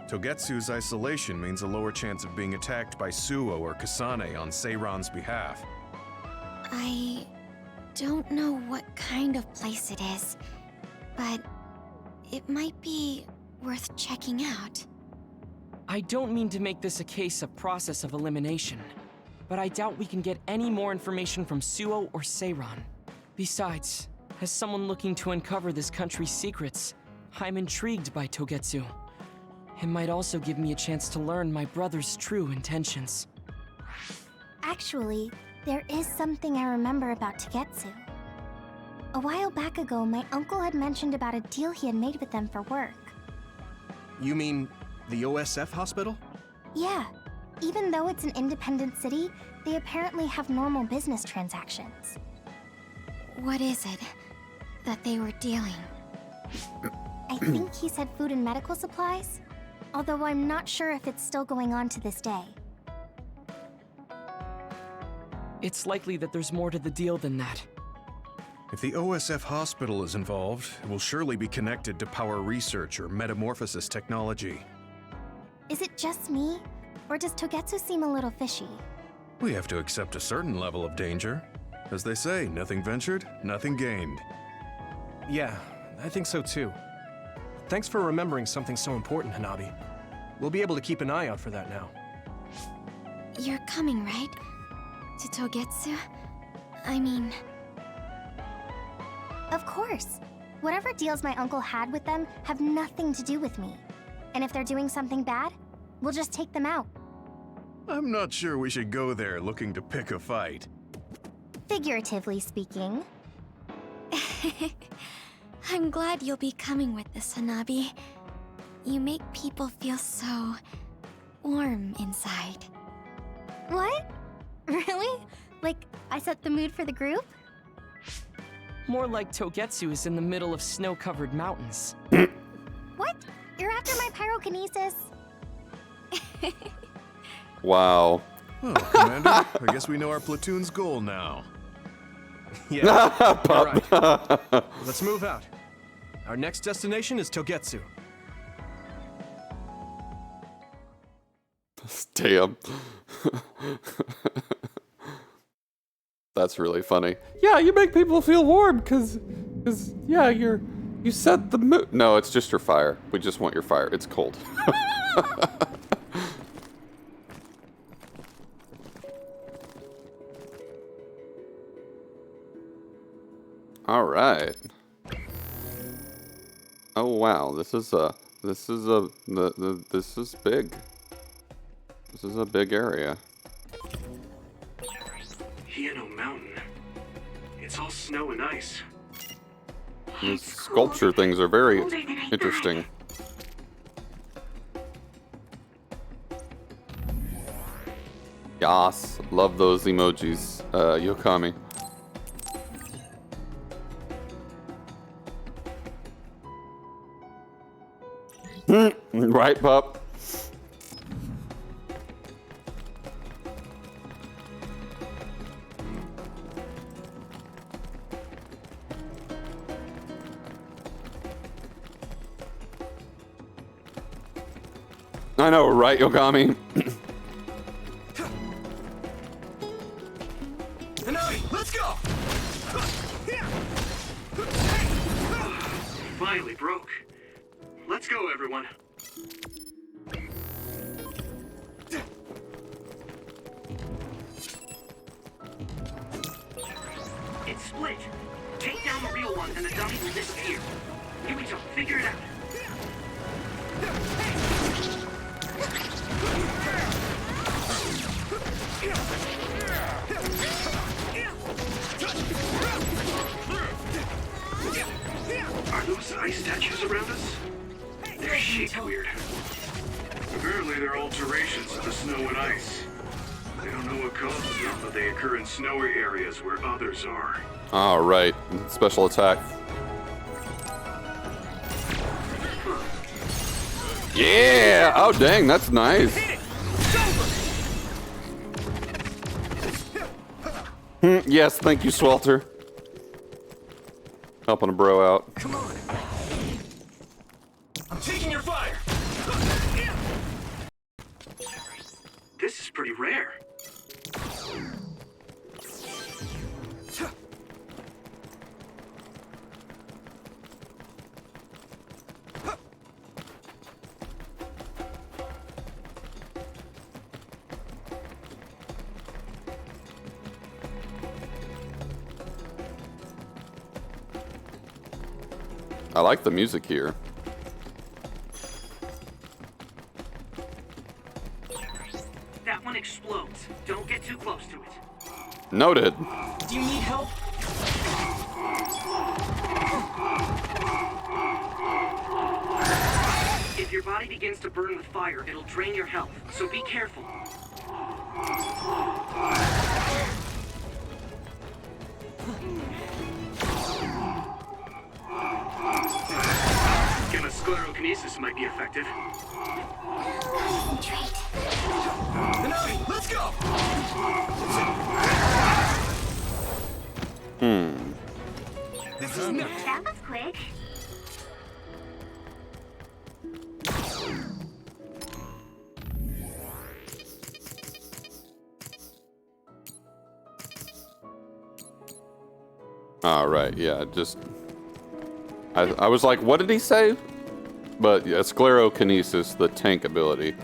S8: Togetsu's isolation means a lower chance of being attacked by Suo or Kasane on Seiron's behalf.
S2: I don't know what kind of place it is, but it might be worth checking out.
S4: I don't mean to make this a case of process of elimination, but I doubt we can get any more information from Suo or Seiron. Besides, as someone looking to uncover this country's secrets, I'm intrigued by Togetsu. It might also give me a chance to learn my brother's true intentions.
S18: Actually, there is something I remember about Togetsu. A while back ago, my uncle had mentioned about a deal he had made with them for work.
S3: You mean the OSF hospital?
S18: Yeah, even though it's an independent city, they apparently have normal business transactions.
S2: What is it that they were dealing?
S18: I think he said food and medical supplies, although I'm not sure if it's still going on to this day.
S4: It's likely that there's more to the deal than that.
S8: If the OSF hospital is involved, it will surely be connected to power research or metamorphosis technology.
S18: Is it just me, or does Togetsu seem a little fishy?
S8: We have to accept a certain level of danger. As they say, nothing ventured, nothing gained.
S3: Yeah, I think so too. Thanks for remembering something so important, Hanabi. We'll be able to keep an eye out for that now.
S2: You're coming, right? To Togetsu? I mean...
S18: Of course. Whatever deals my uncle had with them have nothing to do with me. And if they're doing something bad, we'll just take them out.
S8: I'm not sure we should go there looking to pick a fight.
S18: Figuratively speaking.
S2: I'm glad you'll be coming with this, Hanabi. You make people feel so... warm inside.
S18: What? Really? Like, I set the mood for the group?
S4: More like Togetsu is in the middle of snow-covered mountains.
S18: What? You're after my pyrokinesis?
S1: Wow.
S8: Well, Commander, I guess we know our platoon's goal now.
S3: Yeah, you're right. Let's move out. Our next destination is Togetsu.
S1: Damn. That's really funny. Yeah, you make people feel warm because yeah, you set the mood. No, it's just your fire. We just want your fire. It's cold. All right. Oh wow, this is big. This is a big area.
S9: Hieno Mountain. It's all snow and ice.
S1: These sculpture things are very interesting. Yas, love those emojis, Yokami. Right, pup? I know, right, Yogami?
S10: Let's go!
S9: Finally broke. Let's go, everyone. It's split. Take down the real one and the dummy will disappear. Yuito, figure it out. Are those ice statues around us? They're shaped weird. Apparently they're alterations of the snow and ice. They don't know what causes them, but they occur in snowy areas where others are.
S1: All right, special attack. Yeah! Oh, dang, that's nice. Yes, thank you, Swelter. Helping a bro out.
S10: Come on. I'm taking your fire.
S9: This is pretty rare.
S1: I like the music here.
S9: That one explodes. Don't get too close to it.
S1: Noted.
S4: Do you need help?
S9: If your body begins to burn with fire, it'll drain your health, so be careful. Sclerokinesis might be effective.
S10: Let's go!
S13: This is nuts. That was quick.
S1: All right, yeah, just... I was like, what did he say? But yeah, Sclerokinesis, the tank ability.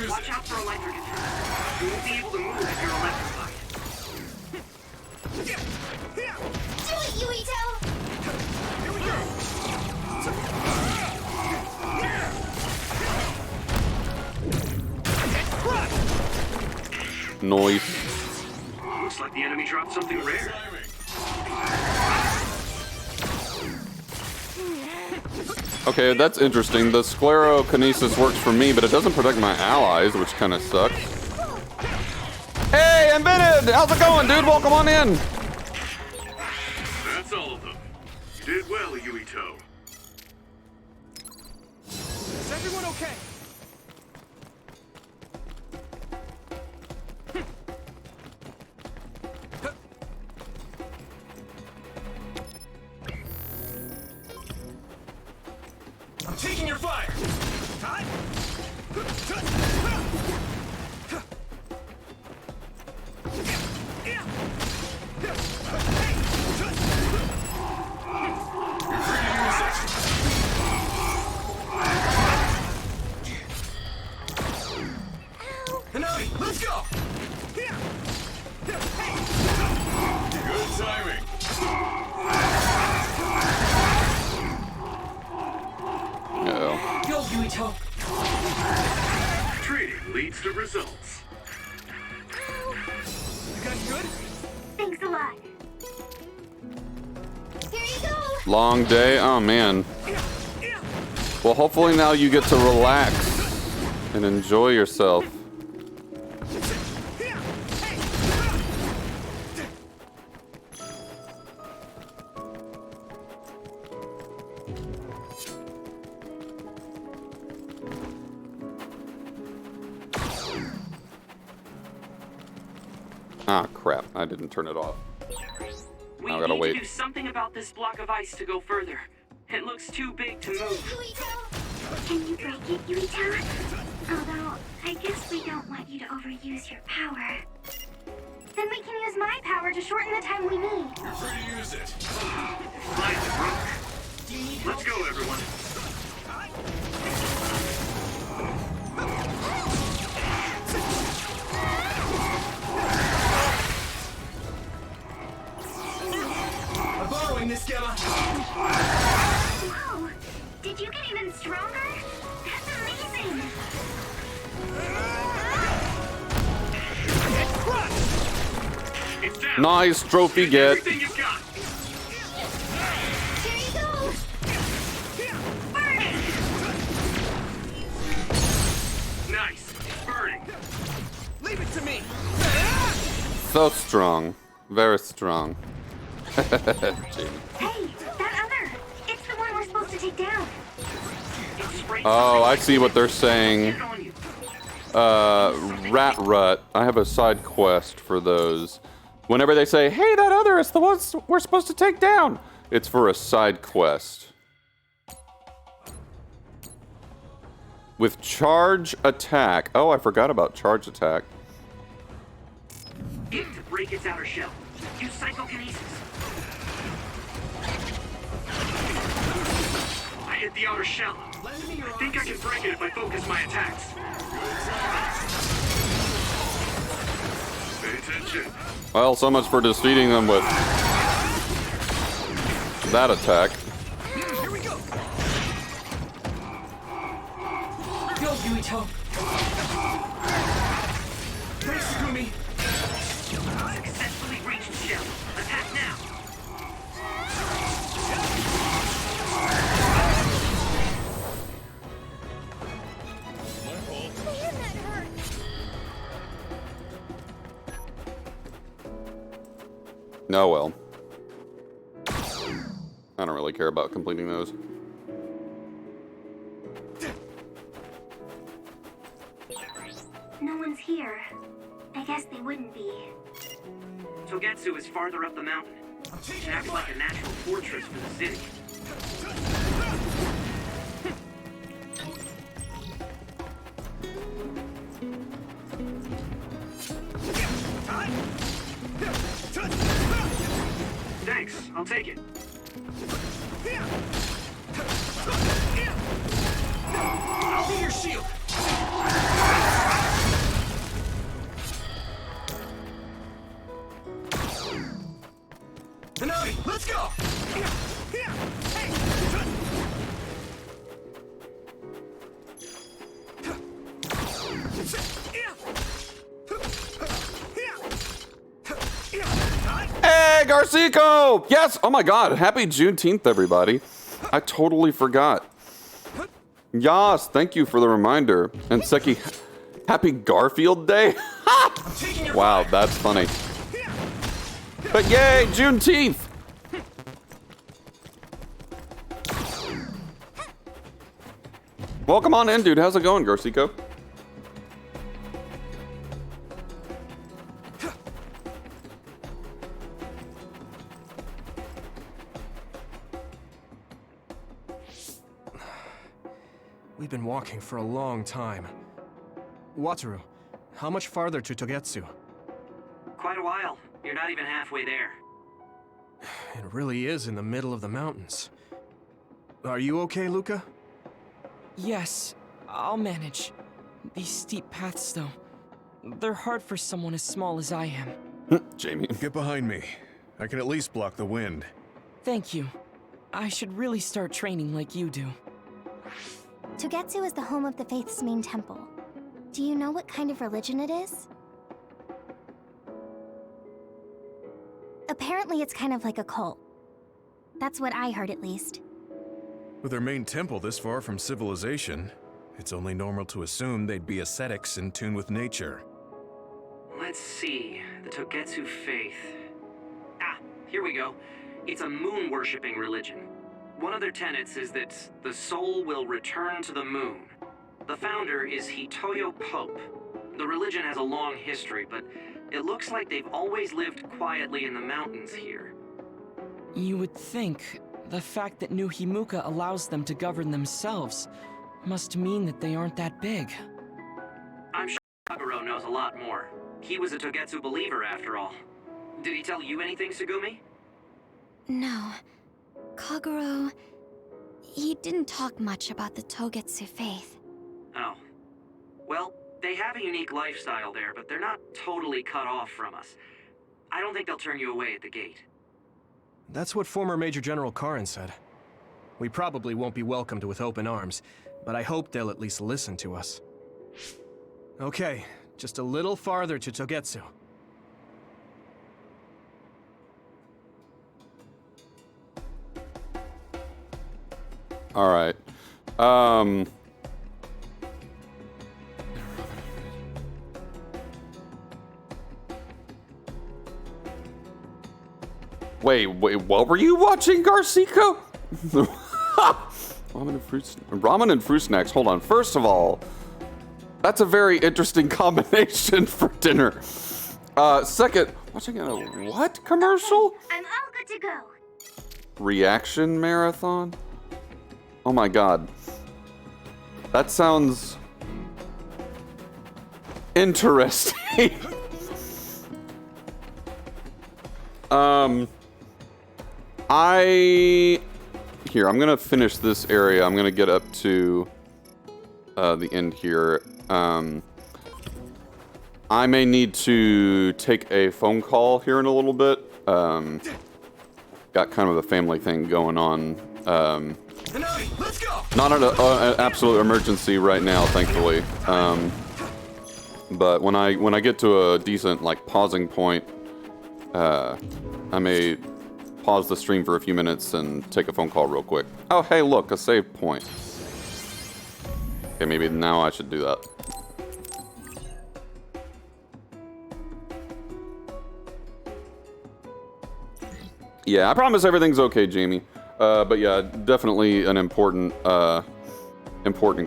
S9: Watch out for electric attack. You won't be able to move if you're electrified.
S13: Do it, Yuito!
S10: Here we go!
S1: Noise.
S9: Looks like the enemy dropped something rare.
S1: Okay, that's interesting. The Sclerokinesis works for me, but it doesn't protect my allies, which kind of sucks. Hey, Invented! How's it going, dude? Welcome on in.
S9: That's all of them. You did well, Yuito.
S10: Is everyone okay? I'm taking your fire. Let's go. Good timing.
S1: Uh-oh.
S4: Go, Yuito.
S9: Trading leads to results.
S10: You guys good?
S13: Thanks a lot. Here you go!
S1: Long day? Oh, man. Well, hopefully now you get to relax and enjoy yourself. Ah, crap. I didn't turn it off.
S11: We
S1: Now I gotta
S11: need
S1: wait.
S11: to do something about this block of ice to go further. It looks too big to move.
S13: Can you break it, Yuito? Although, I guess we don't want you to overuse your power. Then we can use my power to shorten the time we need.
S10: You're free to use it.
S11: Mine's broke. Let's go, everyone.
S10: I'm borrowing this, Gemma.
S13: Whoa! Did you get even stronger? That's amazing!
S11: It's down.
S1: Nice trophy get.
S11: Everything you've got.
S13: Here you go! Burn it!
S11: Nice. Burning.
S10: Leave it to me.
S1: So strong. Very strong. Jamie.
S13: Hey, that other! It's the one we're supposed to take down!
S1: Oh, I see what they're saying. Rat Rut. I have a side quest for those. Whenever they say, hey, that other is the ones we're supposed to take down, it's for a side quest. With charge attack. Oh, I forgot about charge attack.
S11: It to break its outer shell. Use psychokinesis. I hit the outer shell. I think I can break it if I focus my attacks.
S9: Pay attention.
S1: Well, so much for defeating them with that attack.
S10: Here we go.
S4: Go, Yuito.
S10: Thanks, Takumi.
S11: Successfully reached shell. Attack now.
S1: No, well. I don't really care about completing those.
S13: No one's here. I guess they wouldn't be.
S11: Togetsu is farther up the mountain. It acts like a natural fortress for the city. Thanks, I'll take it.
S10: I'll be your shield. Hanami, let's go.
S1: Hey, Garcico! Yes! Oh my god, happy Juneteenth, everybody. I totally forgot. Yas, thank you for the reminder. And Seki, happy Garfield Day? Wow, that's funny. But yay, Juneteenth! Welcome on in, dude. How's it going, Garcico?
S3: We've been walking for a long time. Wataru, how much farther to Togetsu?
S11: Quite a while. You're not even halfway there.
S3: It really is in the middle of the mountains. Are you okay, Luca?
S4: Yes, I'll manage. These steep paths, though, they're hard for someone as small as I am.
S1: Jamie.
S8: Get behind me. I can at least block the wind.
S4: Thank you. I should really start training like you do.
S18: Togetsu is the home of the Faith's main temple. Do you know what kind of religion it is? Apparently it's kind of like a cult. That's what I heard, at least.
S8: With their main temple this far from civilization, it's only normal to assume they'd be ascetics in tune with nature.
S11: Let's see. The Togetsu faith. Ah, here we go. It's a moon-worshipping religion. One of their tenets is that the soul will return to the moon. The founder is Hitoyo Pope. The religion has a long history, but It looks like they've always lived quietly in the mountains here.
S4: You would think the fact that New Himuka allows them to govern themselves must mean that they aren't that big.
S11: I'm sure Kagero knows a lot more. He was a Togetsu believer after all. Did he tell you anything, Sugumi?
S2: No. Kagero... he didn't talk much about the Togetsu faith.
S11: Oh. Well, they have a unique lifestyle there, but they're not totally cut off from us. I don't think they'll turn you away at the gate.
S3: That's what former Major General Karin said. We probably won't be welcomed with open arms, but I hope they'll at least listen to us. Okay, just a little farther to Togetsu.
S1: All right. Wait, what were you watching, Garcico? Ramen and fruit snacks. Hold on. First of all, that's a very interesting combination for dinner. Second, watching a what commercial?
S13: I'm all good to go.
S1: Reaction marathon? Oh my god. That sounds interesting. Here, I'm gonna finish this area. I'm gonna get up to the end here. I may need to take a phone call here in a little bit. Got kind of a family thing going on.
S10: Let's go.
S1: Not an absolute emergency right now, thankfully. But when I get to a decent pausing point, I may pause the stream for a few minutes and take a phone call real quick. Oh, hey, look, a save point. Okay, maybe now I should do that. Yeah, I promise everything's okay, Jamie. But yeah, definitely an important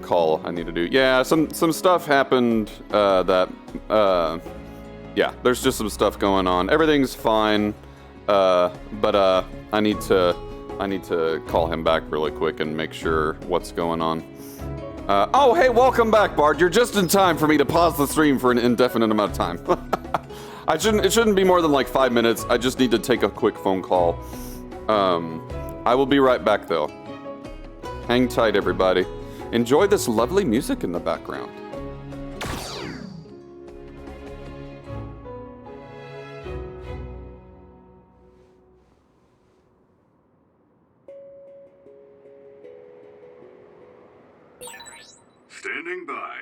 S1: call I need to do. Yeah, some stuff happened yeah, there's just some stuff going on. Everything's fine, but I need to call him back really quick and make sure what's going on. Oh, hey, welcome back, Bard. You're just in time for me to pause the stream for an indefinite amount of time. It shouldn't be more than 5 minutes. I just need to take a quick phone call. I will be right back, though. Hang tight, everybody. Enjoy this lovely music in the background.
S9: Standing by.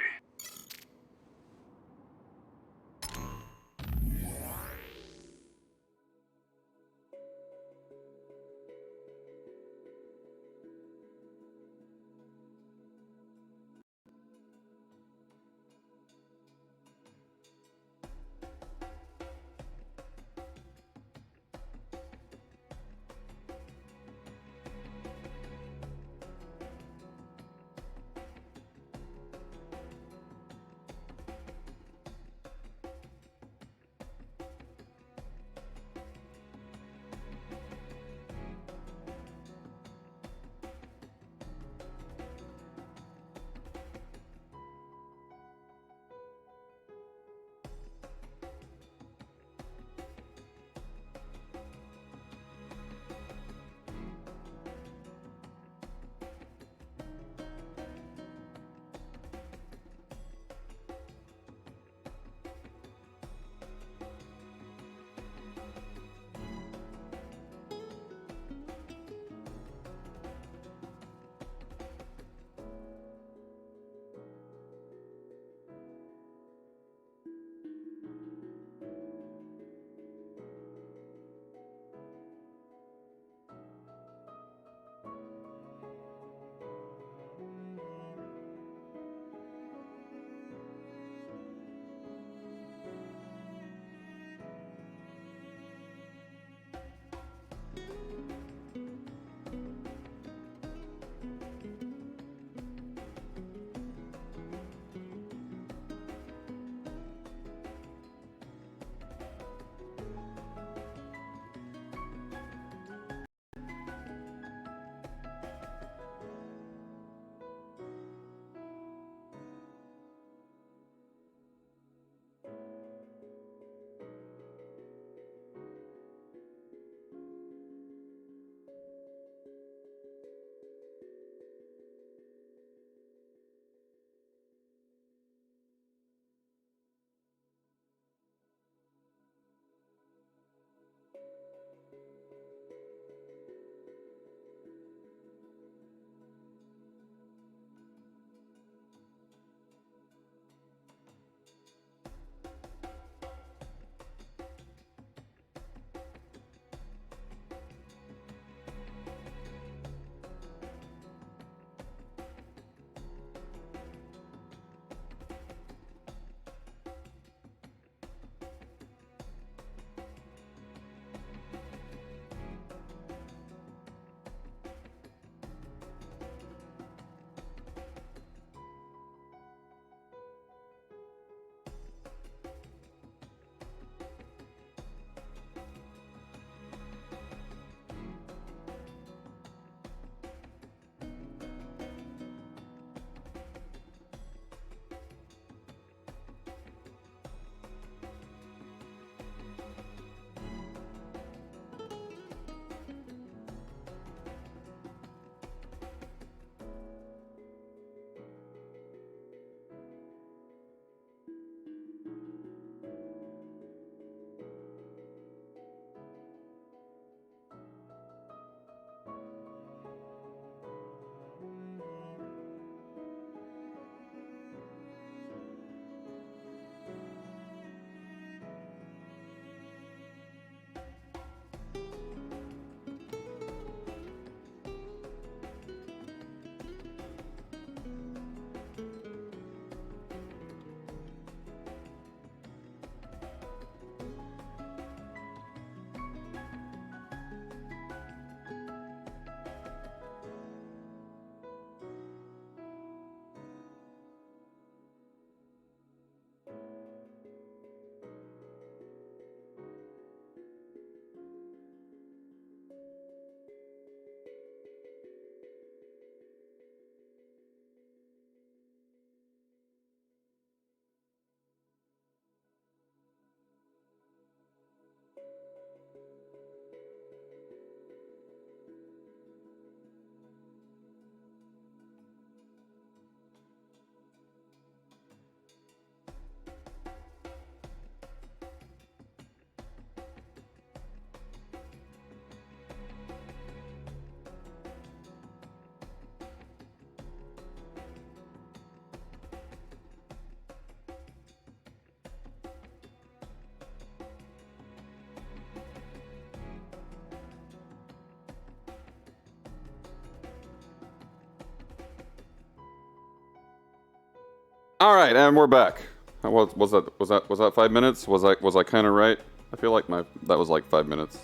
S1: All right, and we're back. Was that 5 minutes? Was I kind of right? I feel like that was like 5 minutes.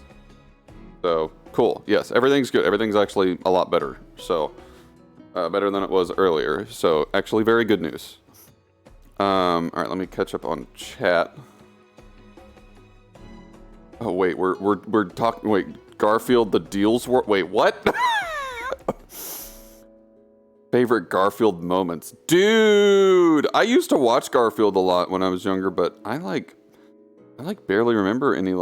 S1: So cool. Yes, everything's good. Everything's actually a lot better. So better than it was earlier. So actually, very good news. All right, let me catch up on chat. Oh wait, we're talking. Wait, Garfield the Deals War. Wait, what? Favorite Garfield moments, dude. I used to watch Garfield a lot when I was younger, but I barely remember any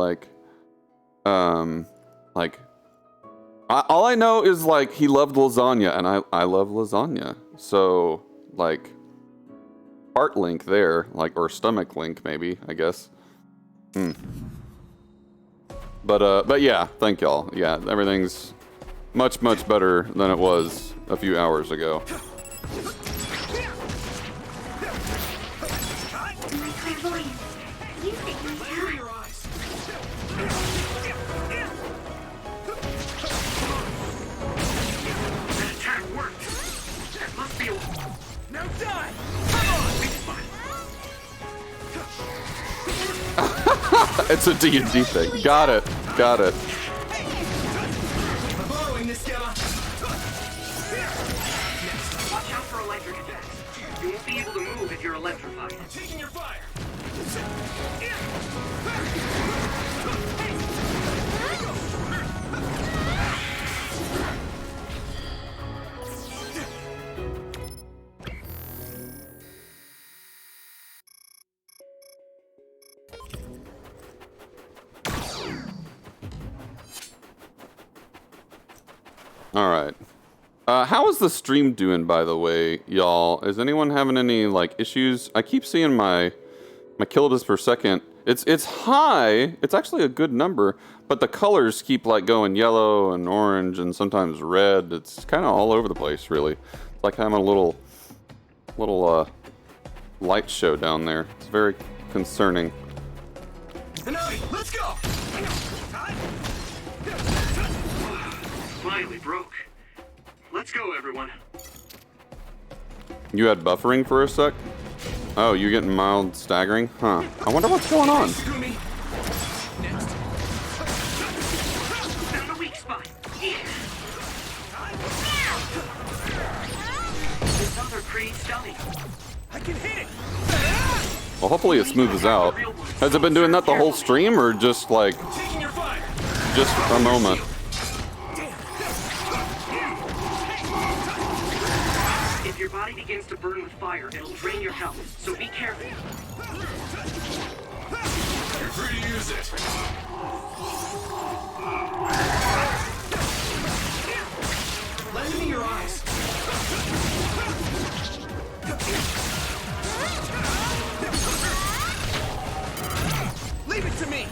S1: all I know is like he loved lasagna, and I love lasagna. So like heart link there, like, or stomach link maybe, I guess. But yeah, thank y'all. Yeah, everything's much better than it was a few hours ago.
S10: Now die!
S1: It's a D&D thing. Got it.
S10: I'm borrowing this gamma.
S11: Watch out for electric attacks. You won't be able to move if you're electrified.
S10: Taking your fire.
S1: All right. How is the stream doing, by the way, y'all? Is anyone having any like issues? I keep seeing my kilobits per second. It's high. It's actually a good number, but the colors keep like going yellow and orange and sometimes red. It's kind of all over the place, really. It's like having a little light show down there. It's very concerning.
S10: Let's go.
S11: Finally broke. Let's go, everyone.
S1: You had buffering for a sec? Oh, you getting mild staggering? Huh. I wonder what's going on.
S11: Found a weak spot. Another Creed's dummy.
S10: I can hit it.
S1: Well, hopefully it smooths out. Has it been doing that the whole stream, or just like just a moment?
S11: If your body begins to burn with fire, it'll drain your health, so be careful.
S10: You're free to use it. Lend me your eyes. Leave it to me.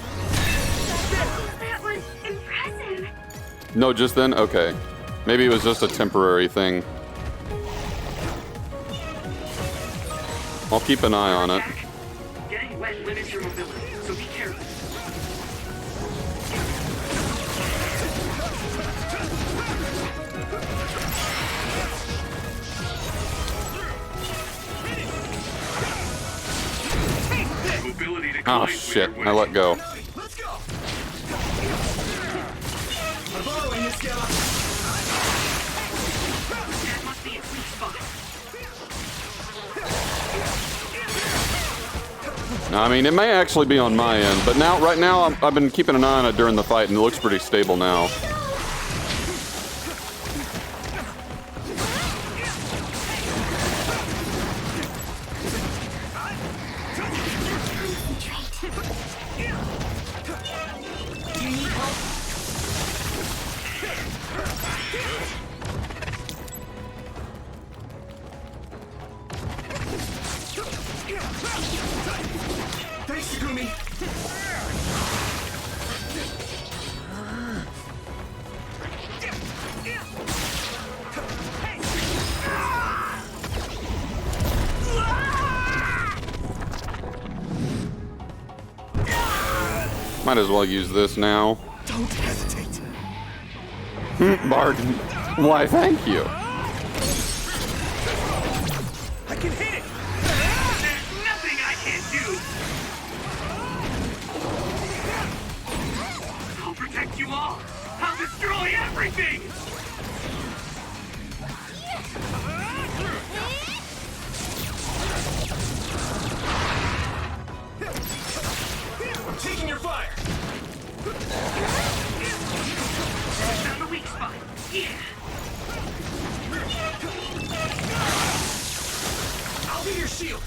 S13: That was impressive.
S1: No, just then? Okay. Maybe it was just a temporary thing. I'll keep an eye on it.
S11: Getting wet limits your mobility, so be careful.
S1: Oh shit, I let go.
S10: Let's go. I'm borrowing this gamma.
S11: That must be a weak spot.
S1: I mean, it may actually be on my end, but right now I've been keeping an eye on it during the fight, and it looks pretty stable now.
S10: Thanks, Takumi.
S1: Might as well use this now.
S10: Don't hesitate.
S1: Bargain. Why, thank you.
S10: I can hit it.
S11: Destroy everything!
S10: I'm taking your fire!
S11: Found the weak spot. Yeah.
S10: I'll be your shield!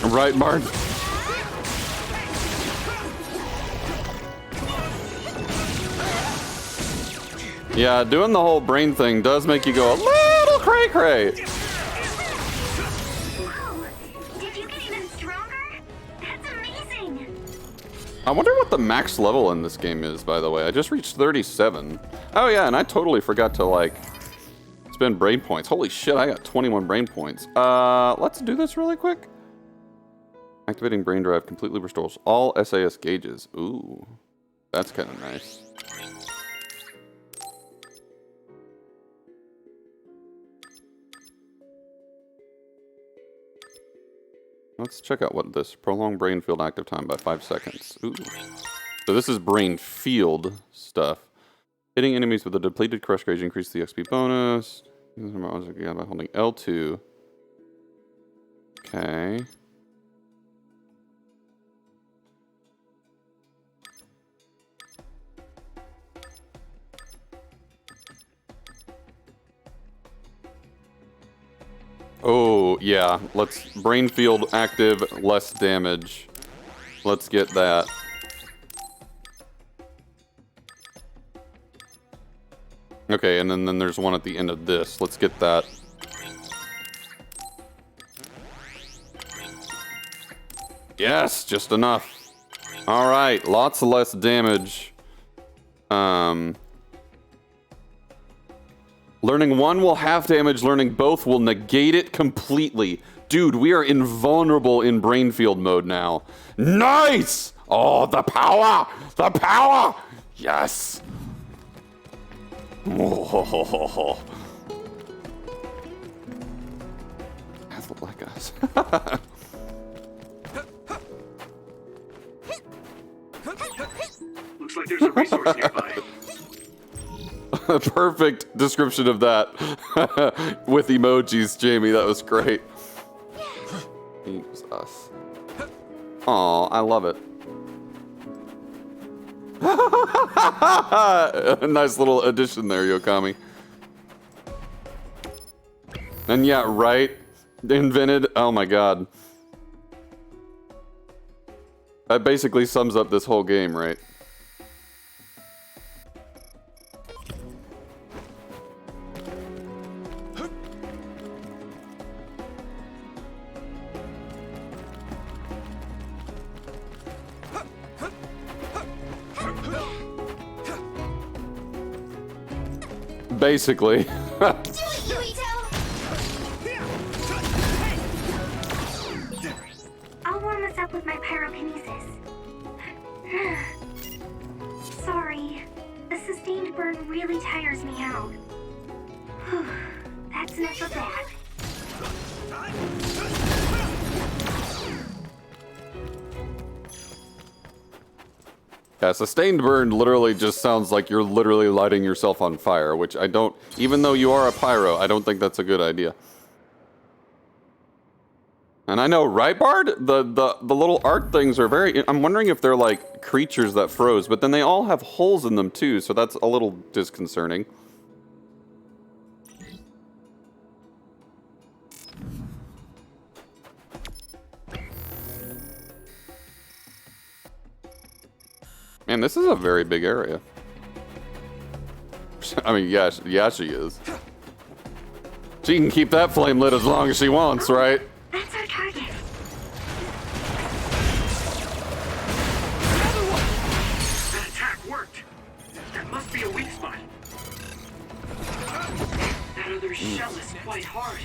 S1: Right, Bard? Yeah, doing the whole brain thing does make you go a little cray-cray.
S13: Whoa! Did you get even stronger? That's amazing!
S1: I wonder what the max level in this game is, by the way. I just reached 37. Oh yeah, and I totally forgot to, like, spend brain points. Holy shit, I got 21 brain points. Let's do this really quick. Activating brain drive completely restores all SAS gauges. Ooh, that's kind of nice. Let's check out what this prolonged brain field active time by 5 seconds. Ooh. So this is brain field stuff. Hitting enemies with a depleted crush gauge increases the XP bonus. By holding L2. Okay. Oh, yeah. Let's brain field active, less damage. Let's get that. Okay, and then there's one at the end of this. Let's get that. Yes, just enough. All right, lots less damage. Learning one will half damage, learning both will negate it completely. Dude, we are invulnerable in brain field mode now. Nice! Oh, the power! The power! Yes! Oh. That's like us.
S11: Looks like there's a resource nearby.
S1: Perfect description of that with emojis, Jamie. That was great. Equals us. Aw, I love it. A nice little addition there, Yokami. And yeah, right? Invented. Oh my god. That basically sums up this whole game, right? Basically.
S13: I'll warm us up with my pyrokinesis. Sorry. The sustained burn really tires me out. That's enough of that.
S1: Yeah, sustained burn literally just sounds like you're literally lighting yourself on fire, which I don't, even though you are a pyro, I don't think that's a good idea. And I know, right, Bard? The little art things are very, I'm wondering if they're like creatures that froze, but then they all have holes in them too, so that's a little disconcerting. Man, this is a very big area. I mean, yeah, she is. She can keep that flame lit as long as she wants, right?
S13: That's our target.
S11: That attack worked. That must be a weak spot. That other shell is quite hard.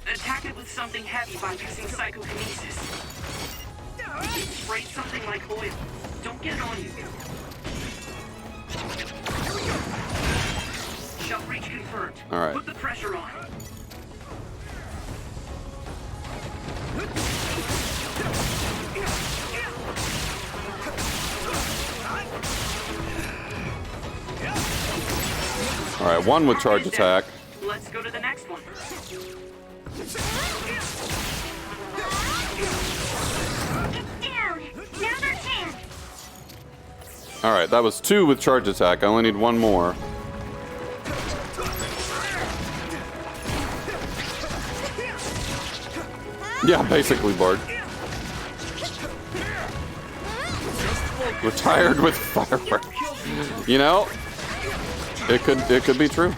S11: Attack it with something heavy by using psychokinesis. acting like oil. Don't get it on you. Shell breach confirmed.
S1: All right.
S11: Put the pressure on.
S1: All right, one with charge attack.
S11: Let's go to the next one.
S13: Down. Now's our chance.
S1: All right, that was 2 with charge attack. I only need 1 more. Yeah, basically, Bard. Retired with fireworks. You know, it could be true.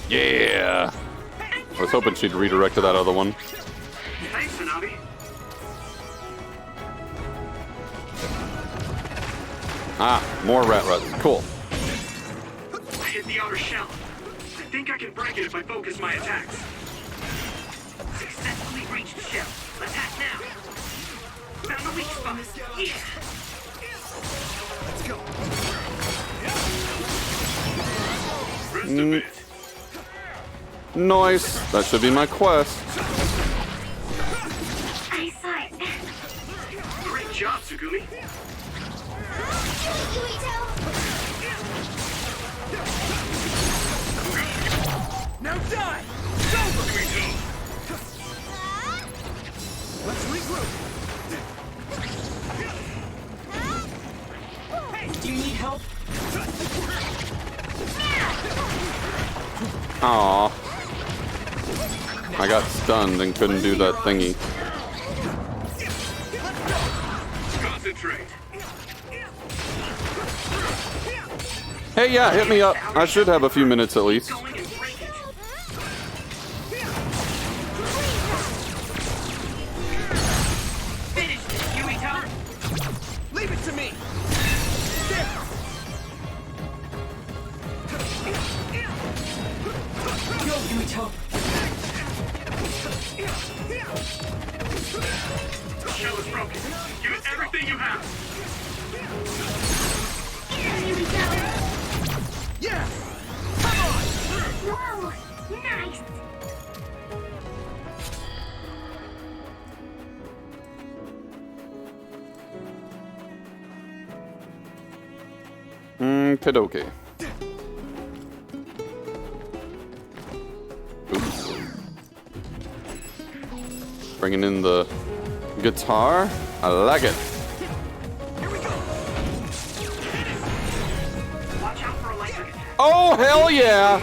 S1: Yeah. I was hoping she'd redirect to that other one.
S11: Thanks, Tsunami.
S1: Ah, more rat ruts. Cool.
S11: I hit the outer shell. I think I can break it if I focus my attacks. Successfully reached the shell. Attack now. Found the weak spot. Yeah. Let's go. Rest a bit.
S1: Nice. That should be my quest.
S13: I saw it.
S11: Great job, Tsugumi.
S10: Now die! Go! Let's regroup.
S4: Hey, do you need help?
S1: Aw. I got stunned and couldn't do that thingy.
S11: Concentrate.
S1: Hey, yeah, hit me up. I should have a few minutes at least.
S11: Finish this, Yuito.
S10: Leave it to me.
S4: Go, Yuito.
S11: The shell is broken. Give it everything you have.
S10: Yeah.
S13: Whoa, nice.
S1: Kadoke. Bringing in the guitar. I like it. Oh, hell yeah!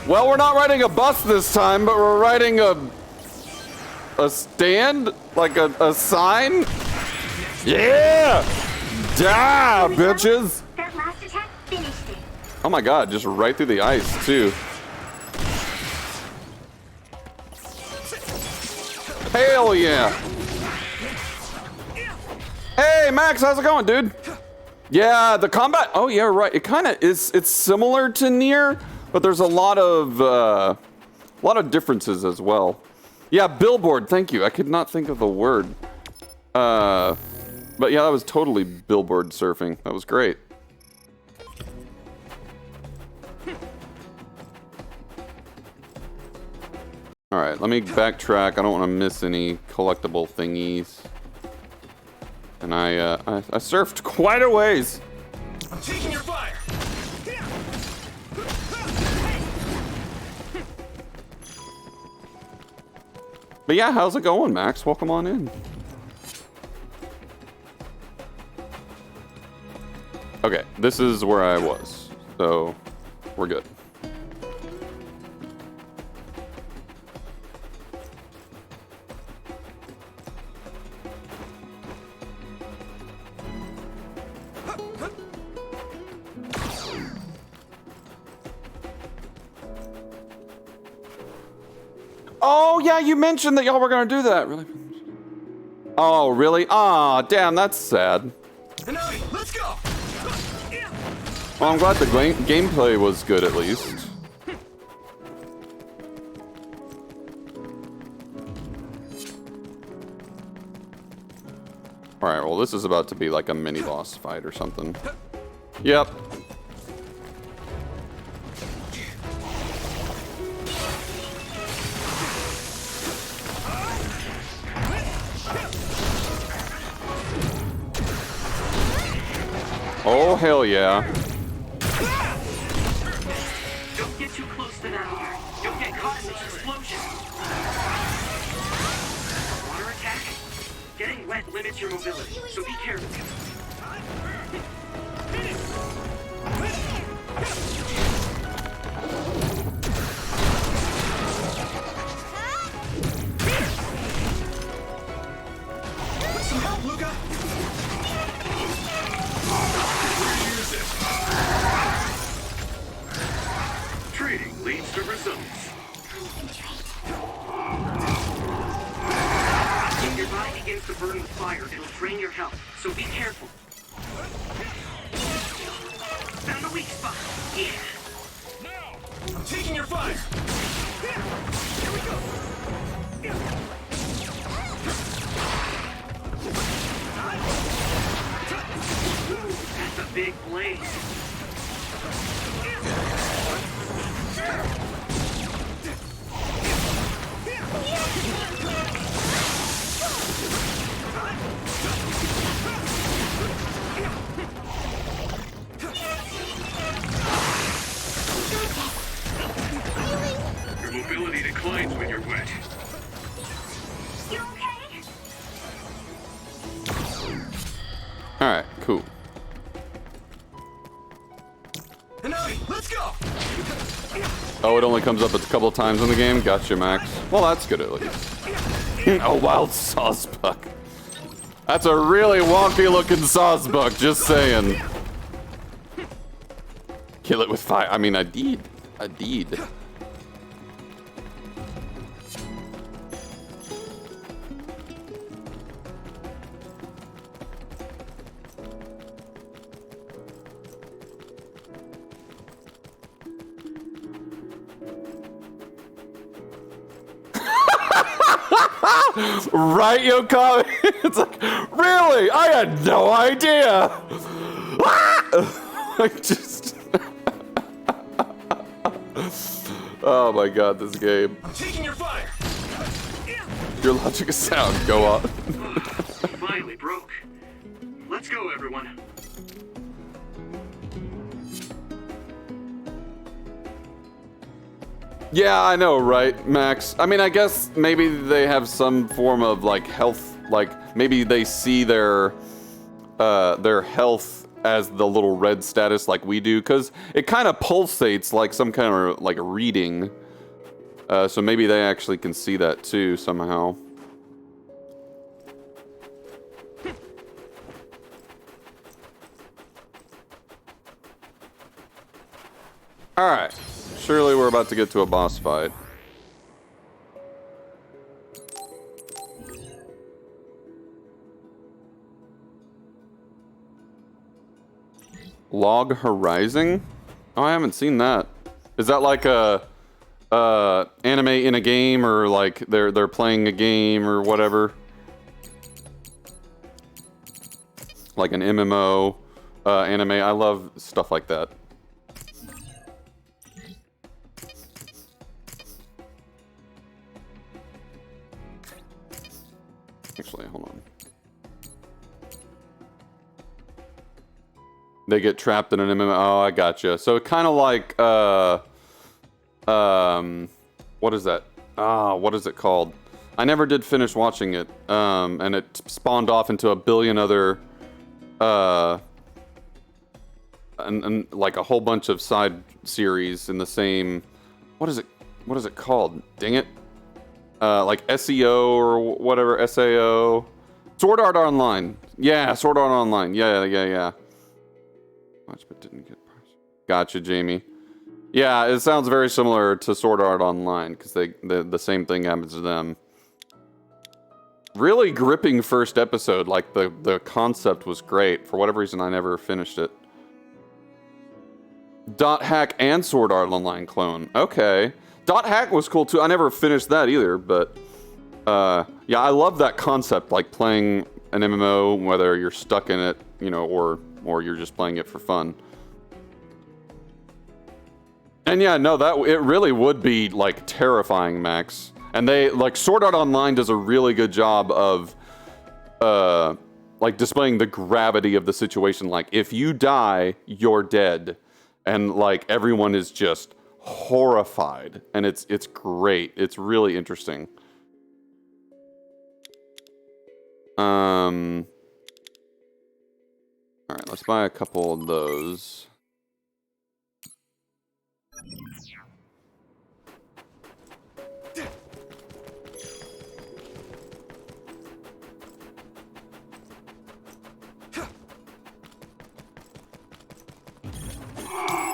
S1: Well, we're not riding a bus this time, but we're riding a stand? Like a sign? Yeah! Die, bitches!
S13: That last attack finished it.
S1: Oh my god, just right through the ice, too. Hell yeah! Hey, Max, how's it going, dude? Yeah, the combat. Oh yeah, right. It kind of is. It's similar to Nier, but there's a lot of differences as well. Yeah, billboard. Thank you. I could not think of the word. But yeah, that was totally billboard surfing. That was great. All right, let me backtrack. I don't want to miss any collectible thingies. And I surfed quite a ways.
S10: I'm taking your fire.
S1: But yeah, how's it going, Max? Welcome on in. Okay, this is where I was, so we're good. Oh, yeah, you mentioned that y'all were gonna do that. Really? Oh, really? Aw, damn, that's sad.
S10: Let's go.
S1: Well, I'm glad the gameplay was good at least. Alright, well this is about to be like a mini boss fight or something. Yep. Oh, hell yeah.
S11: Don't get too close to that arm. You'll get caught in this explosion. Water attack? Getting wet limits your mobility, so be careful.
S10: Some help, Luca!
S9: Trading leads to results.
S11: If your body begins to burn with fire, it'll drain your health, so be careful. Found a weak spot. Yeah.
S10: I'm taking your fire! Here we go!
S11: That's a big blaze.
S9: Your mobility declines when you're wet.
S13: You okay?
S1: Alright, cool.
S10: Hanabi, let's go!
S1: Oh, it only comes up a couple times in the game? Gotcha, Max. Well, that's good at least. A wild sawsbuck. That's a really wonky looking sawsbuck, just saying. Kill it with fire. I mean, I did. I did. Right, Yokami? It's like, really? I had no idea. I just. Oh my god, this game.
S10: I'm taking your fire!
S1: Your logic is sound. Go on.
S11: Finally broke. Let's go, everyone.
S1: Yeah, I know, right, Max? I mean, I guess maybe they have some form of like health, like maybe they see their health as the little red status like we do, because it kind of pulsates like some kind of like reading. So maybe they actually can see that too somehow. All right. Surely we're about to get to a boss fight. Log Horizon? Oh, I haven't seen that. Is that like a anime in a game, or like they're playing a game or whatever? Like an MMO anime. I love stuff like that. Actually, hold on. They get trapped in an MMO. Oh, I gotcha. So kind of like, what is that? What is it called? I never did finish watching it. And it spawned off into a billion other, and like a whole bunch of side series in the same, what is it called? Dang it. Like SEO or whatever, SAO. Sword Art Online. Yeah, Sword Art Online. Yeah. Watch but didn't get. Gotcha, Jamie. Yeah, it sounds very similar to Sword Art Online, because the same thing happens to them. Really gripping first episode. Like the concept was great. For whatever reason, I never finished it. Dot Hack and Sword Art Online clone. Okay. Dot Hack was cool too. I never finished that either, but yeah, I love that concept, like playing an MMO, whether you're stuck in it, you know, or you're just playing it for fun. And yeah, no, that it really would be like terrifying, Max. And they like Sword Art Online does a really good job of like displaying the gravity of the situation. Like if you die, you're dead, and like everyone is just horrified, and it's great. It's really interesting. All right, let's buy a couple of those.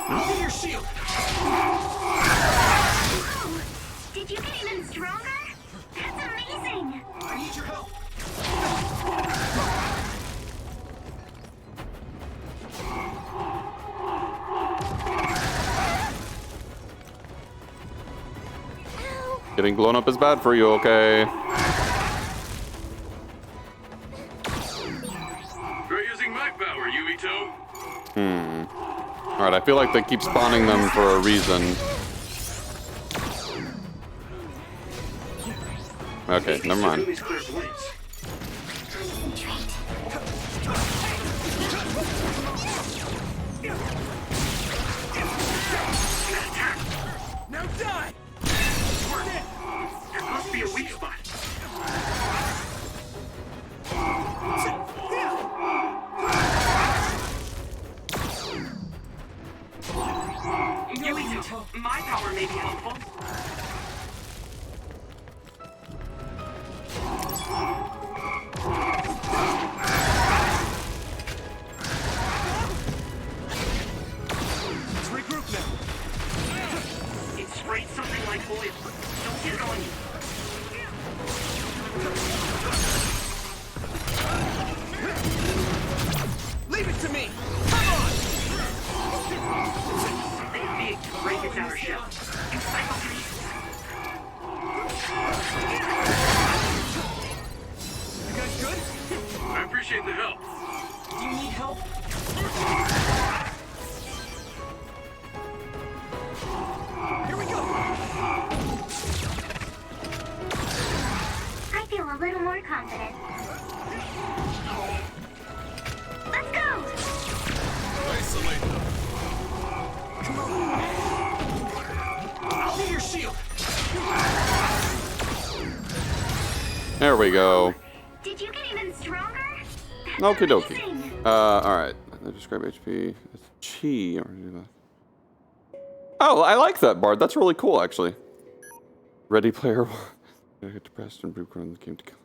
S10: Get your shield!
S13: Did you get even stronger? That's amazing!
S10: I need your help!
S1: Getting blown up is bad for you, okay?
S9: Try using my power, Yuito.
S1: Alright, I feel like they keep spawning them for a reason. Okay, never mind.
S10: Now die!
S11: There must be a weak spot. Yuito, my power may be helpful.
S10: Let's regroup now.
S11: It sprayed something like oil. Don't get it on you.
S10: Leave it to me! Come on!
S11: Something big to break its outer shell. Encyclopedias.
S10: You guys good?
S9: I appreciate the help.
S4: Do you need help?
S10: Here we go!
S13: I feel a little more confident. Let's go!
S10: Isolate them. Come on. I'll be your shield.
S1: There we go.
S13: Did you get even stronger?
S1: Okie dokie. Alright. Describe HP. It's chi. Oh, I like that bard. That's really cool, actually. Ready Player One. I get depressed and Brooklyn came to kill.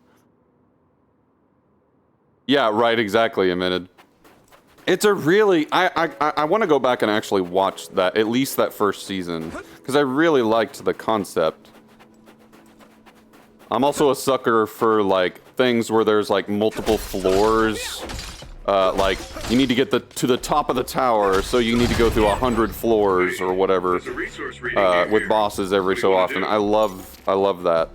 S1: Yeah, right, exactly, Emitted. It's a really... I want to go back and actually watch that, at least that first season, because I really liked the concept. I'm also a sucker for, like, things where there's, like, multiple floors. Like, you need to get to the top of the tower, so you need to go through 100 floors or whatever, with bosses every so often. I love that.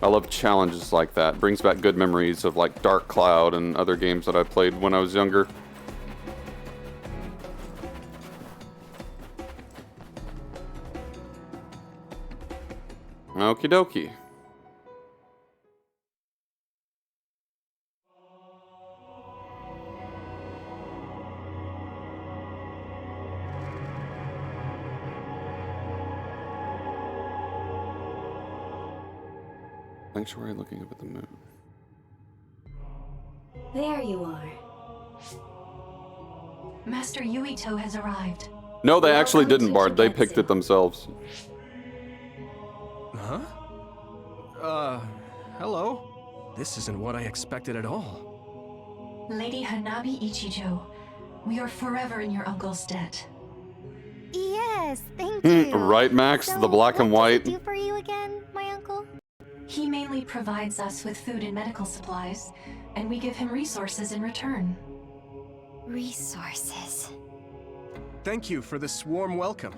S1: I love challenges like that. Brings back good memories of like Dark Cloud and other games that I played when I was younger. Okie dokie. Sanctuary looking up at the moon.
S19: There you are. Master Yuito has arrived.
S1: No, they actually didn't, Bard. They picked it themselves.
S3: Huh? Hello? This isn't what I expected at all.
S19: Lady Hanabi Ichijo, we are forever in your uncle's debt.
S18: Yes, thank you.
S1: Right, Max?
S18: So,
S1: the black and white.
S18: What can I do for you again, my uncle?
S19: He mainly provides us with food and medical supplies, and we give him resources in return.
S2: Resources.
S3: Thank you for this warm welcome.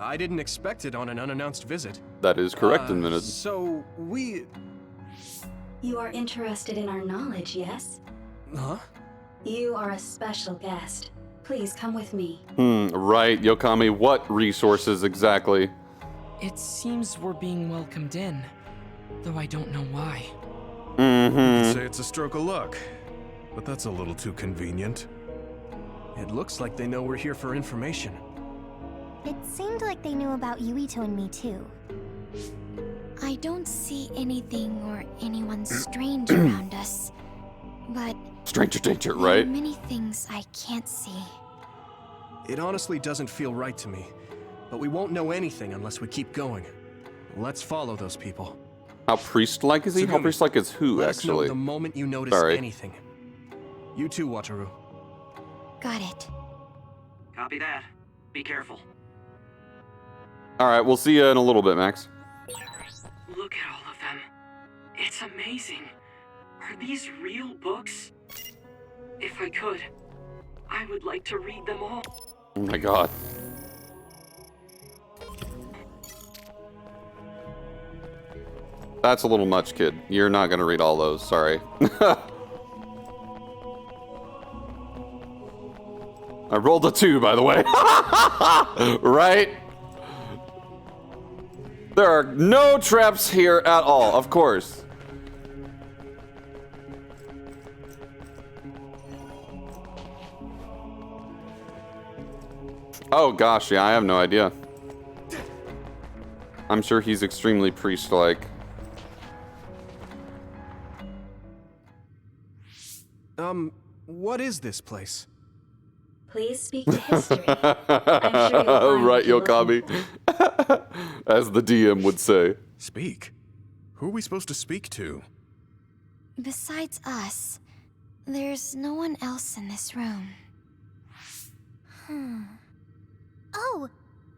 S3: I didn't expect it on an unannounced visit.
S1: That is correct, Minute.
S3: So, we...
S20: You are interested in our knowledge, yes?
S3: Huh?
S20: You are a special guest. Please come with me.
S1: Right, Yokami, what resources exactly?
S4: It seems we're being welcomed in, though I don't know why.
S8: You could say it's a stroke of luck, but that's a little too convenient.
S3: It looks like they know we're here for information.
S18: It seemed like they knew about Yuito and me too.
S2: I don't see anything or anyone strange around us, but
S1: Stranger danger,
S2: there are
S1: right?
S2: many things I can't see.
S3: It honestly doesn't feel right to me, but we won't know anything unless we keep going. Let's follow those people.
S1: How priest-like is he? How
S3: Tsugumi,
S1: priest-like is who,
S3: let us know
S1: actually?
S3: the moment you notice
S1: Sorry.
S3: anything. You too, Wataru.
S2: Got it.
S11: Copy that. Be careful.
S1: Alright, we'll see you in a little bit, Max.
S11: Look at all of them. It's amazing. Are these real books? If I could, I would like to read them all.
S1: Oh my god. That's a little much, kid. You're not gonna read all those, sorry. I rolled a 2, by the way. Right? There are no traps here at all, of course. Oh gosh, yeah, I have no idea. I'm sure he's extremely priest-like.
S3: What is this place?
S20: Please speak to history. I'm sure you'll find
S1: Right,
S20: what you're
S1: Yokami. As the DM would say.
S8: Speak? Who are we supposed to speak to?
S2: Besides us, there's no one else in this room.
S18: Oh,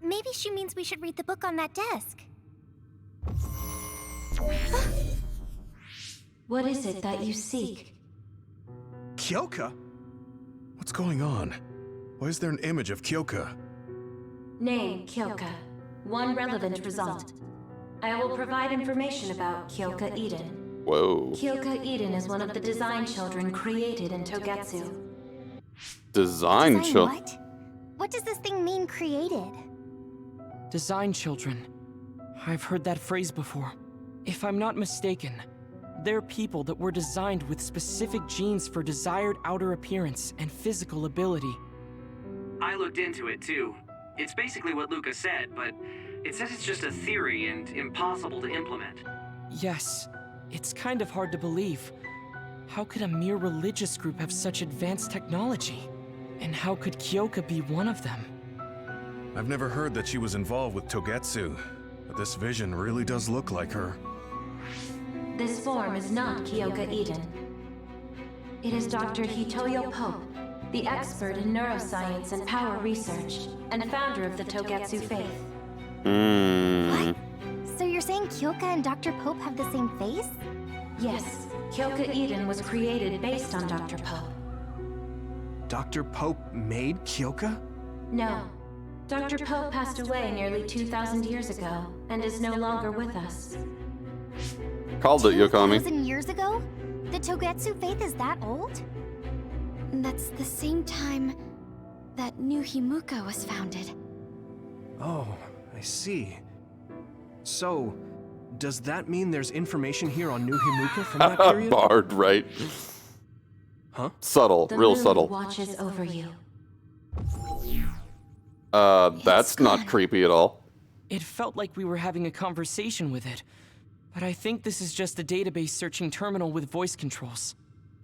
S18: maybe she means we should read the book on that desk.
S19: What is it that you seek?
S3: Kyoka?
S8: What's going on? Why is there an image of Kyoka?
S19: Name, Kyoka. One relevant result. I will provide information about Kyoka Eden.
S1: Whoa.
S19: Kyoka Eden is one of the design children created in Togetsu.
S1: Design children?
S18: What? What does this thing mean, created?
S4: Design children. I've heard that phrase before. If I'm not mistaken, they're people that were designed with specific genes for desired outer appearance and physical ability.
S11: I looked into it too. It's basically what Luca said, but it says it's just a theory and impossible to implement.
S4: Yes, it's kind of hard to believe. How could a mere religious group have such advanced technology? And how could Kyoka be one of them?
S8: I've never heard that she was involved with Togetsu, but this vision really does look like her.
S19: This form is not Kyoka Eden. It is Dr. Hitoyo Pope, the expert in neuroscience and power research, and founder of the Togetsu faith.
S18: What? So you're saying Kyoka and Dr. Pope have the same face?
S19: Yes, Kyoka Eden was created based on Dr. Pope.
S3: Dr. Pope made Kyoka?
S19: No. Dr. Pope passed away nearly 2,000 years ago, and is no longer with us.
S1: Called it, Yokami.
S18: 2,000 years ago? The Togetsu faith is that old?
S2: That's the same time that New Himuka was founded.
S3: Oh, I see. So, does that mean there's information here on New Himuka from that period?
S1: Bard, right?
S3: Huh?
S1: Subtle,
S19: The
S1: real
S19: moon
S1: subtle.
S19: watches over you.
S1: That's not creepy at all.
S4: It felt like we were having a conversation with it, but I think this is just a database searching terminal with voice controls.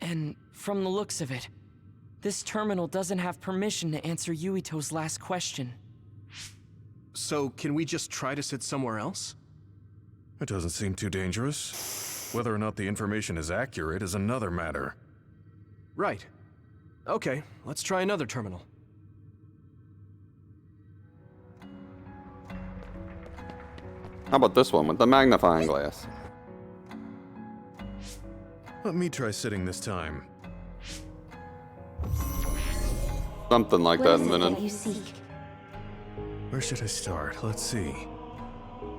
S4: And from the looks of it, this terminal doesn't have permission to answer Yuito's last question.
S3: So, can we just try to sit somewhere else?
S8: It doesn't seem too dangerous. Whether or not the information is accurate is another matter.
S3: Right. Okay, let's try another terminal.
S1: How about this one with the magnifying glass?
S8: Let me try sitting this time.
S1: Something like that invented.
S19: You seek?
S8: Where should I start? Let's see.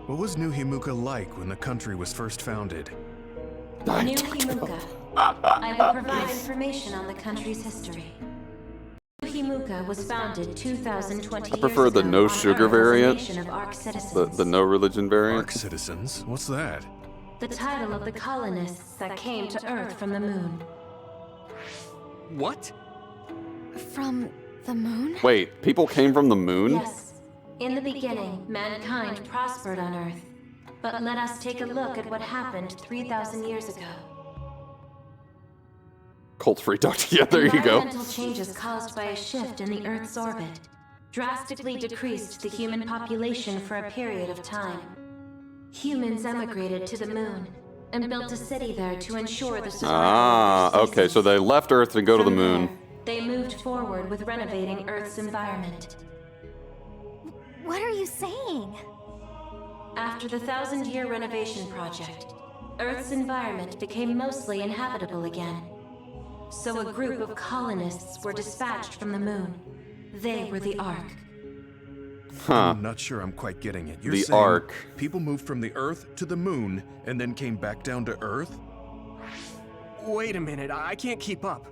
S8: What was New Himuka like when the country was first founded?
S5: New Himuka. I will provide information on the country's history. New Himuka was founded 2,020
S1: I prefer
S5: years
S1: the
S5: ago
S1: no
S5: on
S1: sugar
S5: Earth as a
S1: variant.
S5: nation of Ark citizens.
S1: The no religion variant.
S8: Ark citizens? What's that?
S5: The title of the colonists that came to Earth from the moon.
S3: What?
S2: From the moon?
S1: Wait, people came from the moon?
S5: Yes. In the beginning, mankind prospered on Earth. But let us take a look at what happened 3,000 years ago.
S1: Cult free doctor. Yeah, there you go.
S5: Environmental changes caused by a shift in the Earth's orbit drastically decreased the human population for a period of time. Humans emigrated to the moon and built a city there to ensure the survival of their
S1: Okay, so they left Earth to go to the moon.
S5: They moved forward with renovating Earth's environment.
S18: What are you saying?
S5: After the 1,000-year renovation project, Earth's environment became mostly inhabitable again. So a group of colonists were dispatched from the moon. They were the Ark.
S1: Huh.
S8: I'm not sure I'm quite getting it. You're
S1: The
S8: saying
S1: Ark.
S8: people moved from the Earth to the moon and then came back down to Earth?
S3: Wait a minute, I can't keep up.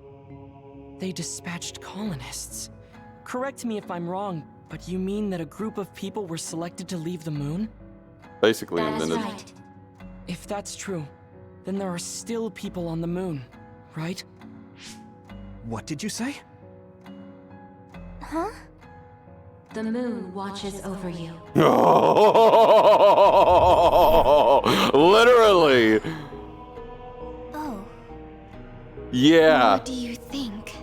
S4: They dispatched colonists. Correct me if I'm wrong, but you mean that a group of people were selected to leave the moon?
S1: Basically
S5: That is
S1: invented.
S5: right.
S4: If that's true, then there are still people on the moon, right?
S3: What did you say?
S18: Huh?
S5: The moon watches over you.
S1: Literally.
S18: Oh.
S1: Yeah.
S2: What do you think?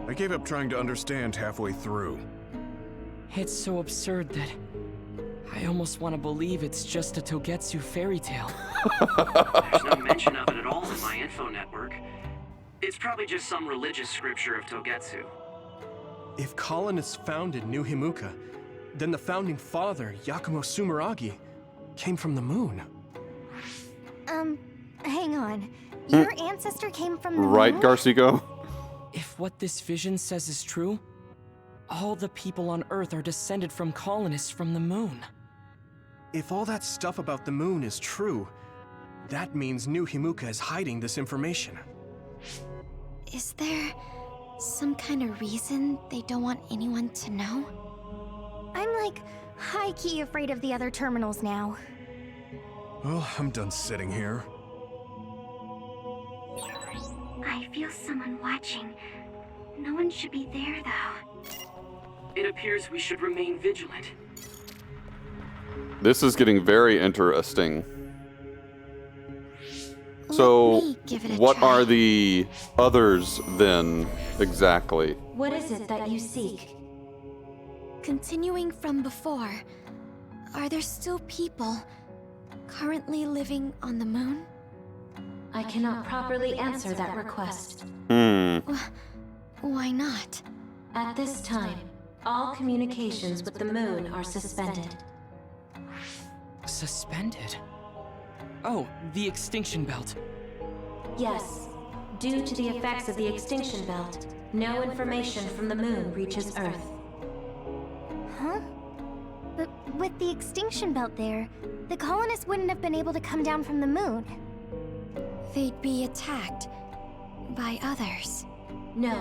S8: I gave up trying to understand halfway through.
S4: It's so absurd that I almost want to believe it's just a Togetsu fairy tale.
S11: There's no mention of it at all in my info network. It's probably just some religious scripture of Togetsu.
S3: If colonists founded New Himuka, then the founding father, Yakumo Sumeragi, came from the moon.
S18: Hang on. Your ancestor came from the
S1: Right,
S18: moon?
S1: Garcigo?
S4: If what this vision says is true, all the people on Earth are descended from colonists from the moon.
S3: If all that stuff about the moon is true, that means New Himuka is hiding this information.
S2: Is there some kind of reason they don't want anyone to know?
S18: I'm like high-key afraid of the other terminals now.
S8: Well, I'm done sitting here.
S13: I feel someone watching. No one should be there, though.
S11: It appears we should remain vigilant.
S1: This is getting very interesting. So,
S2: give it a
S1: what
S2: try.
S1: are the others then, exactly?
S5: What is it that you seek?
S2: Continuing from before, are there still people currently living on the moon?
S5: I cannot properly answer that request.
S2: Why not?
S5: At this time, all communications with the moon are suspended.
S4: Suspended? Oh, the extinction belt.
S5: Yes. Due to the effects of the extinction belt, no information from the moon reaches Earth.
S18: Huh? But with the extinction belt there, the colonists wouldn't have been able to come down from the moon.
S2: They'd be attacked by others.
S5: No.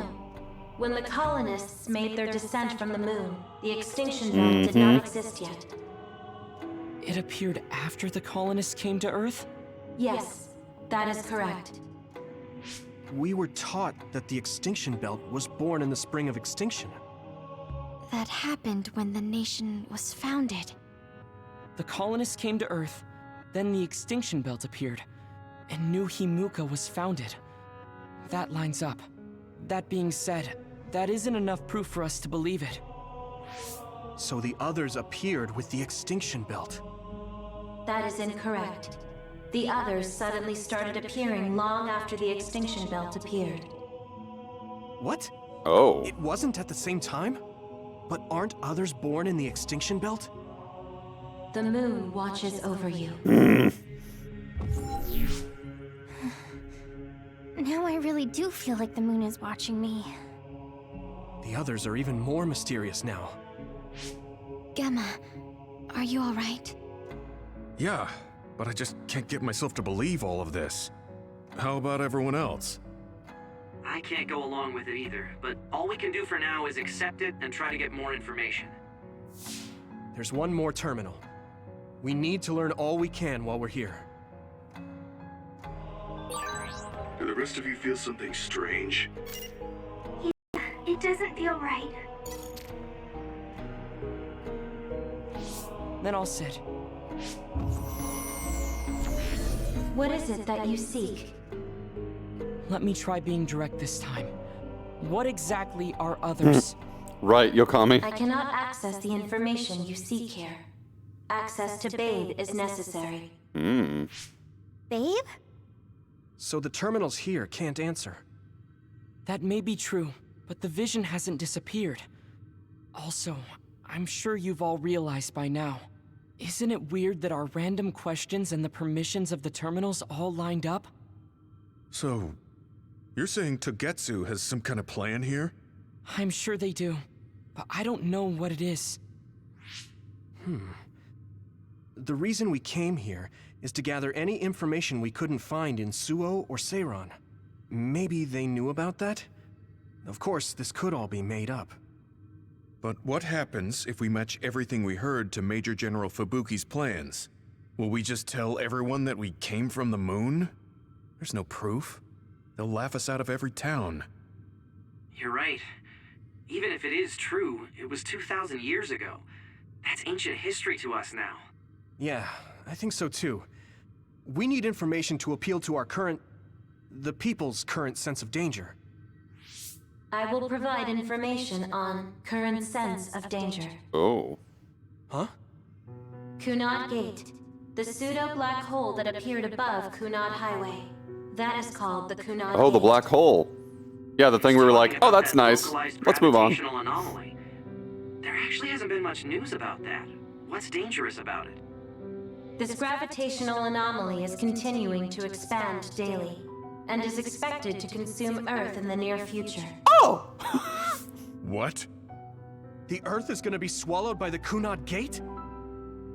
S5: When the colonists made their descent from the moon, the extinction belt did not exist yet.
S4: It appeared after the colonists came to Earth?
S5: Yes, that is correct.
S3: We were taught that the extinction belt was born in the spring of extinction.
S2: That happened when the nation was founded.
S4: The colonists came to Earth, then the extinction belt appeared, and New Himuka was founded. That lines up. That being said, that isn't enough proof for us to believe it.
S3: So the others appeared with the extinction belt.
S5: That is incorrect. The others suddenly started appearing long after the extinction belt appeared.
S3: What?
S1: Oh.
S3: It wasn't at the same time? But aren't others born in the extinction belt?
S5: The moon watches over you.
S18: Now I really do feel like the moon is watching me.
S3: The others are even more mysterious now.
S2: Gemma, are you alright?
S8: Yeah, but I just can't get myself to believe all of this. How about everyone else?
S11: I can't go along with it either, but all we can do for now is accept it and try to get more information.
S3: There's one more terminal. We need to learn all we can while we're here.
S9: Do the rest of you feel something strange?
S13: Yeah, it doesn't feel right.
S4: Then I'll sit.
S19: What is it that you seek?
S4: Let me try being direct this time. What exactly are others?
S1: Right, Yokami.
S19: I cannot access the information you seek here. Access to Babe is necessary.
S1: Hmm.
S18: Babe?
S3: So the terminals here can't answer.
S4: That may be true, but the vision hasn't disappeared. Also, I'm sure you've all realized by now. Isn't it weird that our random questions and the permissions of the terminals all lined up?
S8: So, you're saying Togetsu has some kind of plan here?
S4: I'm sure they do, but I don't know what it is.
S3: The reason we came here is to gather any information we couldn't find in Suo or Seiran. Maybe they knew about that? Of course, this could all be made up.
S8: But what happens if we match everything we heard to Major General Fubuki's plans? Will we just tell everyone that we came from the moon? There's no proof. They'll laugh us out of every town.
S11: You're right. Even if it is true, it was 2,000 years ago. That's ancient history to us now.
S3: Yeah, I think so too. We need information to appeal to the people's current sense of danger.
S19: I will provide information on current sense of danger.
S1: Oh.
S3: Huh?
S19: Kunad Gate, the pseudo-black hole that appeared above Kunad Highway. That is called the Kunad
S1: Oh, the
S19: Gate.
S1: black hole. Yeah, the thing we were like, oh, that's nice. Let's move on.
S11: Gravitational anomaly. There actually hasn't been much news about that. What's dangerous about it?
S19: This gravitational anomaly is continuing to expand daily, and is expected to consume Earth in the near future.
S1: Oh!
S8: What?
S3: The Earth is gonna be swallowed by the Kunad Gate?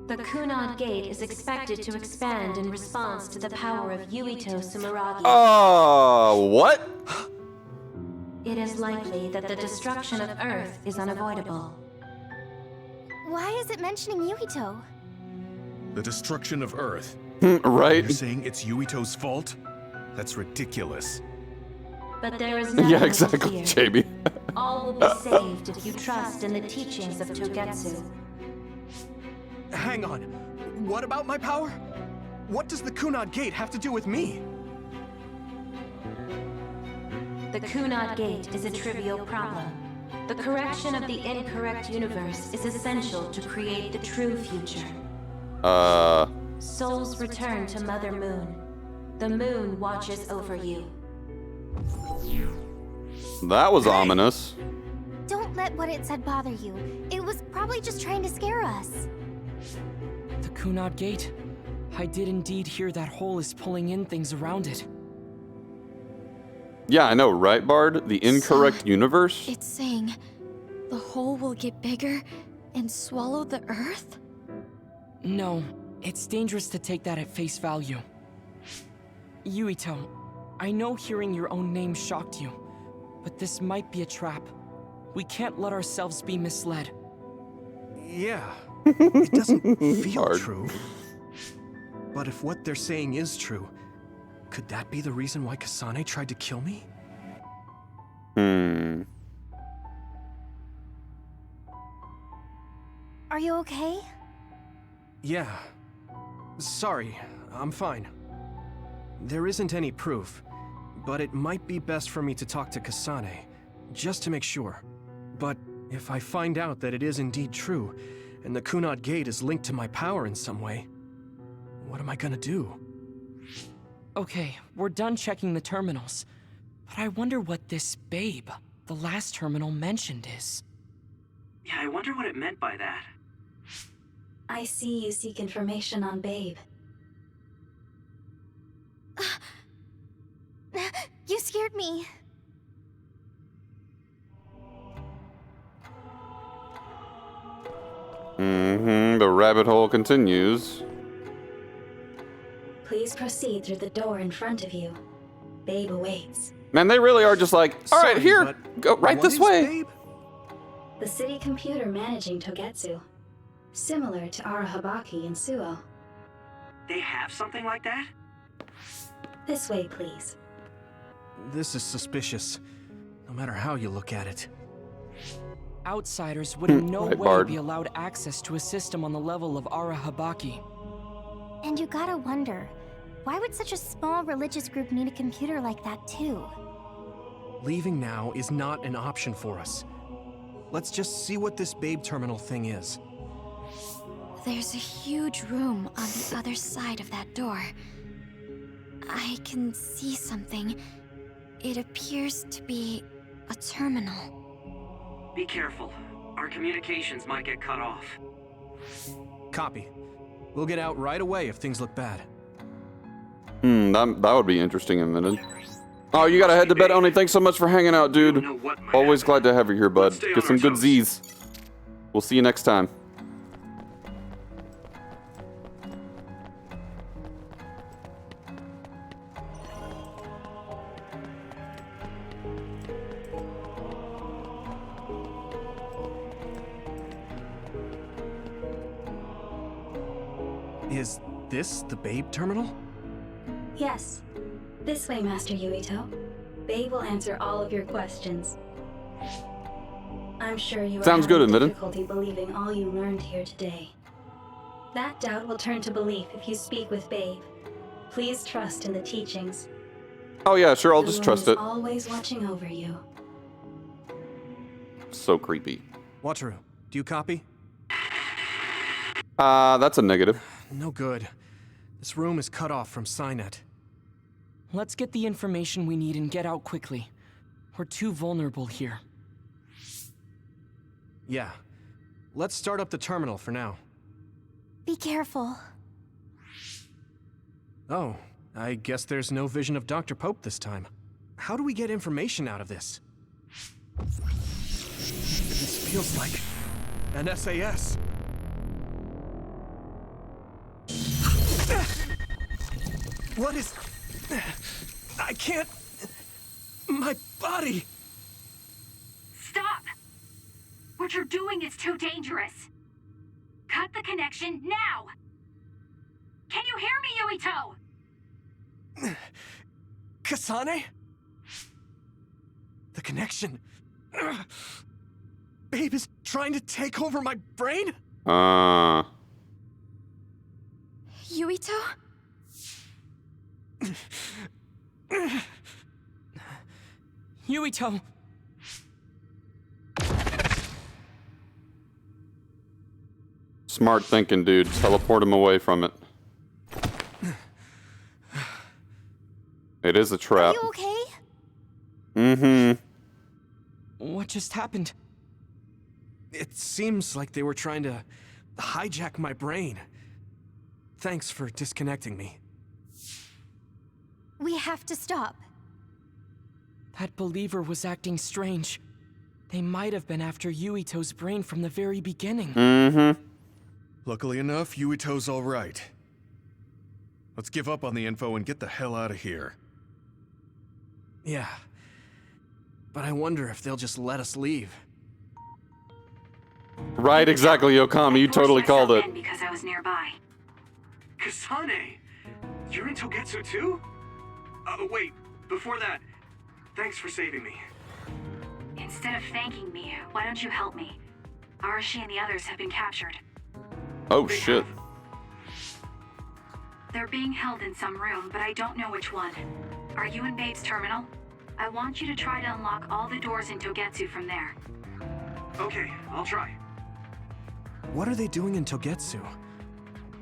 S19: The Kunad Gate is expected to expand in response to the power of Yuito Sumeragi.
S1: What?
S19: It is likely that the destruction of Earth is unavoidable.
S18: Why is it mentioning Yuito?
S8: The destruction of Earth?
S1: Right?
S8: You're saying it's Yuito's fault? That's ridiculous.
S19: But there is nothing
S1: Yeah, exactly,
S19: to fear.
S1: Jamie.
S19: All will be saved if you trust in the teachings of Togetsu.
S3: Hang on. What about my power? What does the Kunad Gate have to do with me?
S19: The Kunad Gate is a trivial problem. The correction of the incorrect universe is essential to create the true future. Souls return to Mother Moon. The moon watches over you.
S1: That was ominous.
S18: Don't let what it said bother you. It was probably just trying to scare us.
S4: The Kunad Gate. I did indeed hear that hole is pulling in things around it.
S1: Yeah, I know, right, Bard? The incorrect universe?
S2: It's saying the hole will get bigger and swallow the Earth?
S4: No, it's dangerous to take that at face value. Yuito, I know hearing your own name shocked you, but this might be a trap. We can't let ourselves be misled.
S3: Yeah, it doesn't feel
S1: Hard.
S3: true. But if what they're saying is true, could that be the reason why Kasane tried to kill me?
S18: Are you okay?
S3: Yeah. Sorry, I'm fine. There isn't any proof, but it might be best for me to talk to Kasane, just to make sure. But if I find out that it is indeed true, and the Kunad Gate is linked to my power in some way, what am I gonna do?
S4: Okay, we're done checking the terminals. But I wonder what this Babe, the last terminal mentioned, is.
S11: Yeah, I wonder what it meant by that.
S20: I see you seek information on Babe.
S18: You scared me.
S1: The rabbit hole continues.
S20: Please proceed through the door in front of you. Babe awaits.
S1: Man, they really are just like, all right,
S3: Sorry,
S1: here,
S3: but
S1: go right
S3: what
S1: this
S3: is
S1: way.
S3: Babe?
S20: The city computer managing Togetsu. Similar to Arahabaki in Suo.
S11: They have something like that?
S20: This way, please.
S3: This is suspicious, no matter how you look at it.
S4: Outsiders would in no
S1: Right,
S4: way
S1: Bard.
S4: be allowed access to a system on the level of Arahabaki.
S18: And you gotta wonder, why would such a small religious group need a computer like that too?
S3: Leaving now is not an option for us. Let's just see what this Babe terminal thing is.
S2: There's a huge room on the other side of that door. I can see something. It appears to be a terminal.
S11: Be careful. Our communications might get cut off.
S3: Copy. We'll get out right away if things look bad.
S1: That would be interesting in a minute. Oh, you gotta head to bed, Oni. Thanks so much for hanging out, dude. Always glad to have you here, bud. Get some good Z's. We'll see you next time.
S3: Is this the Babe terminal?
S20: Yes. This way, Master Yuito. Babe will answer all of your questions. I'm sure you are
S1: Sounds good,
S20: having
S1: admitted.
S20: difficulty believing all you learned here today. That doubt will turn to belief if you speak with Babe. Please trust in the teachings.
S1: Oh yeah, sure, I'll
S20: The
S1: just
S20: moon
S1: trust
S20: is
S1: it.
S20: always watching over you.
S1: So creepy.
S3: Wataru, do you copy?
S1: That's a negative.
S3: No good. This room is cut off from Cynet.
S4: Let's get the information we need and get out quickly. We're too vulnerable here.
S3: Yeah. Let's start up the terminal for now.
S18: Be careful.
S3: Oh, I guess there's no vision of Dr. Pope this time. How do we get information out of this? This feels like an SAS. What is... I can't... My body...
S13: Stop! What you're doing is too dangerous. Cut the connection now! Can you hear me, Yuito?
S3: Kasane? The connection... Babe is trying to take over my brain?
S2: Yuito?
S4: Yuito!
S1: Smart thinking, dude. Teleport him away from it. It is a trap.
S18: Are you okay?
S1: Mm-hmm.
S4: What just happened?
S3: It seems like they were trying to hijack my brain. Thanks for disconnecting me.
S18: We have to stop.
S4: That believer was acting strange. They might have been after Yuito's brain from the very beginning.
S1: Mm-hmm.
S8: Luckily enough, Yuito's all right. Let's give up on the info and get the hell out of here.
S3: Yeah. But I wonder if they'll just let us leave.
S1: Right, exactly, Yokami. You totally called it.
S13: Because I was nearby.
S9: Kasane! You're in Togetsu too? Wait, before that, thanks for saving me.
S13: Instead of thanking me, why don't you help me? Arashi and the others have been captured.
S1: Oh, shit.
S13: They're being held in some room, but I don't know which one. Are you in Babe's terminal? I want you to try to unlock all the doors in Togetsu from there.
S9: Okay, I'll try.
S3: What are they doing in Togetsu?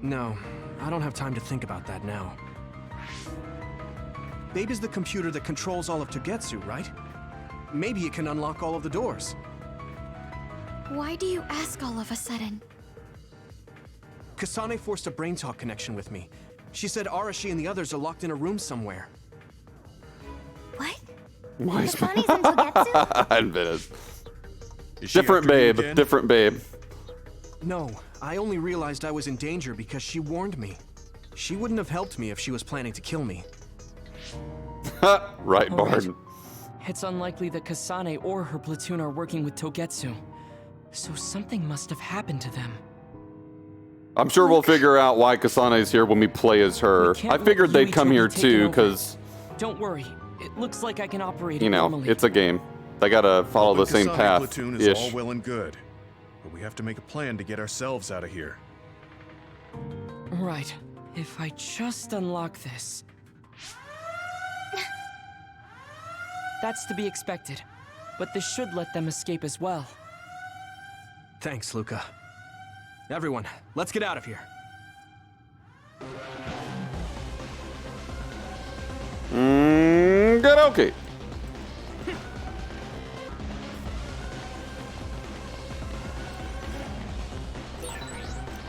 S3: No, I don't have time to think about that now. Babe is the computer that controls all of Togetsu, right? Maybe it can unlock all of the doors.
S2: Why do you ask all of a sudden?
S3: Kasane forced a brain talk connection with me. She said Arashi and the others are locked in a room somewhere.
S18: What?
S1: Why is
S18: Kasane's in Togetsu?
S1: I admit it.
S8: Is she
S1: Different
S8: after you
S1: babe.
S8: again?
S1: Different babe.
S3: No, I only realized I was in danger because she warned me. She wouldn't have helped me if she was planning to kill me.
S1: Right,
S4: All right.
S1: Bard.
S4: It's unlikely that Kasane or her platoon are working with Togetsu. So something must have happened to them.
S1: I'm sure we'll figure out why Kasane's here when we play as her. I figured they'd come here too, because,
S4: Don't worry. It looks like I can operate
S1: you
S4: it
S1: know,
S4: normally.
S1: it's a game. They gotta follow the same
S8: Kasane
S1: path
S8: platoon is all
S1: ish.
S8: well and good, but we have to make a plan to get ourselves out of here.
S4: Right. If I just unlock this. That's to be expected. But this should let them escape as well.
S3: Thanks, Luca. Everyone, let's get out of here.
S1: Good, okay.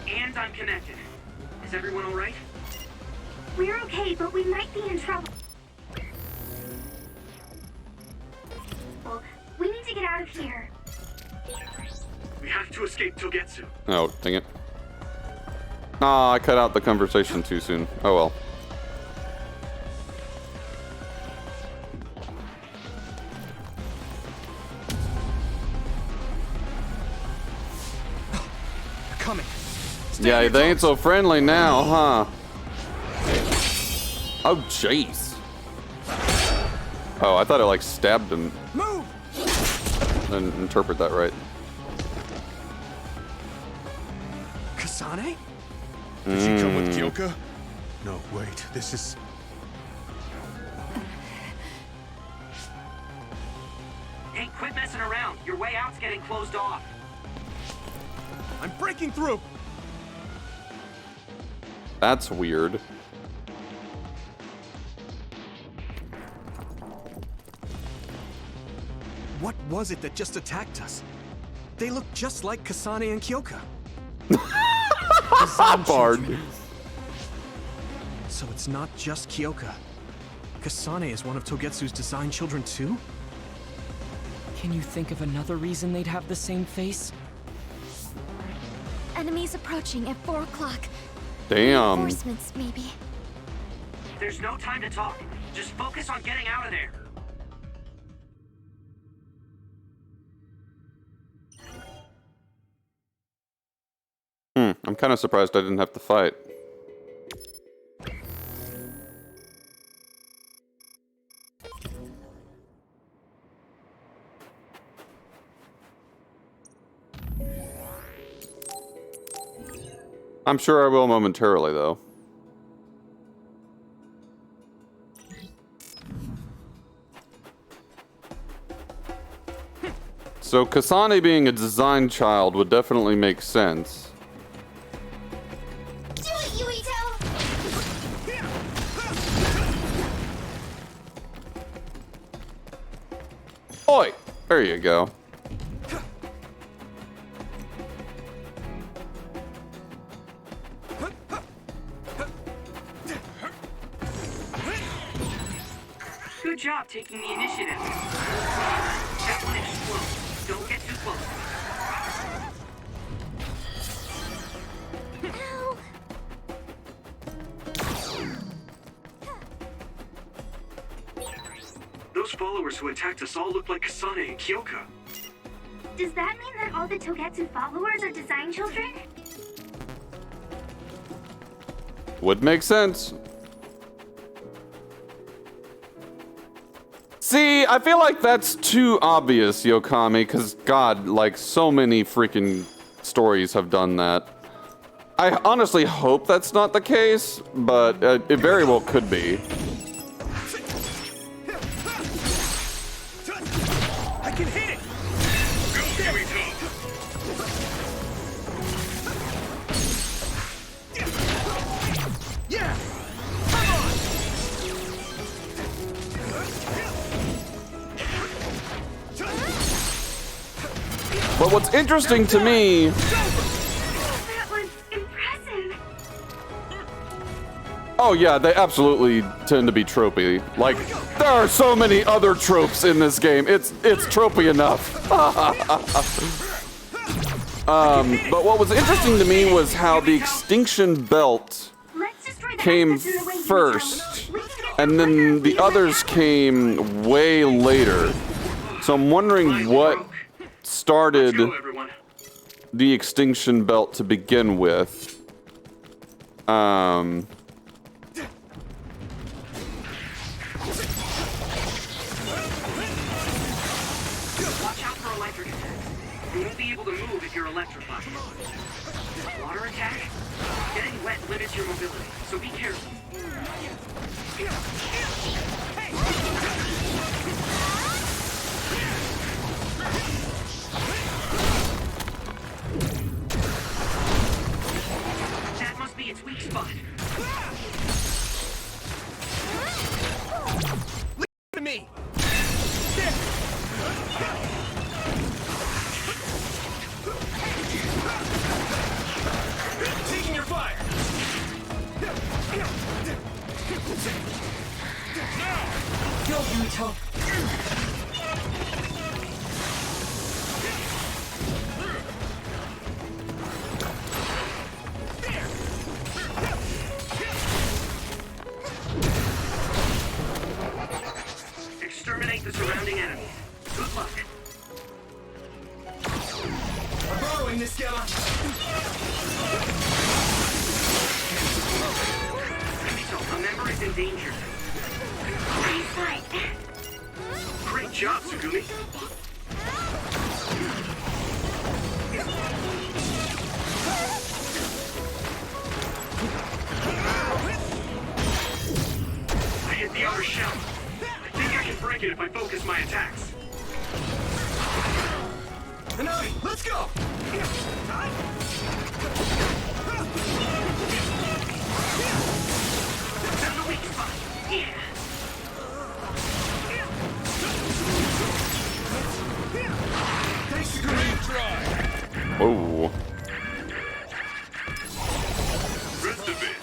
S11: And I'm connected. Is everyone alright?
S13: We're okay, but we might be in trouble. Well, we need to get out of here.
S9: We have to escape Togetsu.
S1: Oh, dang it. Aw, I cut out the conversation too soon. Oh well.
S3: They're coming.
S1: Yeah, they ain't so friendly now, huh? Oh, jeez. Oh, I thought I like stabbed him.
S3: Move!
S1: Didn't interpret that right.
S3: Kasane?
S8: Did she come with Kyoka? No, wait, this is...
S11: Hey, quit messing around. Your way out's getting closed off.
S3: I'm breaking through!
S1: That's weird.
S3: What was it that just attacked us? They look just like Kasane and Kyoka.
S1: Bard.
S3: So it's not just Kyoka. Kasane is one of Togetsu's design children too?
S4: Can you think of another reason they'd have the same face?
S2: Enemies approaching at 4 o'clock.
S1: Damn.
S2: Reinforcements, maybe.
S11: There's no time to talk. Just focus on getting out of there.
S1: I'm kind of surprised I didn't have to fight. I'm sure I will momentarily, though. So Kasane being a design child would definitely make sense.
S13: Do it, Yuito!
S1: Oi! There you go.
S11: Good job taking the initiative. That one explodes. Don't get too close.
S9: Those followers who attacked us all look like Kasane and Kyoka.
S13: Does that mean that all the Togetsu followers are design children?
S1: Would make sense. See, I feel like that's too obvious, Yokami, because God, like, so many freaking stories have done that. I honestly hope that's not the case, but it very well could be.
S10: I can hit it!
S9: Go, Yuito!
S10: Yeah!
S1: But what's interesting to me...
S13: That was impressive.
S1: Oh yeah, they absolutely tend to be tropey. Like, there are so many other tropes in this game. It's tropey enough. But what was interesting to me was how the extinction belt
S13: Let's destroy
S1: came first, and then the others came way later. So I'm wondering what started the extinction belt to begin with.
S11: Watch out for electric attacks. You won't be able to move if you're electrified. Water attack? Getting wet limits your mobility, so be careful. That must be its weak spot.
S10: Leave it to me. Taking your fire.
S4: Go, Yuito.
S11: Exterminate the surrounding enemies. Good luck.
S10: I'm borrowing this gamma.
S11: A member is in danger. Great job, Tsugumi. I hit the outer shell. I think I can break it if I focus my attacks.
S10: Hanami, let's go!
S11: That's the weak spot. Yeah.
S10: Thanks for great try.
S1: Whoa.
S9: Rest of it.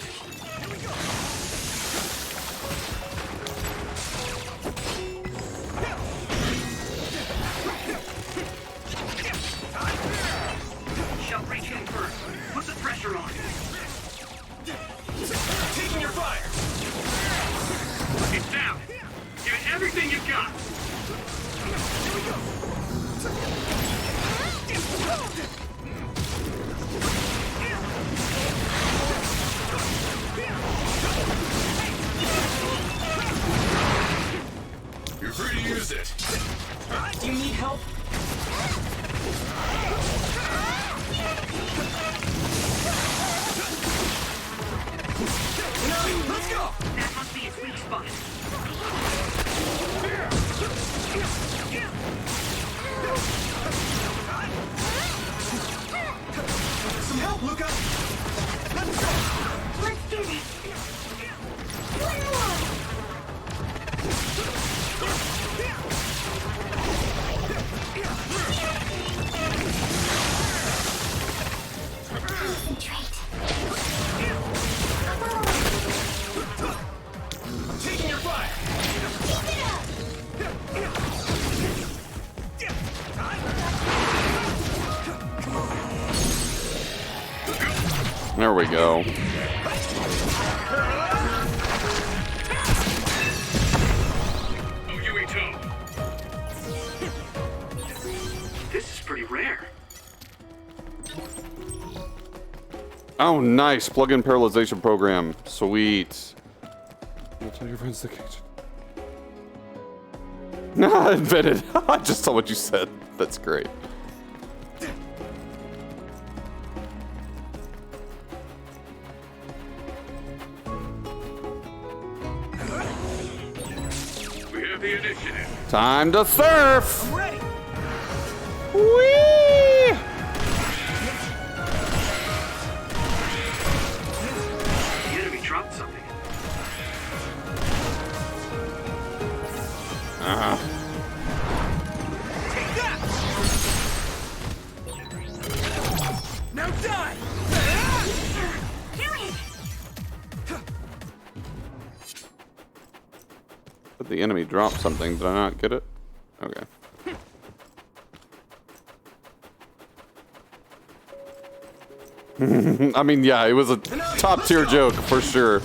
S11: Shall reach in first. Put the pressure on.
S10: Taking your fire.
S11: It's down. Give it everything you've got.
S10: You're free to use it.
S4: Do you need help?
S10: Hanami, let's go!
S11: That must be its weak spot.
S10: Some help, Luca! Let's go!
S13: Let's do this. One more. Concentrate. Come on.
S10: I'm taking your fire!
S13: Keep it up.
S1: There we go.
S9: Oh, Yuito.
S11: This is pretty rare.
S1: Oh, nice. Plug-in paralyzation program. Sweet. I'll tell your friends the cage. Nah, invented. I just saw what you said. That's great.
S9: We have the initiative.
S1: Time to surf.
S10: I'm ready!
S1: Whee!
S11: The enemy dropped something.
S10: Take that! Now die!
S1: But the enemy dropped something. Did I not get it? Okay. I mean, yeah, it was a top tier joke for sure.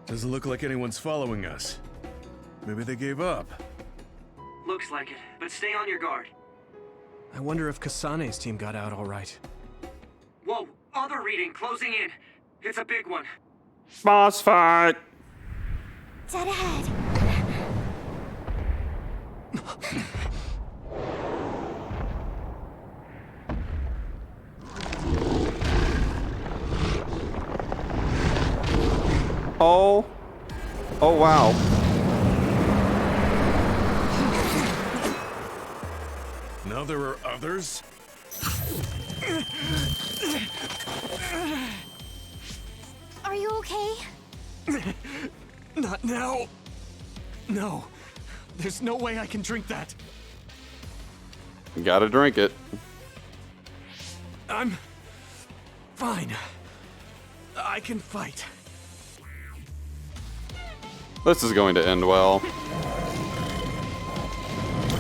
S8: Doesn't look like anyone's following us. Maybe they gave up.
S11: Looks like it, but stay on your guard.
S3: I wonder if Kasane's team got out all right.
S11: Whoa, other reading closing in. It's a big one.
S1: Boss fight.
S18: Dead ahead.
S1: Oh. Oh, wow.
S8: Now there are others?
S18: Are you okay?
S3: Not now. No. There's no way I can drink that.
S1: You gotta drink it.
S3: I'm fine. I can fight.
S1: This is going to end well.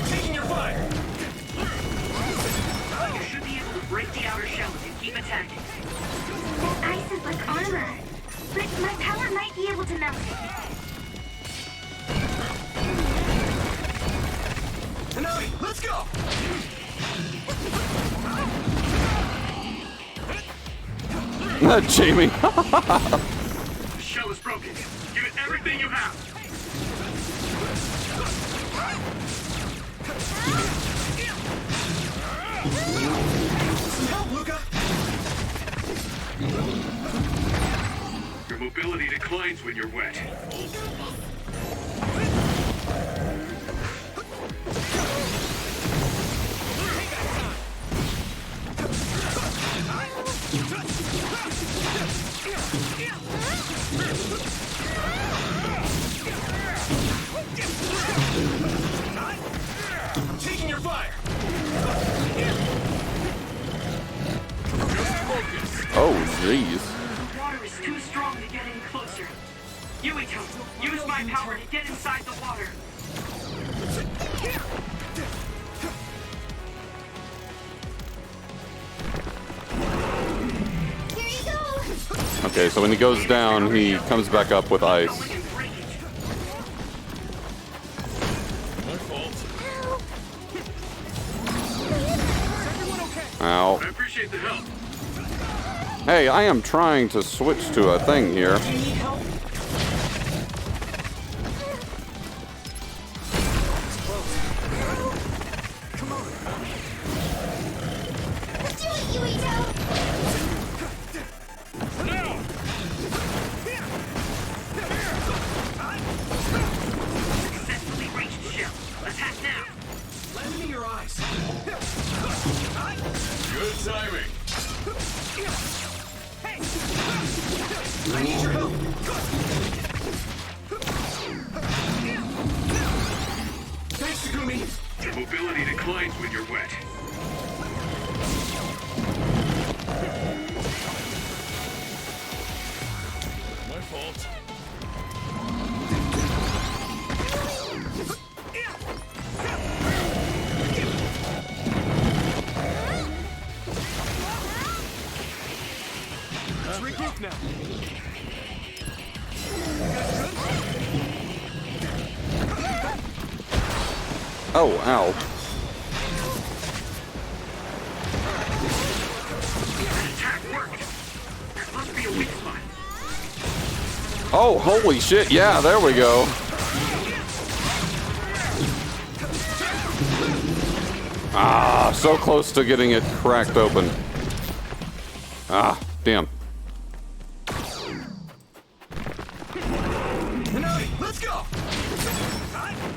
S11: Taking your fire. You should be able to break the outer shell if you keep attacking.
S13: That ice is like armor, but my power might be able to melt it.
S10: Hanami, let's go!
S1: Jamie.
S11: The shell is broken. Give it everything you have.
S10: Help, Luca!
S9: Your mobility declines when you're wet.
S10: I'm taking your fire!
S1: Oh, jeez.
S11: The water is too strong to get any closer. Yuito, use my power to get inside the water.
S18: Here you go.
S1: Okay, so when he goes down, he comes back up with ice.
S10: My fault.
S1: Ow.
S9: I appreciate the help.
S1: Hey, I am trying to switch to a thing here.
S11: Do you need help?
S10: Come on.
S18: Do it, Yuito.
S10: Now!
S11: Successfully reached the shell. Attack now.
S10: Lend me your eyes. Good timing. I need your help. Thanks, Takumi.
S9: Your mobility declines when you're wet.
S10: My fault. Let's regroup now.
S1: Oh, ow.
S11: Attack worked. There must be a weak spot.
S1: Oh, holy shit. Yeah, there we go. Ah, so close to getting it cracked open. Ah, damn.
S10: Let's go!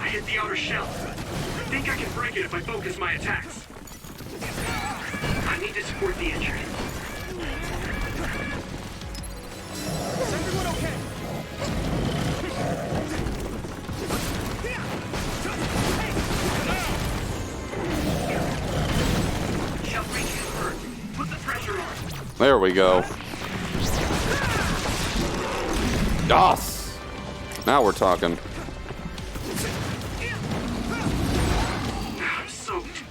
S11: I hit the outer shell. I think I can break it if I focus my attacks. I need to support the injured.
S10: Is everyone okay?
S11: Shall bring you hurt. Put the pressure on.
S1: There we go. Yes! Now we're talking.
S11: I'm soaked.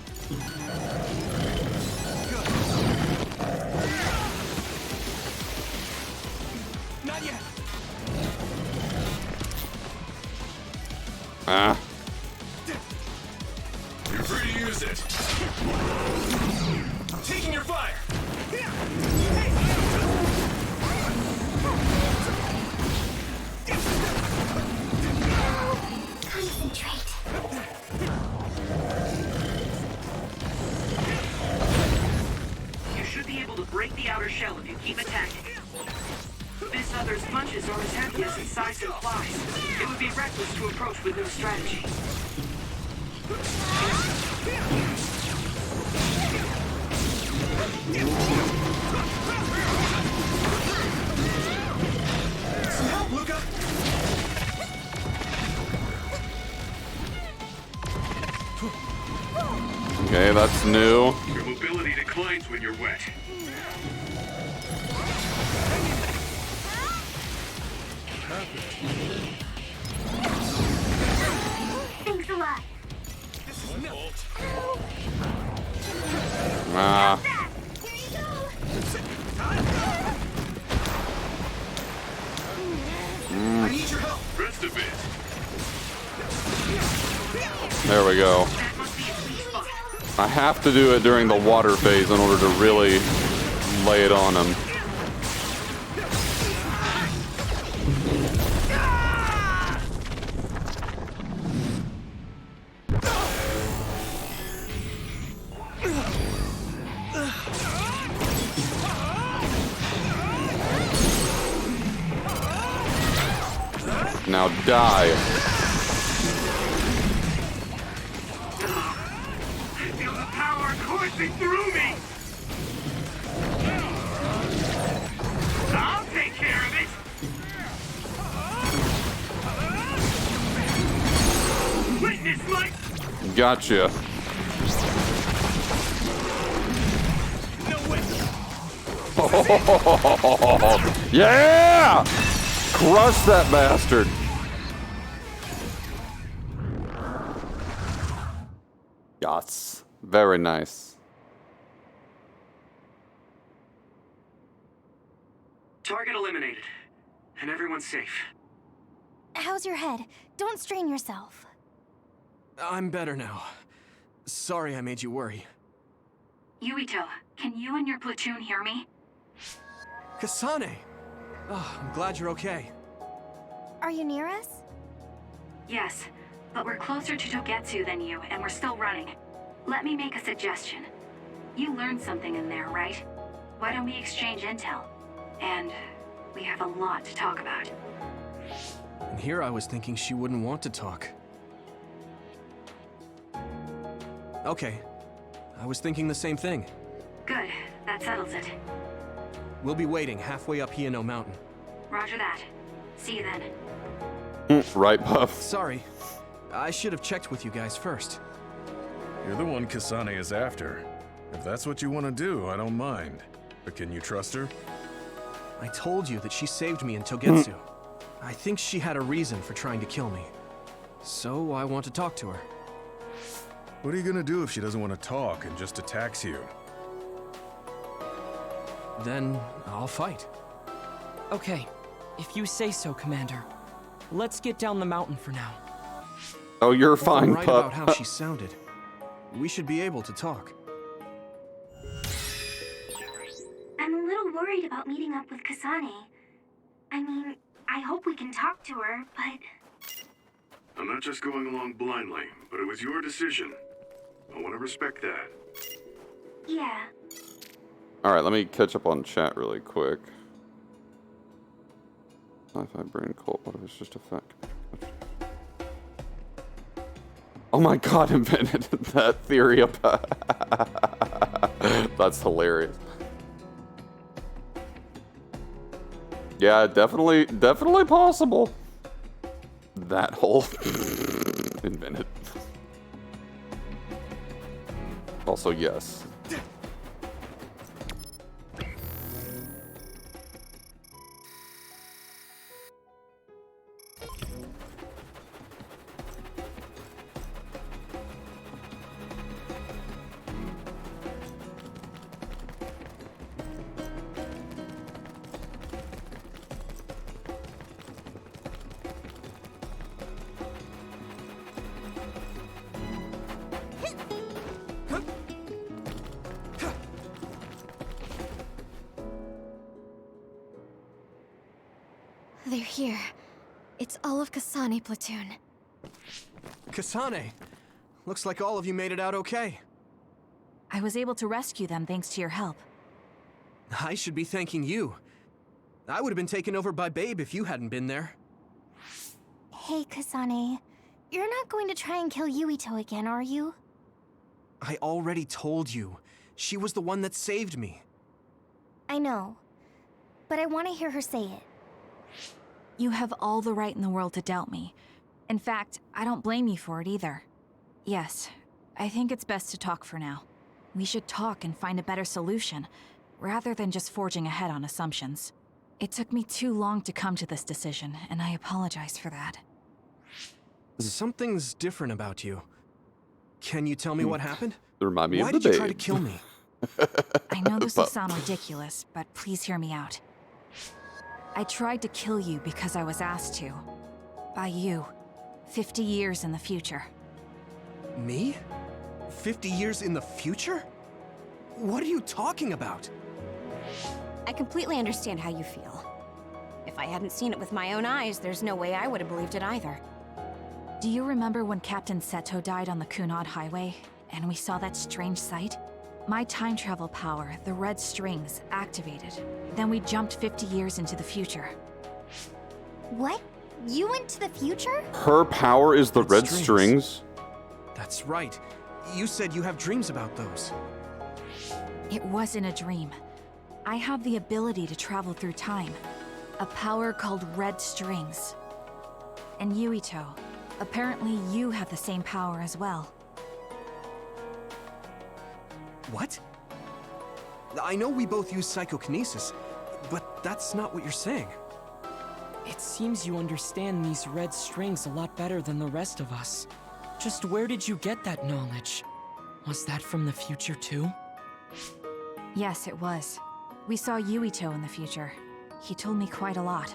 S10: Not yet.
S1: Ah.
S10: You're free to use it. I'm taking your fire.
S18: Concentrate.
S11: You should be able to break the outer shell if you keep attacking. This other's punches are as heavy as its size implies. It would be reckless to approach with no strategy.
S10: Some help, Luca.
S1: Okay, that's new.
S9: Your mobility declines when you're wet.
S13: Thanks a lot.
S10: This is no.
S1: Ah.
S10: I need your help.
S9: Rest a bit.
S1: There we go. I have to do it during the water phase in order to really lay it on him. Now die.
S11: I feel the power coursing through me! I'll take care of it! Witness my...
S1: Gotcha. Yeah! Crush that bastard. Yes. Very nice.
S11: Target eliminated. And everyone's safe.
S18: How's your head? Don't strain yourself.
S3: I'm better now. Sorry I made you worry.
S13: Yuito, can you and your platoon hear me?
S3: Kasane! Oh, I'm glad you're okay.
S18: Are you near us?
S13: Yes, but we're closer to Togetsu than you, and we're still running. Let me make a suggestion. You learned something in there, right? Why don't we exchange intel? And we have a lot to talk about.
S3: And here I was thinking she wouldn't want to talk. Okay. I was thinking the same thing.
S13: Good, that settles it.
S3: We'll be waiting halfway up Hiano Mountain.
S13: Roger that. See you then.
S1: Right, Puff.
S3: Sorry. I should have checked with you guys first.
S8: You're the one Kasane is after. If that's what you want to do, I don't mind. But can you trust her?
S3: I told you that she saved me in Togetsu. I think she had a reason for trying to kill me. So I want to talk to her.
S8: What are you gonna do if she doesn't want to talk and just attacks you?
S3: Then I'll fight.
S4: Okay, if you say so, Commander. Let's get down the mountain for now.
S1: Oh, you're
S3: If I'm
S1: fine,
S3: right
S1: Pup.
S3: about how she sounded. We should be able to talk.
S13: I'm a little worried about meeting up with Kasane. I mean, I hope we can talk to her, but...
S9: I'm not just going along blindly, but it was your decision. I want to respect that.
S13: Yeah.
S1: Alright, let me catch up on chat really quick. Sci-fi brain cult, what if it's just a fact? Oh my god, invented that theory about... That's hilarious. Yeah, definitely possible. That whole invented. Also, yes.
S2: They're here. It's all of Kasane platoon.
S3: Kasane! Looks like all of you made it out okay.
S21: I was able to rescue them thanks to your help.
S3: I should be thanking you. I would have been taken over by Babe if you hadn't been there.
S18: Hey, Kasane. You're not going to try and kill Yuito again, are you?
S3: I already told you. She was the one that saved me.
S18: I know. But I want to hear her say it.
S21: You have all the right in the world to doubt me. In fact, I don't blame you for it either. Yes, I think it's best to talk for now. We should talk and find a better solution, rather than just forging ahead on assumptions. It took me too long to come to this decision, and I apologize for that.
S3: Something's different about you. Can you tell me what happened?
S1: Remind me
S3: Why
S1: of the
S3: did you try to
S1: Babe.
S3: kill me?
S21: I know this will sound ridiculous, but please hear me out. I tried to kill you because I was asked to. By you. 50 years in the future.
S3: Me? 50 years in the future? What are you talking about?
S6: I completely understand how you feel. If I hadn't seen it with my own eyes, there's no way I would have believed it either.
S21: Do you remember when Captain Seto died on the Kunad Highway, and we saw that strange sight? My time travel power, the red strings, activated. Then we jumped 50 years into the future.
S18: What? You went to the future?
S1: Her power is the red strings.
S3: That's right. You said you have dreams about those.
S21: It wasn't a dream. I have the ability to travel through time. A power called red strings. And Yuito, apparently you have the same power as well.
S3: What? I know we both use psychokinesis, but that's not what you're saying.
S4: It seems you understand these red strings a lot better than the rest of us. Just where did you get that knowledge? Was that from the future too?
S21: Yes, it was. We saw Yuito in the future. He told me quite a lot.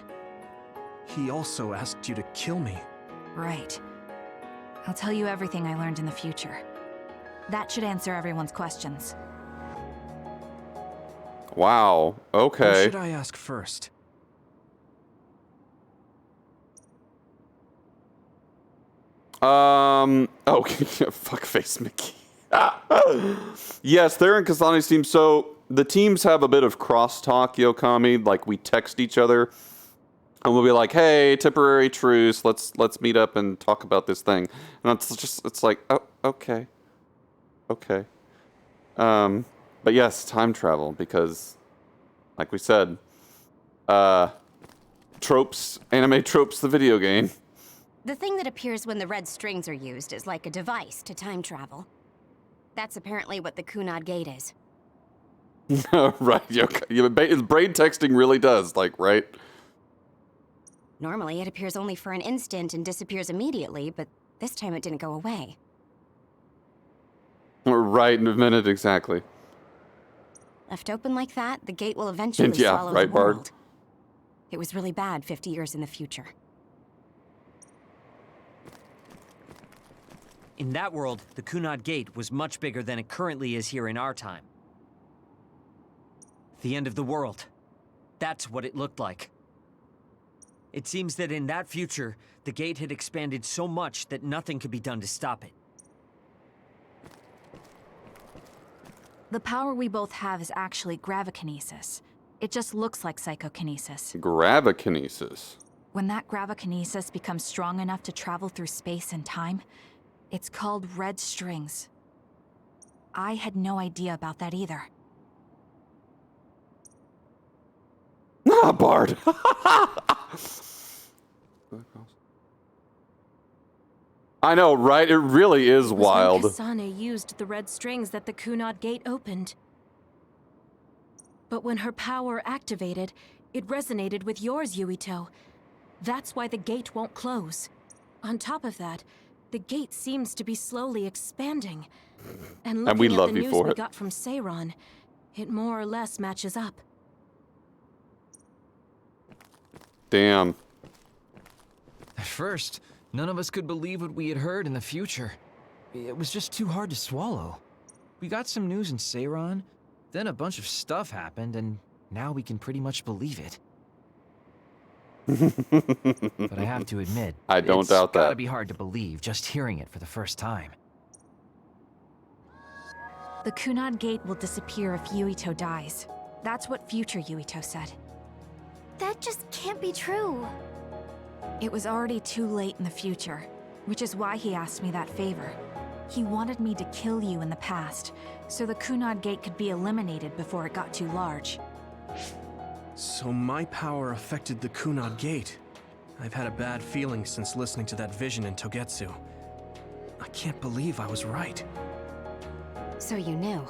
S3: He also asked you to kill me.
S21: Right. I'll tell you everything I learned in the future. That should answer everyone's questions.
S1: Wow. Okay.
S3: Who should I ask first?
S1: Okay. Fuckface Mickey. Yes, they're in Kasane's team. So the teams have a bit of crosstalk, Yokami. Like we text each other, and we'll be like, "Hey, temporary truce. Let's meet up and talk about this thing." And it's like, oh, okay. Okay. But yes, time travel, because, like we said, tropes, anime tropes, the video game.
S6: The thing that appears when the red strings are used is like a device to time travel. That's apparently what the Kunad Gate is.
S1: Right, brain texting really does, like, right?
S6: Normally, it appears only for an instant and disappears immediately, but this time it didn't go away.
S1: Right, in a minute, exactly.
S6: Left open like that, the gate will eventually
S1: Yeah,
S6: swallow
S1: right,
S6: the
S1: Bard?
S6: world. It was really bad 50 years in the future.
S22: In that world, the Kunad Gate was much bigger than it currently is here in our time. The end of the world. That's what it looked like. It seems that in that future, the gate had expanded so much that nothing could be done to stop it.
S21: The power we both have is actually gravikinesis. It just looks like psychokinesis.
S1: Gravikinesis.
S21: When that gravikinesis becomes strong enough to travel through space and time, it's called red strings. I had no idea about that either.
S1: Ah, Bard. I know, right? It really is wild.
S12: Kasane used the red strings that the Kunad Gate opened. But when her power activated, it resonated with yours, Yuito. That's why the gate won't close. On top of that, the gate seems to be slowly expanding. And looking
S1: we
S12: at
S1: love
S12: the
S1: you
S12: news
S1: for
S12: we
S1: it.
S12: got from Seiron, it more or less matches up.
S1: Damn.
S14: At first, none of us could believe what we had heard in the future. It was just too hard to swallow. We got some news in Seiron, then a bunch of stuff happened, and now we can pretty much believe it. But I have to admit,
S1: I don't doubt
S14: it's gotta
S1: that.
S14: be hard to believe just hearing it for the first time.
S21: The Kunad Gate will disappear if Yuito dies. That's what future Yuito said.
S18: That just can't be true.
S21: It was already too late in the future, which is why he asked me that favor. He wanted me to kill you in the past, so the Kunad Gate could be eliminated before it got too large.
S3: So my power affected the Kunad Gate. I've had a bad feeling since listening to that vision in Togetsu. I can't believe I was right.
S6: So you knew?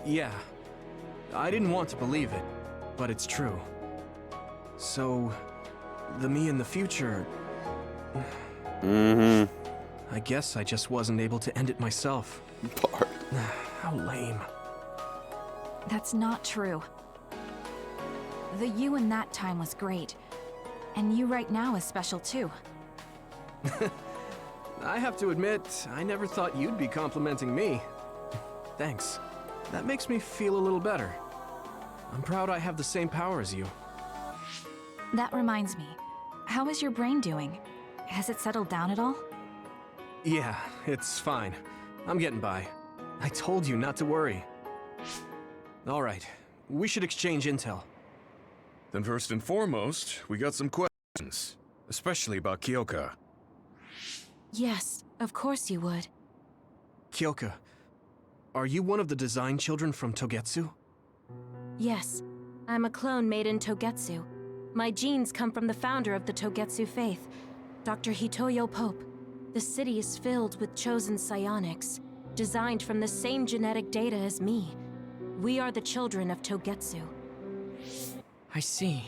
S3: Yeah. I didn't want to believe it, but it's true. So, the me in the future... I guess I just wasn't able to end it myself. How lame.
S21: That's not true. The you in that time was great, and you right now is special too.
S3: I have to admit, I never thought you'd be complimenting me. Thanks. That makes me feel a little better. I'm proud I have the same power as you.
S21: That reminds me, how is your brain doing? Has it settled down at all?
S3: Yeah, it's fine. I'm getting by. I told you not to worry. All right, we should exchange intel.
S8: Then first and foremost, we got some questions, especially about Kyoka.
S12: Yes, of course you would.
S3: Kyoka, are you one of the design children from Togetsu?
S12: Yes, I'm a clone made in Togetsu. My genes come from the founder of the Togetsu faith, Dr. Hitoyo Pope. The city is filled with chosen psionics, designed from the same genetic data as me. We are the children of Togetsu.
S4: I see.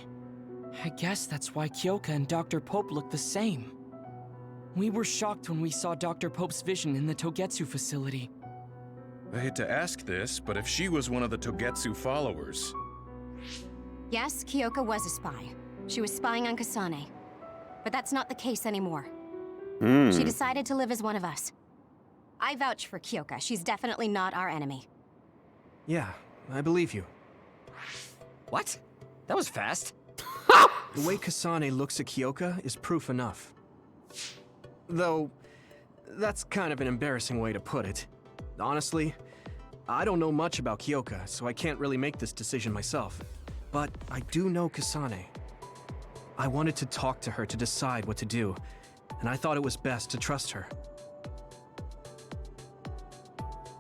S4: I guess that's why Kyoka and Dr. Pope look the same. We were shocked when we saw Dr. Pope's vision in the Togetsu facility.
S8: I hate to ask this, but if she was one of the Togetsu followers...
S6: Yes, Kyoka was a spy. She was spying on Kasane. But that's not the case anymore. She decided to live as one of us. I vouch for Kyoka. She's definitely not our enemy.
S3: Yeah, I believe you.
S22: What? That was fast.
S3: The way Kasane looks at Kyoka is proof enough. Though, that's kind of an embarrassing way to put it. Honestly, I don't know much about Kyoka, so I can't really make this decision myself. But I do know Kasane. I wanted to talk to her to decide what to do, and I thought it was best to trust her.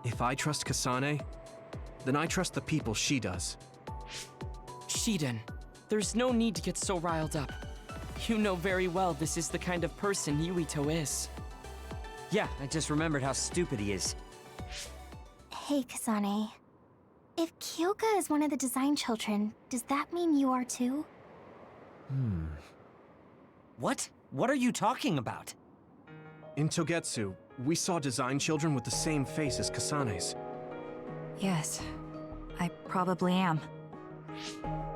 S3: If I trust Kasane, then I trust the people she does.
S4: Shiden, there's no need to get so riled up. You know very well this is the kind of person Yuito is.
S22: Yeah, I just remembered how stupid he is.
S18: Hey, Kasane. If Kyoka is one of the design children, does that mean you are too?
S22: What? What are you talking about?
S3: In Togetsu, we saw design children with the same face as Kasane's.
S21: Yes, I probably am.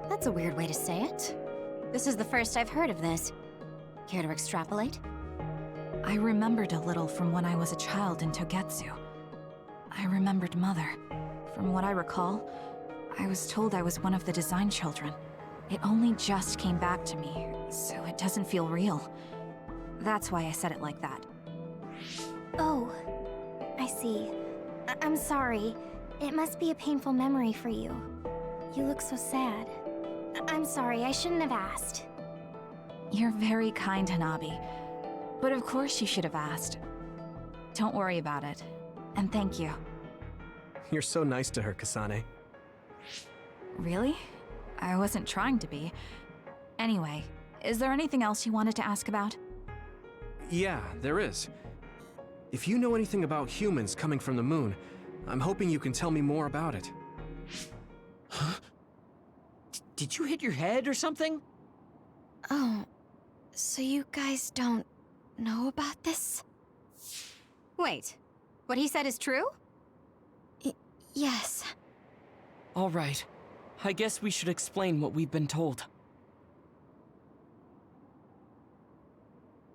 S6: That's a weird way to say it. This is the first I've heard of this. Care to extrapolate?
S21: I remembered a little from when I was a child in Togetsu. I remembered Mother. From what I recall, I was told I was one of the design children. It only just came back to me, so it doesn't feel real. That's why I said it like that.
S18: Oh, I see. I'm sorry. It must be a painful memory for you. You look so sad. I'm sorry, I shouldn't have asked.
S21: You're very kind, Hanabi. But of course you should have asked. Don't worry about it. And thank you.
S3: You're so nice to her, Kasane.
S21: Really? I wasn't trying to be. Anyway, is there anything else you wanted to ask about?
S3: Yeah, there is. If you know anything about humans coming from the moon, I'm hoping you can tell me more about it.
S22: Huh? Did you hit your head or something?
S2: Oh, so you guys don't know about this?
S6: Wait, what he said is true?
S2: Yes.
S4: All right. I guess we should explain what we've been told.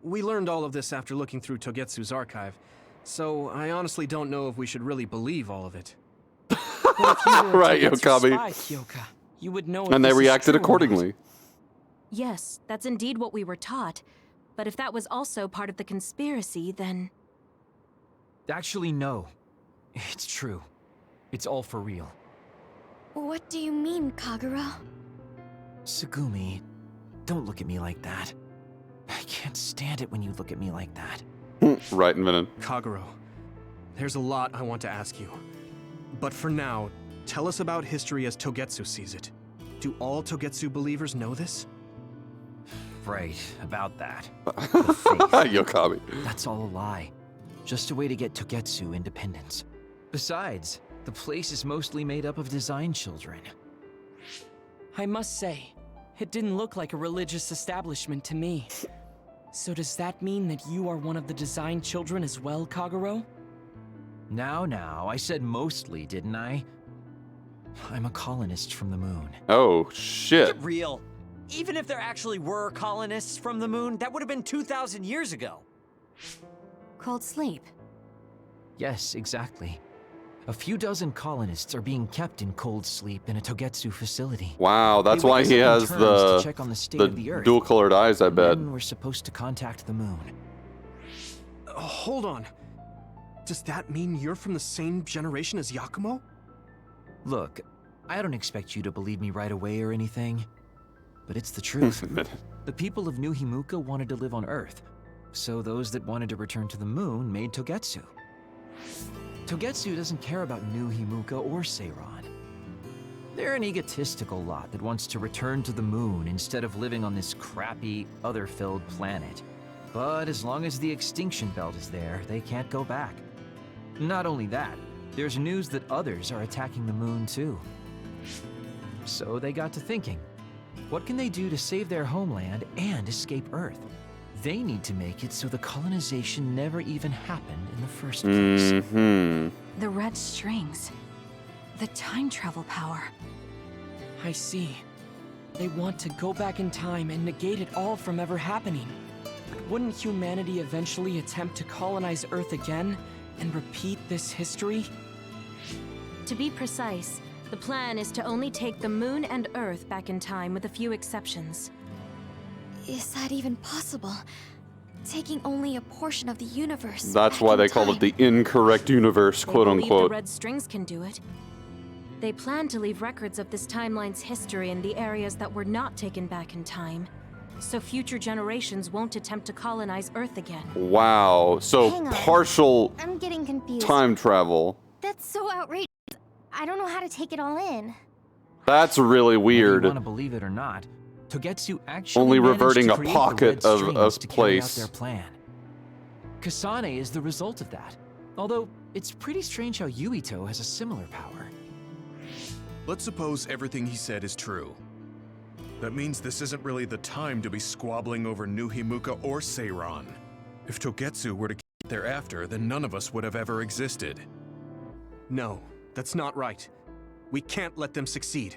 S3: We learned all of this after looking through Togetsu's archive, so I honestly don't know if we should really believe all of it.
S1: Right, Yokami.
S4: Kyoka, you would know.
S1: And they reacted accordingly.
S12: Yes, that's indeed what we were taught. But if that was also part of the conspiracy, then...
S14: Actually, no. It's true. It's all for real.
S2: What do you mean, Kagero?
S14: Tsugumi, don't look at me like that. I can't stand it when you look at me like that.
S1: Right, Venom.
S3: Kagero, there's a lot I want to ask you. But for now, tell us about history as Togetsu sees it. Do all Togetsu believers know this?
S14: Right, about that.
S1: Yokami.
S14: That's all a lie. Just a way to get Togetsu independence. Besides, the place is mostly made up of design children.
S4: I must say, it didn't look like a religious establishment to me. So does that mean that you are one of the design children as well, Kagero?
S14: Now, I said mostly, didn't I? I'm a colonist from the moon.
S1: Oh, shit.
S22: Get real. Even if there actually were colonists from the moon, that would have been 2,000 years ago.
S21: Cold sleep.
S14: Yes, exactly. A few dozen colonists are being kept in cold sleep in a Togetsu facility.
S1: Wow, that's why he has the dual-colored eyes, I bet.
S14: Then we're supposed to contact the moon.
S3: Hold on. Does that mean you're from the same generation as Yakumo?
S14: Look, I don't expect you to believe me right away or anything, but it's the truth. The people of New Himuka wanted to live on Earth, so those that wanted to return to the moon made Togetsu. Togetsu doesn't care about New Himuka or Seiran. They're an egotistical lot that wants to return to the moon instead of living on this crappy, other-filled planet. But as long as the extinction belt is there, they can't go back. Not only that, there's news that others are attacking the moon too. So they got to thinking, what can they do to save their homeland and escape Earth? They need to make it so the colonization never even happened in the first place.
S21: The red strings. The time travel power.
S4: I see. They want to go back in time and negate it all from ever happening. But wouldn't humanity eventually attempt to colonize Earth again and repeat this history?
S12: To be precise, the plan is to only take the moon and Earth back in time with a few exceptions.
S2: Is that even possible? Taking only a portion of the universe.
S1: That's why they call it the incorrect universe, quote
S12: They believe
S1: unquote.
S12: the red strings can do it. They plan to leave records of this timeline's history in the areas that were not taken back in time, so future generations won't attempt to colonize Earth again.
S1: Wow, so
S18: Hang on.
S1: partial
S18: I'm getting confused.
S1: time travel.
S18: That's so outrageous. I don't know how to take it all in.
S1: That's really
S14: Whether you
S1: weird.
S14: want to believe it or not, Togetsu actually
S1: Only
S14: managed
S1: reverting
S14: to
S1: a
S14: create
S1: pocket
S14: the red
S1: of
S14: strings
S1: a
S14: to carry out
S1: place.
S14: their plan. Kasane is the result of that. Although, it's pretty strange how Yuito has a similar power.
S8: Let's suppose everything he said is true. That means this isn't really the time to be squabbling over New Himuka or Seiran. If Togetsu were to get thereafter, then none of us would have ever existed.
S3: No, that's not right. We can't let them succeed.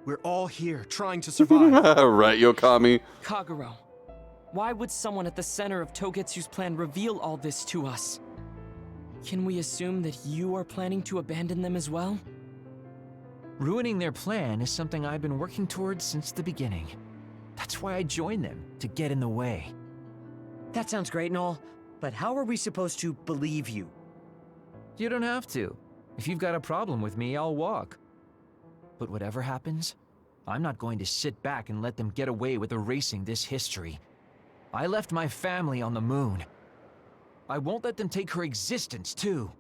S3: We're all here trying to survive.
S1: Right, Yokami.
S4: Kagero, why would someone at the center of Togetsu's plan reveal all this to us? Can we assume that you are planning to abandon them as well?
S14: Ruining their plan is something I've been working towards since the beginning. That's why I joined them, to get in the way.
S22: That sounds great and all, but how are we supposed to believe you?
S14: You don't have to. If you've got a problem with me, I'll walk. But whatever happens, I'm not going to sit back and let them get away with erasing this history. I left my family on the moon. I won't let them take her existence, too.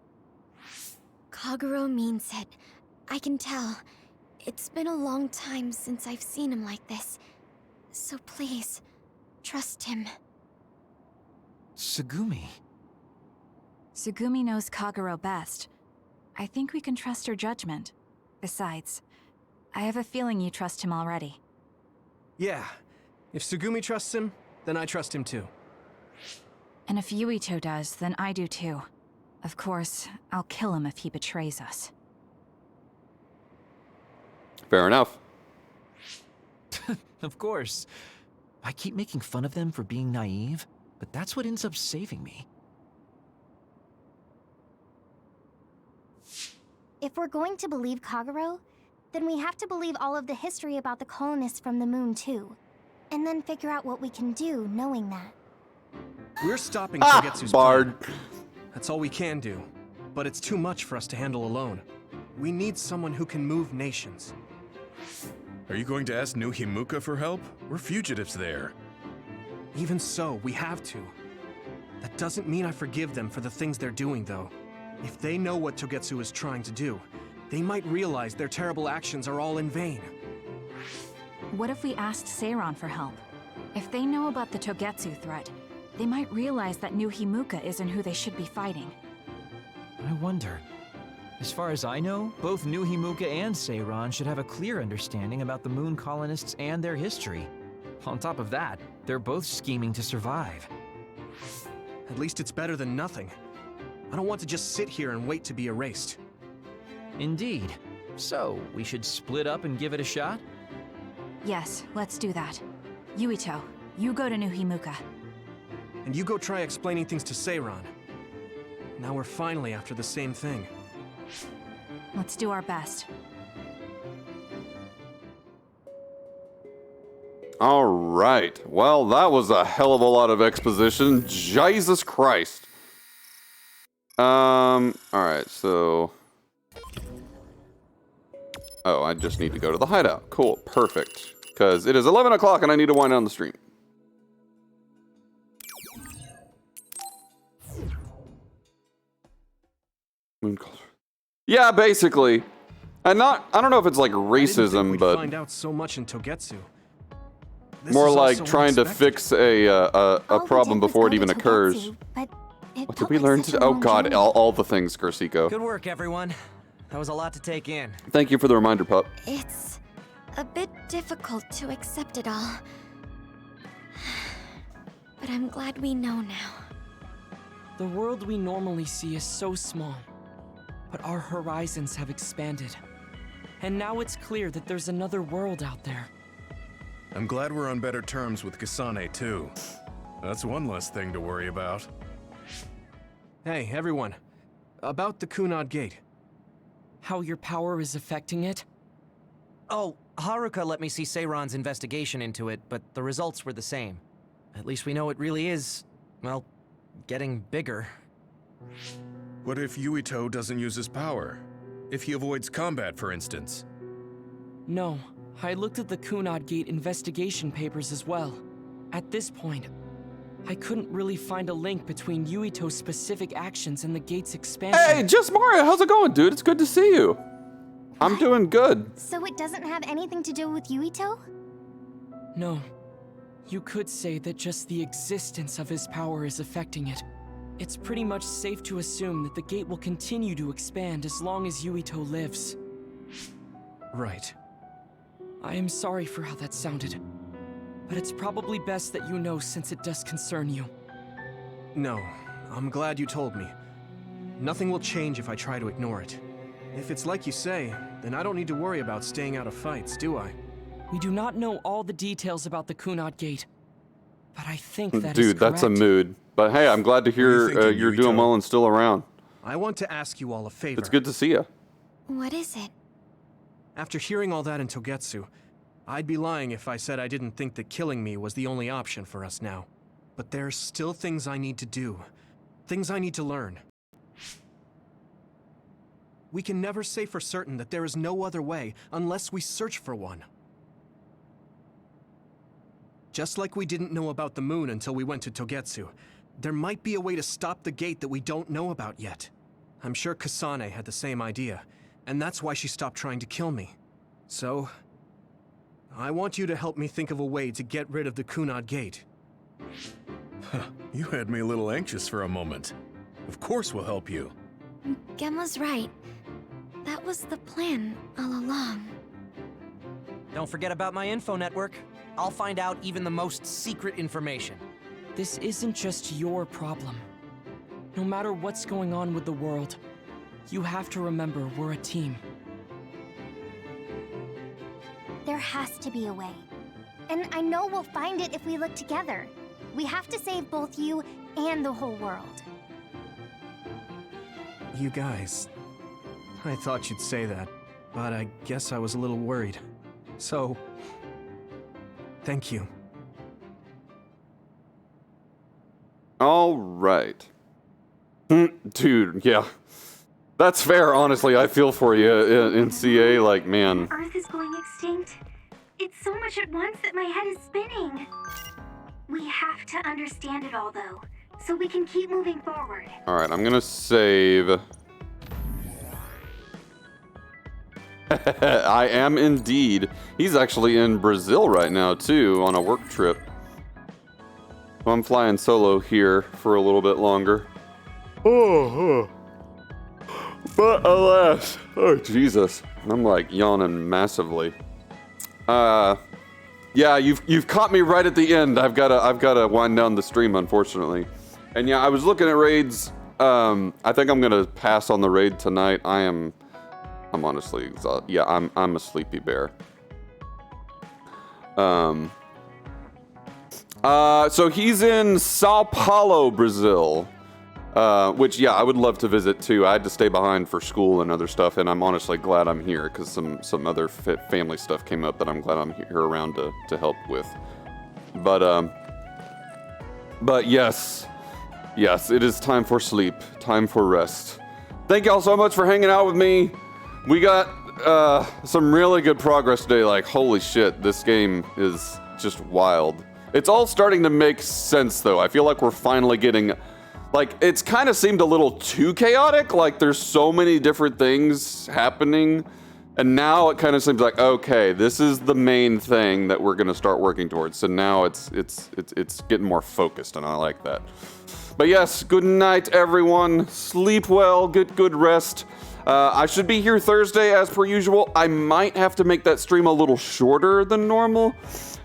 S2: Kagero means it. I can tell. It's been a long time since I've seen him like this. So please, trust him.
S14: Tsugumi.
S21: Tsugumi knows Kagero best. I think we can trust her judgment. Besides, I have a feeling you trust him already.
S3: Yeah. If Tsugumi trusts him, then I trust him too.
S21: And if Yuito does, then I do too. Of course, I'll kill him if he betrays us.
S1: Fair enough.
S14: Of course. I keep making fun of them for being naive, but that's what ends up saving me.
S18: If we're going to believe Kagero, then we have to believe all of the history about the colonists from the moon too. And then figure out what we can do knowing that.
S3: We're stopping Togetsu's
S1: Bard.
S3: plan. That's all we can do. But it's too much for us to handle alone. We need someone who can move nations.
S8: Are you going to ask New Himuka for help? We're fugitives there.
S3: Even so, we have to. That doesn't mean I forgive them for the things they're doing, though. If they know what Togetsu is trying to do, they might realize their terrible actions are all in vain.
S21: What if we asked Seiran for help? If they know about the Togetsu threat, they might realize that New Himuka isn't who they should be fighting.
S14: I wonder. As far as I know, both New Himuka and Seiran should have a clear understanding about the moon colonists and their history. On top of that, they're both scheming to survive.
S3: At least it's better than nothing. I don't want to just sit here and wait to be erased.
S14: Indeed. So, we should split up and give it a shot?
S21: Yes, let's do that. Yuito, you go to New Himuka.
S3: And you go try explaining things to Seiran. Now we're finally after the same thing.
S21: Let's do our best.
S1: All right. Well, that was a hell of a lot of exposition. Jesus Christ. All right, so... Oh, I just need to go to the hideout. Cool, perfect. Because it is 11 o'clock and I need to wind down the stream. Moon color. Yeah, basically. And I don't know if it's like racism, but
S3: Find out so much in Togetsu.
S1: more like trying to fix a problem before it even occurs.
S18: But
S1: What did we learn today? Oh god, all the things, Garcico.
S17: Good work, everyone. That was a lot to take in.
S1: Thank you for the reminder, pup.
S2: It's a bit difficult to accept it all. But I'm glad we know now.
S4: The world we normally see is so small, but our horizons have expanded. And now it's clear that there's another world out there.
S8: I'm glad we're on better terms with Kasane, too. That's one less thing to worry about.
S3: Hey, everyone. About the Kunad Gate.
S4: How your power is affecting it?
S17: Oh, Haruka let me see Seiran's investigation into it, but the results were the same. At least we know it really is, well, getting bigger.
S8: What if Yuito doesn't use his power? If he avoids combat, for instance?
S4: No, I looked at the Kunad Gate investigation papers as well. At this point, I couldn't really find a link between Yuito's specific actions and the gate's expansion.
S1: Hey, Just Mario, how's it going, dude? It's good to see you. I'm doing good.
S18: So it doesn't have anything to do with Yuito?
S4: No. You could say that just the existence of his power is affecting it. It's pretty much safe to assume that the gate will continue to expand as long as Yuito lives.
S3: Right.
S4: I am sorry for how that sounded, but it's probably best that you know since it does concern you.
S3: No, I'm glad you told me. Nothing will change if I try to ignore it. If it's like you say, then I don't need to worry about staying out of fights, do I?
S4: We do not know all the details about the Kunad Gate, but I think that is
S1: Dude, that's a
S4: correct.
S1: mood. But hey, I'm glad to hear you're doing well and still around.
S3: I want to ask you all a favor.
S1: It's good to see you.
S2: What is it?
S3: After hearing all that in Togetsu, I'd be lying if I said I didn't think that killing me was the only option for us now. But there's still things I need to do. Things I need to learn. We can never say for certain that there is no other way unless we search for one. Just like we didn't know about the moon until we went to Togetsu, there might be a way to stop the gate that we don't know about yet. I'm sure Kasane had the same idea, and that's why she stopped trying to kill me. So, I want you to help me think of a way to get rid of the Kunad Gate.
S8: You had me a little anxious for a moment. Of course we'll help you.
S2: Gemma's right. That was the plan all along.
S17: Don't forget about my info network. I'll find out even the most secret information.
S4: This isn't just your problem. No matter what's going on with the world, you have to remember we're a team.
S18: There has to be a way. And I know we'll find it if we look together. We have to save both you and the whole world.
S3: You guys, I thought you'd say that, but I guess I was a little worried. So, thank you.
S1: All right. Dude, yeah. That's fair, honestly. I feel for you in CA, like, man.
S13: Earth is going extinct. It's so much at once that my head is spinning. We have to understand it all, though, so we can keep moving forward.
S1: All right, I'm gonna save. I am indeed. He's actually in Brazil right now, too, on a work trip. So I'm flying solo here for a little bit longer. Oh. But alas, oh Jesus, I'm like yawning massively. Yeah, you've caught me right at the end. I've gotta wind down the stream, unfortunately. And yeah, I was looking at raids. I think I'm gonna pass on the raid tonight. I'm honestly exhausted. Yeah, I'm a sleepy bear. So he's in Sao Paulo, Brazil. Which, yeah, I would love to visit too. I had to stay behind for school and other stuff, and I'm honestly glad I'm here because some other family stuff came up that I'm glad I'm here around to help with. But yes, it is time for sleep, time for rest. Thank y'all so much for hanging out with me. We got some really good progress today. Like, holy shit, this game is just wild. It's all starting to make sense, though. I feel like we're finally getting... Like, it's kind of seemed a little too chaotic. Like, there's so many different things happening. And now it kind of seems like, okay, this is the main thing that we're going to start working towards. So now it's getting more focused, and I like that. But yes, good night, everyone. Sleep well, get good rest. I should be here Thursday as per usual. I might have to make that stream a little shorter than normal,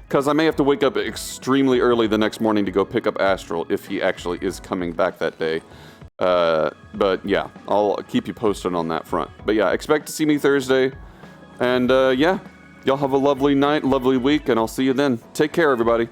S1: because I may have to wake up extremely early the next morning to go pick up Astral if he actually is coming back that day. But yeah, I'll keep you posted on that front. But yeah, expect to see me Thursday. And yeah, y'all have a lovely night, lovely week, and I'll see you then. Take care, everybody.